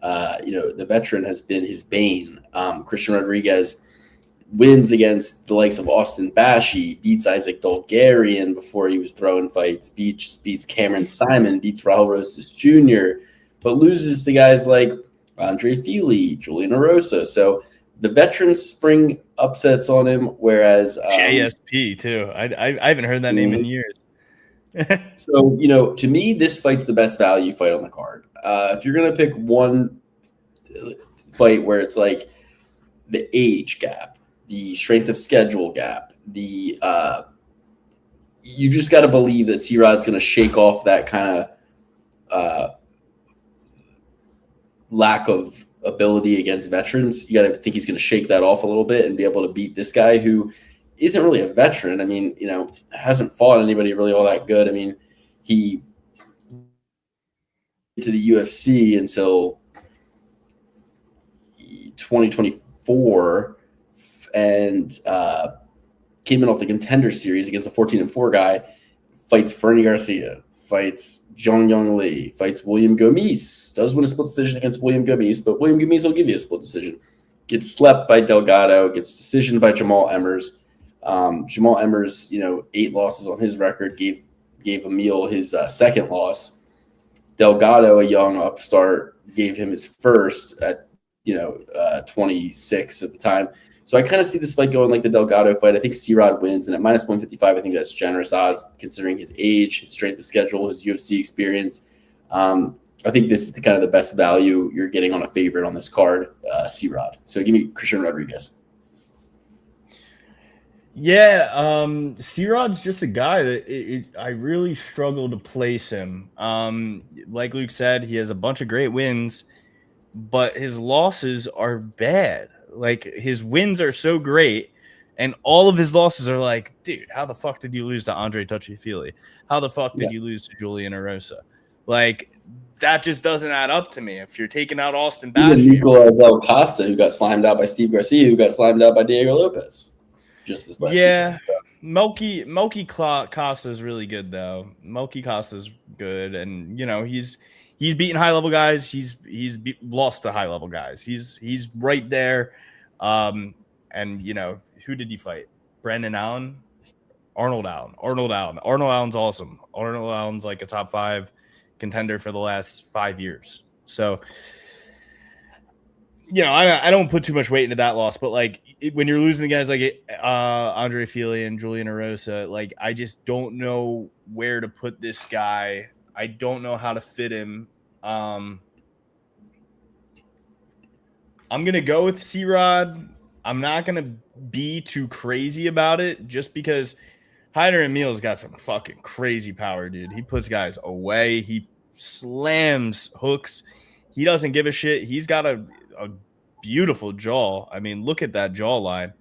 the veteran has been his bane. Christian Rodriguez wins against the likes of Austin Bashi, beats Isaac Dolgarian before he was throwing fights, beats Cameron Simon, beats Raul Rosas Jr., but loses to guys like Andre Fili, Julian Erosa. So the veterans spring upsets on him, whereas JSP too. I haven't heard that name in years. So, to me, this fight's the best value fight on the card. If you're going to pick one fight where it's like the age gap, the strength of schedule gap, you just got to believe that C-Rod's going to shake off that kind of lack of ability against veterans. You got to think he's going to shake that off a little bit and be able to beat this guy who isn't really a veteran. I mean, hasn't fought anybody really all that good. I mean, he to the UFC until 2024 and came in off the Contender Series against a 14-4 guy, fights Fernie Garcia, fights Zhang Yong Lee, fights William Gomis, does win a split decision against William Gomis, but William Gomis will give you a split decision. Gets slept by Delgado, gets decisioned by Jamal Emmers. Jamal Emmers, 8 losses on his record, gave Emil his second loss. Delgado, a young upstart, gave him his first at 26 at the time. So I kind of see this fight going like the Delgado fight. I think C-Rod wins, and at minus 155, I think that's generous odds considering his age, his strength of schedule, his UFC experience. I think this is kind of the best value you're getting on a favorite on this card, C-Rod. So give me Christian Rodriguez. Yeah, C-Rod's just a guy that I really struggle to place him. Like Luke said, he has a bunch of great wins, but his losses are bad. Like, his wins are so great, and all of his losses are like, dude, how the fuck did you lose to Andre Touchy-Fili? How the fuck did you lose to Julian Erosa? Like, that just doesn't add up to me. If you're taking out Austin Batch, Nicolas Costa, who got slimed out by Steve Garcia, who got slimed out by Diego Lopez. Just this last week. Melky Costa is really good though. Melky Costa is good, and he's beaten high level guys. He's lost to high level guys. He's right there. And who did he fight? Brandon Allen, Arnold Allen. Arnold Allen's awesome. Arnold Allen's like a top 5 contender for the last 5 years. So I don't put too much weight into that loss, but like when you're losing to guys like Andre Fili and Julian Erosa, like I just don't know where to put this guy. I don't know how to fit him. I'm gonna go with C-Rod. I'm not gonna be too crazy about it just because Hyder Emil's got some fucking crazy power, dude. He puts guys away. He slams hooks. He doesn't give a shit. He's got a beautiful jaw. I mean, look at that jawline.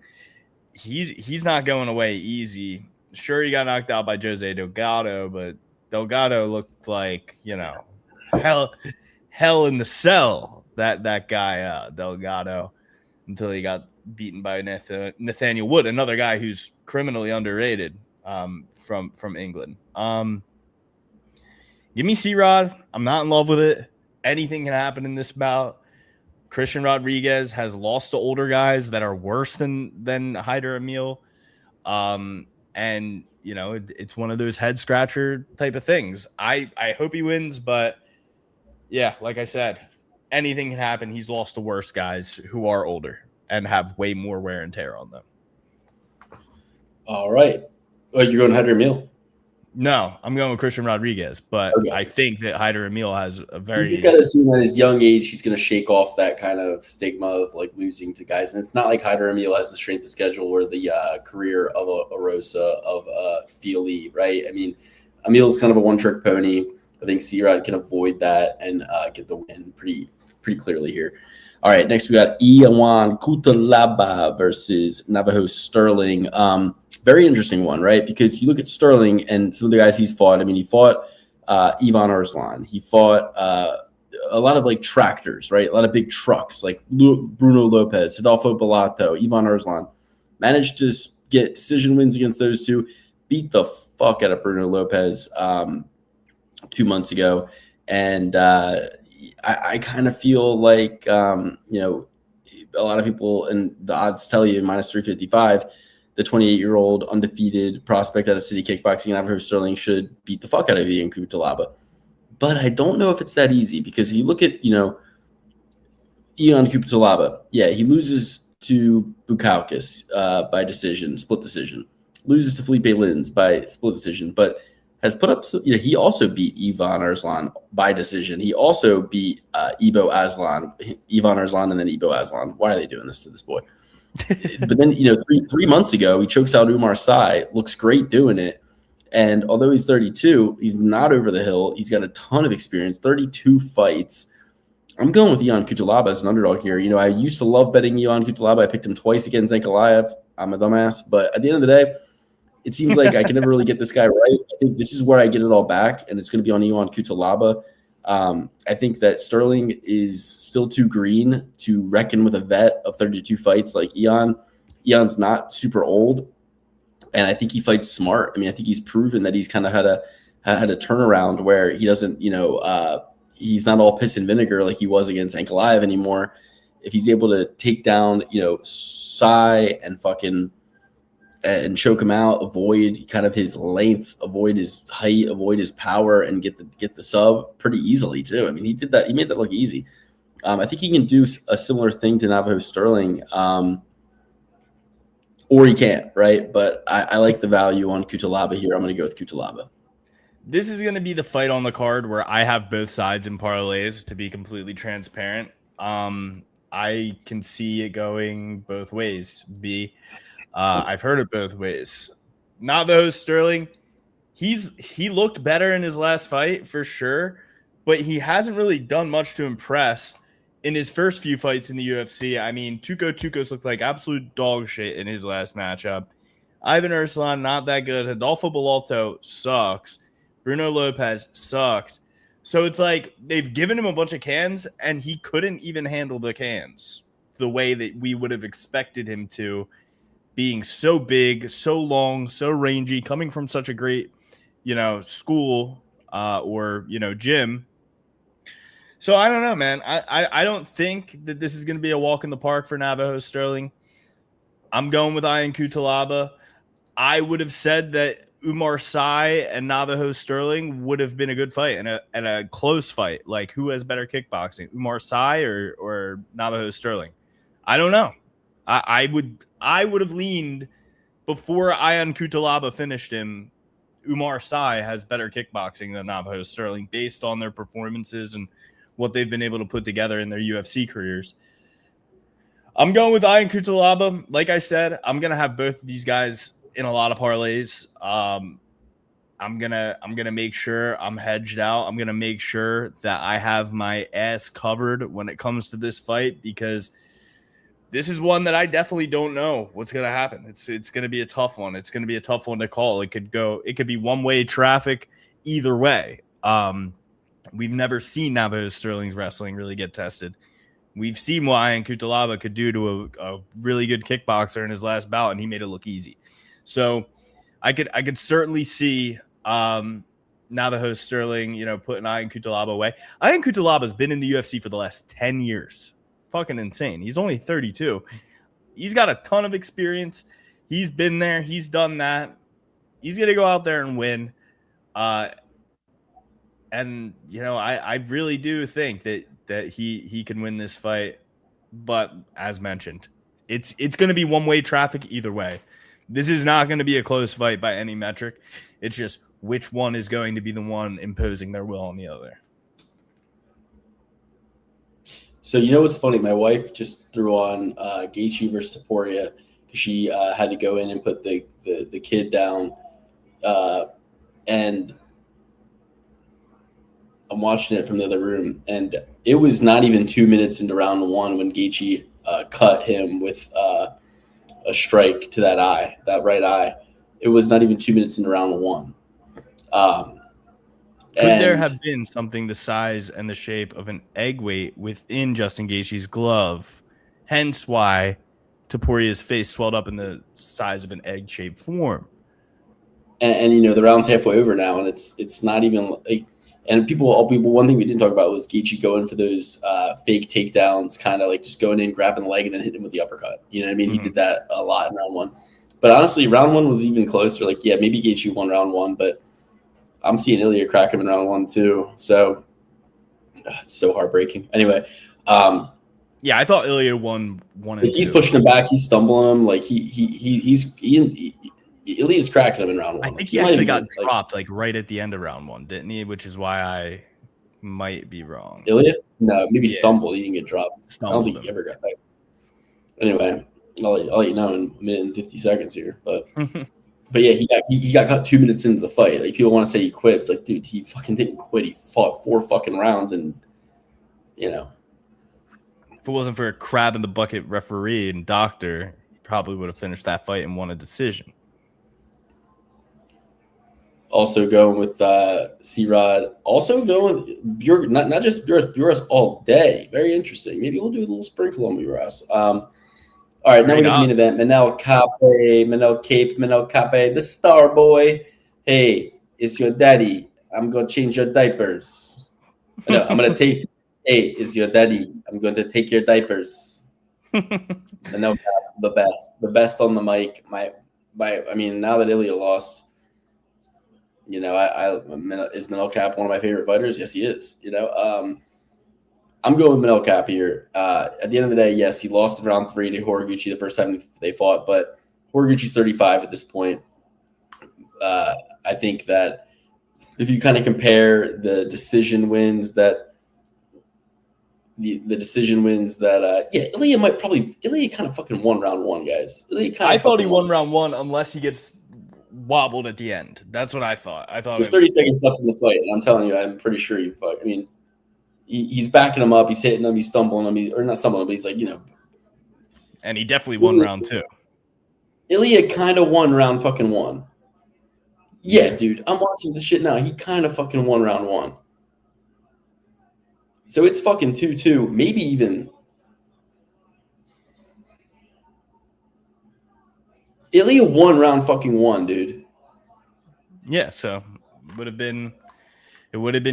He's not going away easy. Sure, he got knocked out by Jose Delgado, but Delgado looked like, hell in the cell, that guy Delgado, until he got beaten by Nathaniel Wood, another guy who's criminally underrated from England. Give me C-Rod. I'm not in love with it. Anything can happen in this bout. Christian Rodriguez has lost to older guys that are worse than Hyder Emil. And it's one of those head scratcher type of things. I hope he wins, but yeah, like I said, anything can happen. He's lost to worse guys who are older and have way more wear and tear on them. All right. Oh, you're going Hyder Emil? No, I'm going with Christian Rodriguez, but okay. I think that Hyder Emil has a very... You just got to assume at his young age, he's going to shake off that kind of stigma of like losing to guys. And it's not like Hyder Emil has the strength of schedule or the career of a Rosa, of Fili, right? I mean, Emil's kind of a one-trick pony. I think C-Rod can avoid that and get the win pretty clearly here. All right, next we got Iwan Cutelaba versus Navajo Sterling. Very interesting one, right? Because you look at Sterling and some of the guys he's fought. I mean, he fought Ivan Arslan. He fought a lot of like tractors, right? A lot of big trucks like Bruno Lopez, Adolfo Bellato, Ivan Arslan. Managed to get decision wins against those two. Beat the fuck out of Bruno Lopez 2 months ago. And I kind of feel like, a lot of people, and the odds tell you minus 355, the 28-year-old undefeated prospect out of City Kickboxing, Navajo Sterling, should beat the fuck out of Ian Cutelaba. But I don't know if it's that easy, because if you look at, Ian Cutelaba, yeah, he loses to Bukauskas by decision, split decision. Loses to Felipe Lins by split decision, but has put up, he also beat Ivan Arslan by decision. He also beat Ivan Arslan, and then Ivo Aslan. Why are they doing this to this boy? But then, 3 months ago, he chokes out Umar Sy, looks great doing it. And although he's 32, he's not over the hill. He's got a ton of experience, 32 fights. I'm going with Ion Cutelaba as an underdog here. I used to love betting Ion Cutelaba. I picked him twice against Ankalaev. I'm a dumbass. But at the end of the day, it seems like I can never really get this guy right. I think this is where I get it all back, and it's going to be on Ion Cutelaba. I think that Sterling is still too green to reckon with a vet of 32 fights like Ion. Ion's not super old, and I think he fights smart. I mean, I think he's proven that he's kind of had a turnaround where he doesn't, he's not all piss and vinegar like he was against Ankalaev anymore. If he's able to take down, Sy and choke him out, avoid kind of his length, avoid his height, avoid his power, and get the sub pretty easily too. I mean, he did that. He made that look easy. I think he can do a similar thing to Navajo Sterling. or he can't, right? But I like the value on Cutelaba here. I'm going to go with Cutelaba. This is going to be the fight on the card where I have both sides in parlays, to be completely transparent. I can see it going both ways. I've heard it both ways. Navajo Sterling, he looked better in his last fight for sure, but he hasn't really done much to impress in his first few fights in the UFC. I mean, Tuco's looked like absolute dog shit in his last matchup. Ivan Ursulan, not that good. Adolfo Belalto sucks. Bruno Lopez sucks. So it's like they've given him a bunch of cans, and he couldn't even handle the cans the way that we would have expected him to, being so big, so long, so rangy, coming from such a great, school or, gym. So I don't know, man. I don't think that this is going to be a walk in the park for Navajo Sterling. I'm going with Ian Cutelaba. I would have said that Umar Sy and Navajo Sterling would have been a good fight and a close fight. Like, who has better kickboxing, Umar Sy or Navajo Sterling? I don't know. I would have leaned before Ian Cutelaba finished him. Umar Sy has better kickboxing than Navajo Sterling based on their performances and what they've been able to put together in their UFC careers. I'm going with Ian Cutelaba. Like I said, I'm gonna have both of these guys in a lot of parlays. I'm gonna make sure I'm hedged out. I'm gonna make sure that I have my ass covered when it comes to this fight, because this is one that I definitely don't know what's gonna happen. It's gonna be a tough one. It's gonna be a tough one to call. It could be one-way traffic either way. We've never seen Navajo Sterling's wrestling really get tested. We've seen what Ian Cutelaba could do to a really good kickboxer in his last bout, and he made it look easy. So I could certainly see Navajo Sterling, putting Ian Cutelaba away. Ian Cutelaba's been in the UFC for the last 10 years. Fucking insane. He's only 32. He's got a ton of experience. He's been there. He's done that. He's going to go out there and win. And, I really do think that he can win this fight. But as mentioned, it's going to be one-way traffic either way. This is not going to be a close fight by any metric. It's just which one is going to be the one imposing their will on the other. So what's funny? My wife just threw on Gaethje versus Topuria because she had to go in and put the kid down, and I'm watching it from the other room, and it was not even 2 minutes into round one when Gaethje cut him with a strike to that right eye. It was not even 2 minutes into round one. Could there have been something the size and the shape of an egg weight within Justin Gaethje's glove? Hence why Topuria's face swelled up in the size of an egg-shaped form. And the round's halfway over now, and it's not even like. And people, one thing we didn't talk about was Gaethje going for those fake takedowns, kind of like just going in, grabbing the leg, and then hitting him with the uppercut. You know what I mean? Mm-hmm. He did that a lot in round one. But honestly, round one was even closer. Like, yeah, maybe Gaethje won round one, but I'm seeing Ilya crack him in round one too. So it's so heartbreaking. Anyway, yeah, I thought Ilya won one. Like, he's pushing him back. He's stumbling him. Like Ilya's cracking him in round one. I think he actually got dropped like right at the end of round one, didn't he? Which is why I might be wrong. Ilya? No, maybe stumbled. He didn't get dropped. I don't think he ever got back. Anyway, I'll let you know in a minute and 50 seconds here. But but yeah, he got cut 2 minutes into the fight. Like, people want to say he quit. It's like, dude, he fucking didn't quit. He fought 4 fucking rounds, and if it wasn't for a crab in the bucket referee and doctor, he probably would have finished that fight and won a decision. Also going with C-Rod. Also going with not just Buras all day. Very interesting. Maybe we'll do a little sprinkle on Buras. All right, now we get the main event. Manel Kape, the star boy. Hey, it's your daddy. I'm going to change your diapers. No, I'm going to take. Hey, it's your daddy. I'm going to take your diapers. Manel Kape, the best on the mic. I mean, now that Ilya lost, is Manel Kape one of my favorite fighters? Yes, he is. I'm going with Manel Kape here. At the end of the day, yes, he lost in round 3 to Horiguchi the first time they fought, but Horiguchi's 35 at this point. I think that if you kind of compare the decision wins that Ilya kind of fucking won round one, guys. I thought he won round one unless he gets wobbled at the end. That's what I thought. There's 30 seconds left in the fight, and I'm telling you, I'm pretty sure you fuck. I mean, he's backing him up, he's hitting him, he's stumbling him, or not stumbling him, but he's like, and he definitely won round two. Ilya kind of won round fucking one. Yeah, dude, I'm watching this shit now. He kind of fucking won round one. So it's fucking 2-2, maybe even. Ilya won round fucking one, dude. Yeah, so it would have been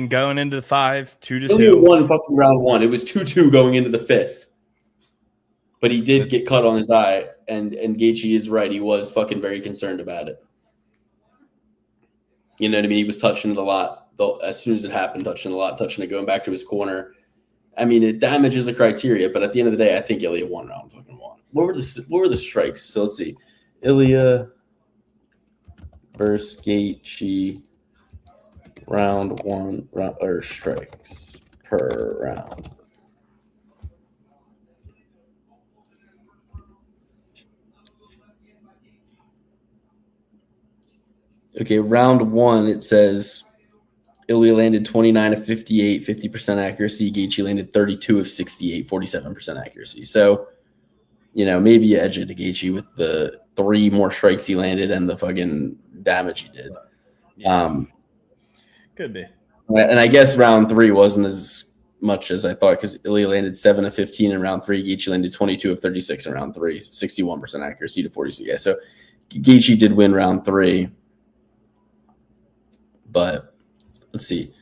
going into the 5, 2-2. Ilya won fucking round one. It was 2-2 going into the 5th. But he did get cut on his eye, and Gaethje is right. He was fucking very concerned about it. You know what I mean? He was touching it a lot. As soon as it happened, touching it, going back to his corner. I mean, it damages the criteria, but at the end of the day, I think Ilya won round fucking one. What were the strikes? So let's see. Ilya versus Gaethje round one, or strikes per round. Okay, round one, it says Ilya landed 29 of 58, 50% accuracy. Gaethje landed 32 of 68, 47% accuracy. So, maybe you edge it to Gaethje with the 3 more strikes he landed and the fucking damage he did. Yeah. Could be. And I guess round 3 wasn't as much as I thought because Ilya landed 7 of 15 in round 3. Gaethje landed 22 of 36 in round 3, 61% accuracy to 46. Yeah, so Gaethje did win round 3. But let's see.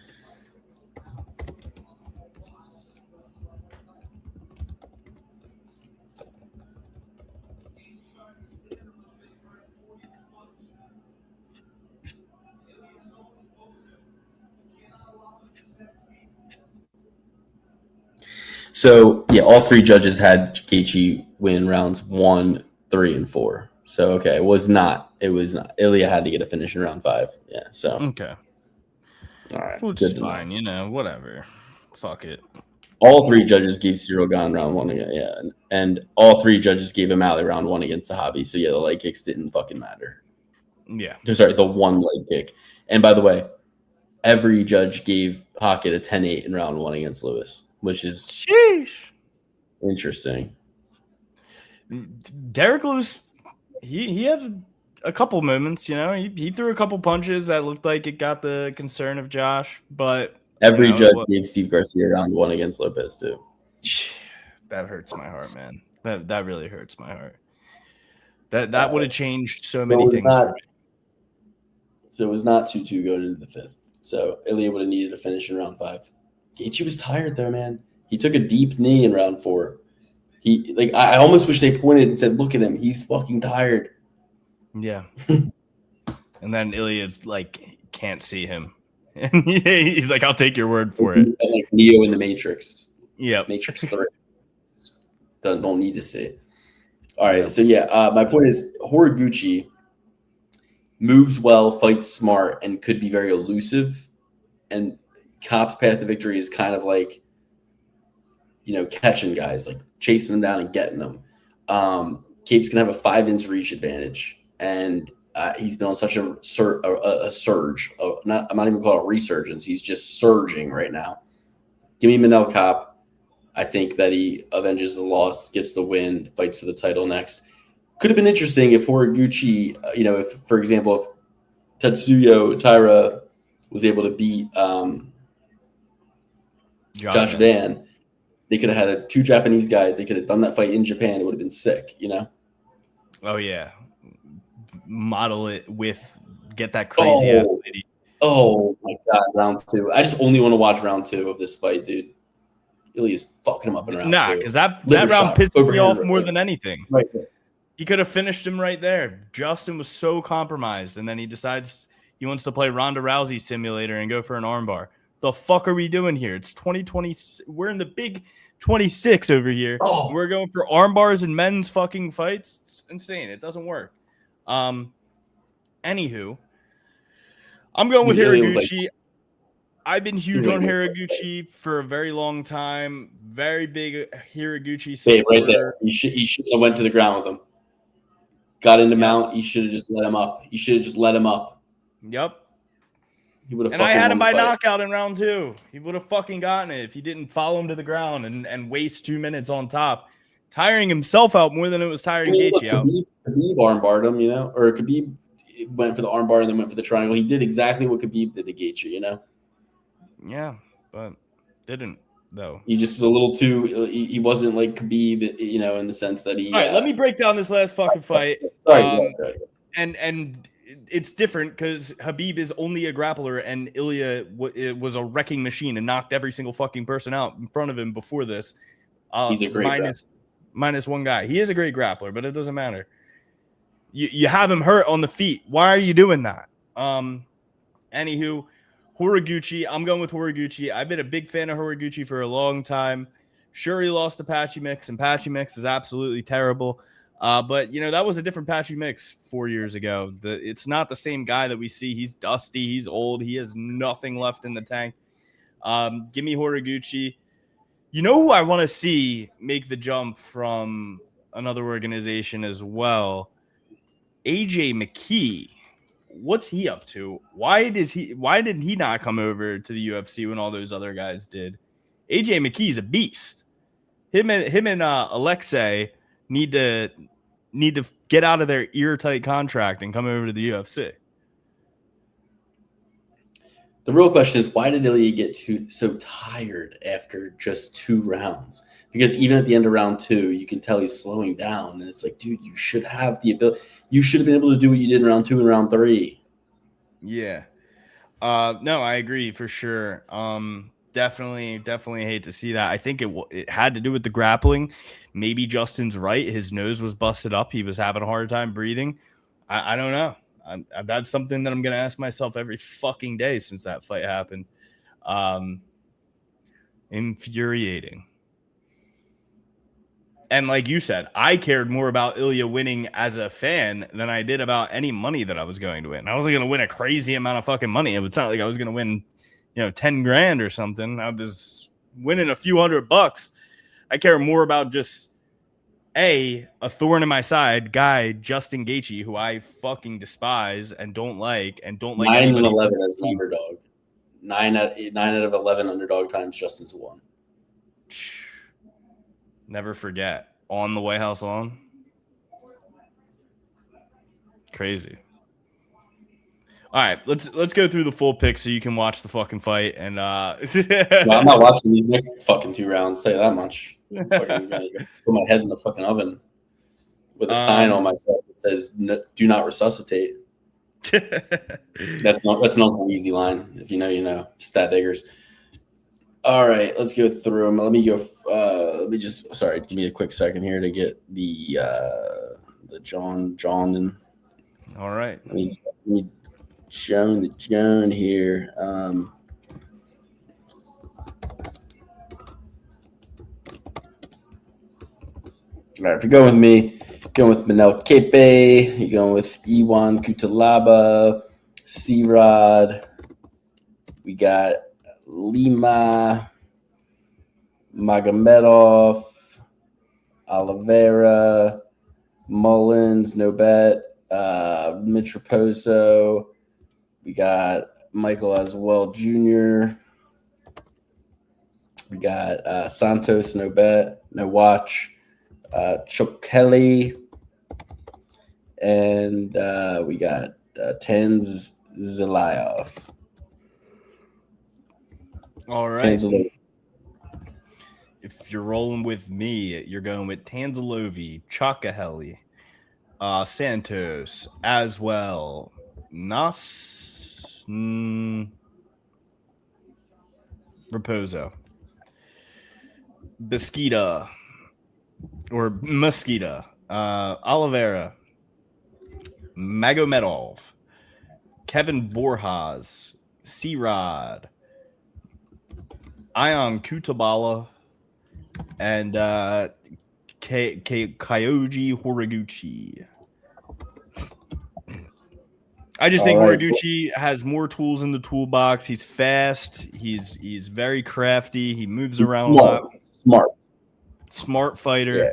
So, yeah, all 3 judges had Gaethje win rounds 1, 3, and 4. So, okay, it was not. Ilya had to get a finish in round 5. Yeah, so. Okay. All right. Which is fine, whatever. Fuck it. All 3 judges gave Cyril Gane round 1 again, yeah. And all 3 judges gave O'Malley round 1 against Sahabi. So, yeah, the leg kicks didn't fucking matter. Yeah. Sorry, the one leg kick. And by the way, every judge gave Hackett a 10-8 in round 1 against Lewis, which is interesting. Derek Lewis, he had a couple moments, he threw a couple punches that looked like it got the concern of Josh, but every judge gave Steve Garcia round 1 against Lopez too. That hurts my heart, man. That really hurts my heart. That would have changed so many things for me. So it was not 2-2 going into the 5th. So Ilya would have needed a finish in round 5. Gaethje was tired though, man. He took a deep knee in round 4. I almost wish they pointed and said, "Look at him, he's fucking tired." Yeah. And then Ilya's can't see him. And he's like, "I'll take your word for it." Like Neo in the Matrix. Yeah. Matrix 3. Don't need to see it. All right. So yeah, my point is Horiguchi moves well, fights smart, and could be very elusive. And Kape's path to victory is kind of like, catching guys, like chasing them down and getting them. Kape's going to have a 5-inch reach advantage. And he's been on such a surge. I'm not even calling it a resurgence. He's just surging right now. Give me Manel Kape. I think that he avenges the loss, gets the win, fights for the title next. Could have been interesting if Horiguchi, if, for example, if Tetsuya Taira was able to beat Josh Dan, they could have had 2 Japanese guys. They could have done that fight in Japan. It would have been sick, Oh, yeah. Model it get that crazy ass lady. Oh, my God, round 2. I just only want to watch round 2 of this fight, dude. Ilya's fucking him up in round 2. Because that round pissed me off more than anything. Right there. He could have finished him right there. Justin was so compromised, and then he decides he wants to play Ronda Rousey simulator and go for an armbar. The fuck are we doing here? It's 2020. We're in the big 26 over here. Oh. We're going for arm bars and men's fucking fights. It's insane. It doesn't work. Anywho, I'm going with Ilya looked like- Horiguchi. I've been huge on Horiguchi for a very long time. Very big Horiguchi Babe, supporter. right there. He should have went to the ground with him. Got into mount. He should have just let him up. He should have just let him up. Yep. He would have. And I had him by knockout in round 2. He would have fucking gotten it if he didn't follow him to the ground and waste 2 minutes on top, tiring himself out more than it was tiring Gaethje out. Khabib armbarred him, or Khabib went for the armbar and then went for the triangle. He did exactly what Khabib did to Gaethje, Yeah, but didn't though. He just was a little too. He wasn't like Khabib, in the sense that he. All right, let me break down this last fucking fight. Sorry. And it's different because Khabib is only a grappler, and Ilya was a wrecking machine and knocked every single fucking person out in front of him before this. He's a great minus one guy. He is a great grappler, but it doesn't matter. You have him hurt on the feet. Why are you doing that? Anywho, Horiguchi. I'm going with Horiguchi. I've been a big fan of Horiguchi for a long time. Sure, he lost to Patchy Mix, and Patchy Mix is absolutely terrible. But that was a different Patchy Mix 4 years ago. It's not the same guy that we see. He's dusty. He's old. He has nothing left in the tank. Give me Horiguchi. You know who I want to see make the jump from another organization as well? AJ McKee. What's he up to? Why did he not come over to the UFC when all those other guys did? AJ McKee's a beast. Him and Alexei need to get out of their ear-tight contract and come over to the UFC. The real question is, why did Ilya get so tired after just 2 rounds? Because even at the end of round 2, you can tell he's slowing down, and it's like, dude, you should have the ability. You should have been able to do what you did in round 2 and round 3. Yeah. No, I agree for sure. Definitely hate to see that. I think it had to do with the grappling. Maybe Justin's right. His nose was busted up. He was having a hard time breathing. I don't know. That's something that I'm going to ask myself every fucking day since that fight happened. Infuriating. And like you said, I cared more about Ilya winning as a fan than I did about any money that I was going to win. I wasn't going to win a crazy amount of fucking money. It's not like I was going to win, 10 grand or something. I was winning a few $100. I care more about just a thorn in my side guy, Justin Gaethje, who I fucking despise and don't like 9 and 11 as an underdog. 9 out of 11 underdog times Justin's won. Never forget. On the White House lawn. Crazy. All right, let's go through the full pick so you can watch the fucking fight. And no, I'm not watching these next fucking 2 rounds. Say that much. I'm fucking gonna put my head in the fucking oven with a sign on myself that says "Do not resuscitate." That's an Uncle Easy line. If you know, you know. Just that diggers. All right, let's go through them. Let me go. Give me a quick second here to get the John in. All right. Let me Joan here. All right, if you're going with me, you're going with Manel Kape, you're going with Iwan Kutalaba, C-Rod. We got Lima, Magomedov, Oliveira, Mullins, no bet, Mitch Raposo. We got Michael as well, Jr. We got Santos, no bet, no watch. Chuck Kelly, and we got Tanz Zelayev. All right. If you're rolling with me, you're going with Tanzalovi, Chakaheli, Santos as well. Raposo, Mosquita, Oliveira, Magomedov, Kevin Borjas, C-Rod, Ion Kutabala, and Kyoji Horiguchi. I just think All right. Horiguchi has more tools in the toolbox. He's fast. He's very crafty. He moves around a lot. Smart fighter. Yeah.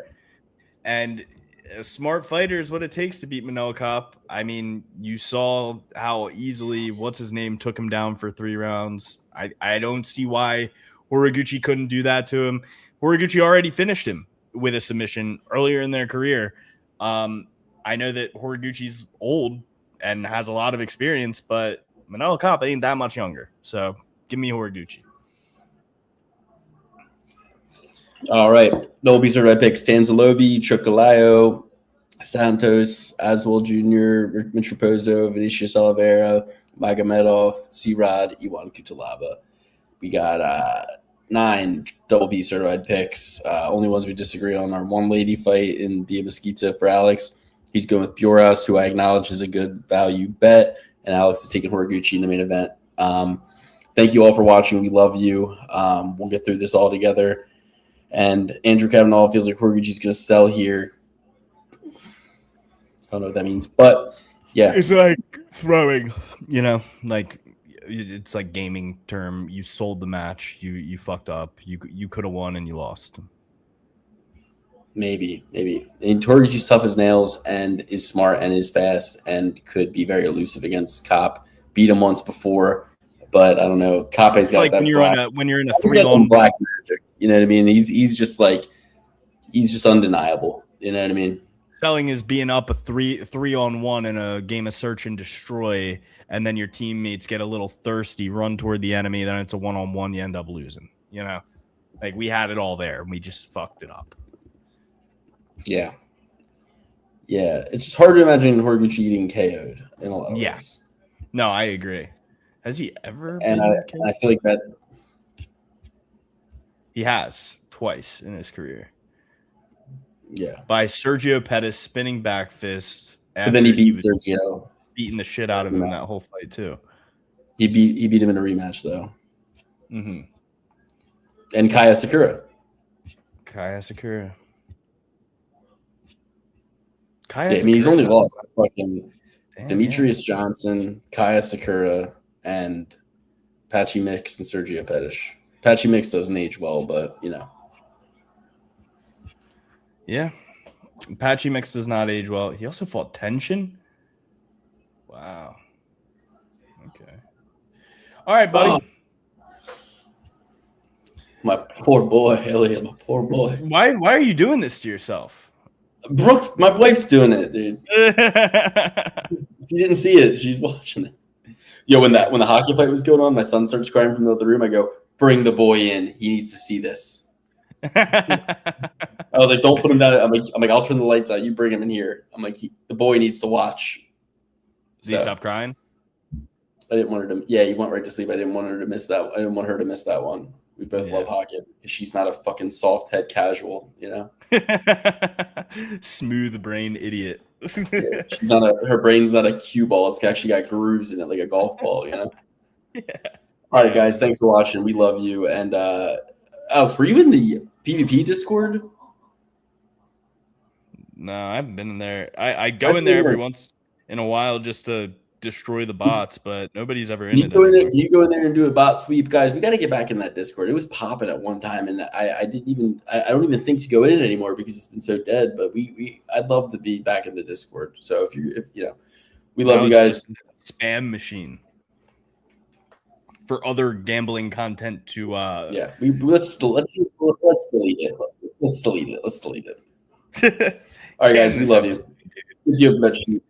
And a smart fighter is what it takes to beat Manel Kape. I mean, you saw how easily what's his name took him down for 3 rounds. I don't see why Horiguchi couldn't do that to him. Horiguchi already finished him with a submission earlier in their career. I know that Horiguchi's old and has a lot of experience, but Manel Kape ain't that much younger. So give me Horiguchi. All right. Double B certified picks: Tanzalovi, Chocolayo, Santos, Aswell Jr., Rick Mitropozo, Vinicius Oliveira, Magomedov, C-Rod, Iwan Kutalaba. We got 9 double B certified picks. Only ones we disagree on are one lady fight in Bia Mesquita for Alex. He's going with Buras, who I acknowledge is a good value bet, and Alex is taking Horiguchi in the main event. Thank you all for watching. We love you. We'll get through this all together. And Andrew Kavanaugh feels like Horiguchi's going to sell here. I don't know what that means, but yeah. It's like throwing, like it's like gaming term. You sold the match. You fucked up. You could have won and you lost. Maybe. And Horiguchi's tough as nails and is smart and is fast and could be very elusive against Kape. Beat him once before, but I don't know. Kape's got like that when you're in a he's got 3-on some black magic. You know what I mean? He's just undeniable. You know what I mean? Selling is being up a 3-on-1 in a game of search and destroy, and then your teammates get a little thirsty, run toward the enemy, then it's a 1-on-1, you end up losing. Like we had it all there and we just fucked it up. Yeah. It's just hard to imagine Horiguchi getting KO'd in a lot of ways. No, I agree. Has he ever? And I feel like that he has twice in his career. Yeah. By Sergio Pettis spinning back fist. But then he beat Sergio. Beating the shit out of him in that whole fight too. He beat him in a rematch though. Mm-hmm. And Kaya Sakura. He's only lost fucking Demetrius Johnson, Kaya Sakura, and Patchy Mix and Sergio Pettis. Patchy Mix doesn't age well, but Yeah. Patchy Mix does not age well. He also fought Tension. Wow. Okay. All right, buddy. Oh. My poor boy, Elliot. My poor boy. Why are you doing this to yourself? Brooks, my wife's doing it, dude. She didn't see it. She's watching it. Yo, when the hockey fight was going on, my son starts crying from the other room. I go, bring the boy in. He needs to see this. I was like, don't put him down. I'm like, I'll turn the lights out. You bring him in here. I'm like, the boy needs to watch. Did he stop crying? I didn't want her to. Yeah, he went right to sleep. I didn't want her to miss that. I didn't want her to miss that one. We both love hockey. She's not a fucking soft head casual, Smooth brain idiot. Yeah, her brain's not a cue ball. It's actually got grooves in it like a golf ball, Yeah. All right, guys. Thanks for watching. We love you. And Alex, were you in the PvP Discord? No, I haven't been in there. I go in there every once in a while just to destroy the bots, but nobody's ever in it. Can you go in there and do a bot sweep, guys? We got to get back in that Discord. It was popping at one time, and I don't even think to go in it anymore because it's been so dead. But I'd love to be back in the Discord. So if we love you guys. Just a spam machine for other gambling content to. Let's delete it. Let's delete it. All right, guys. We love you. Thank you.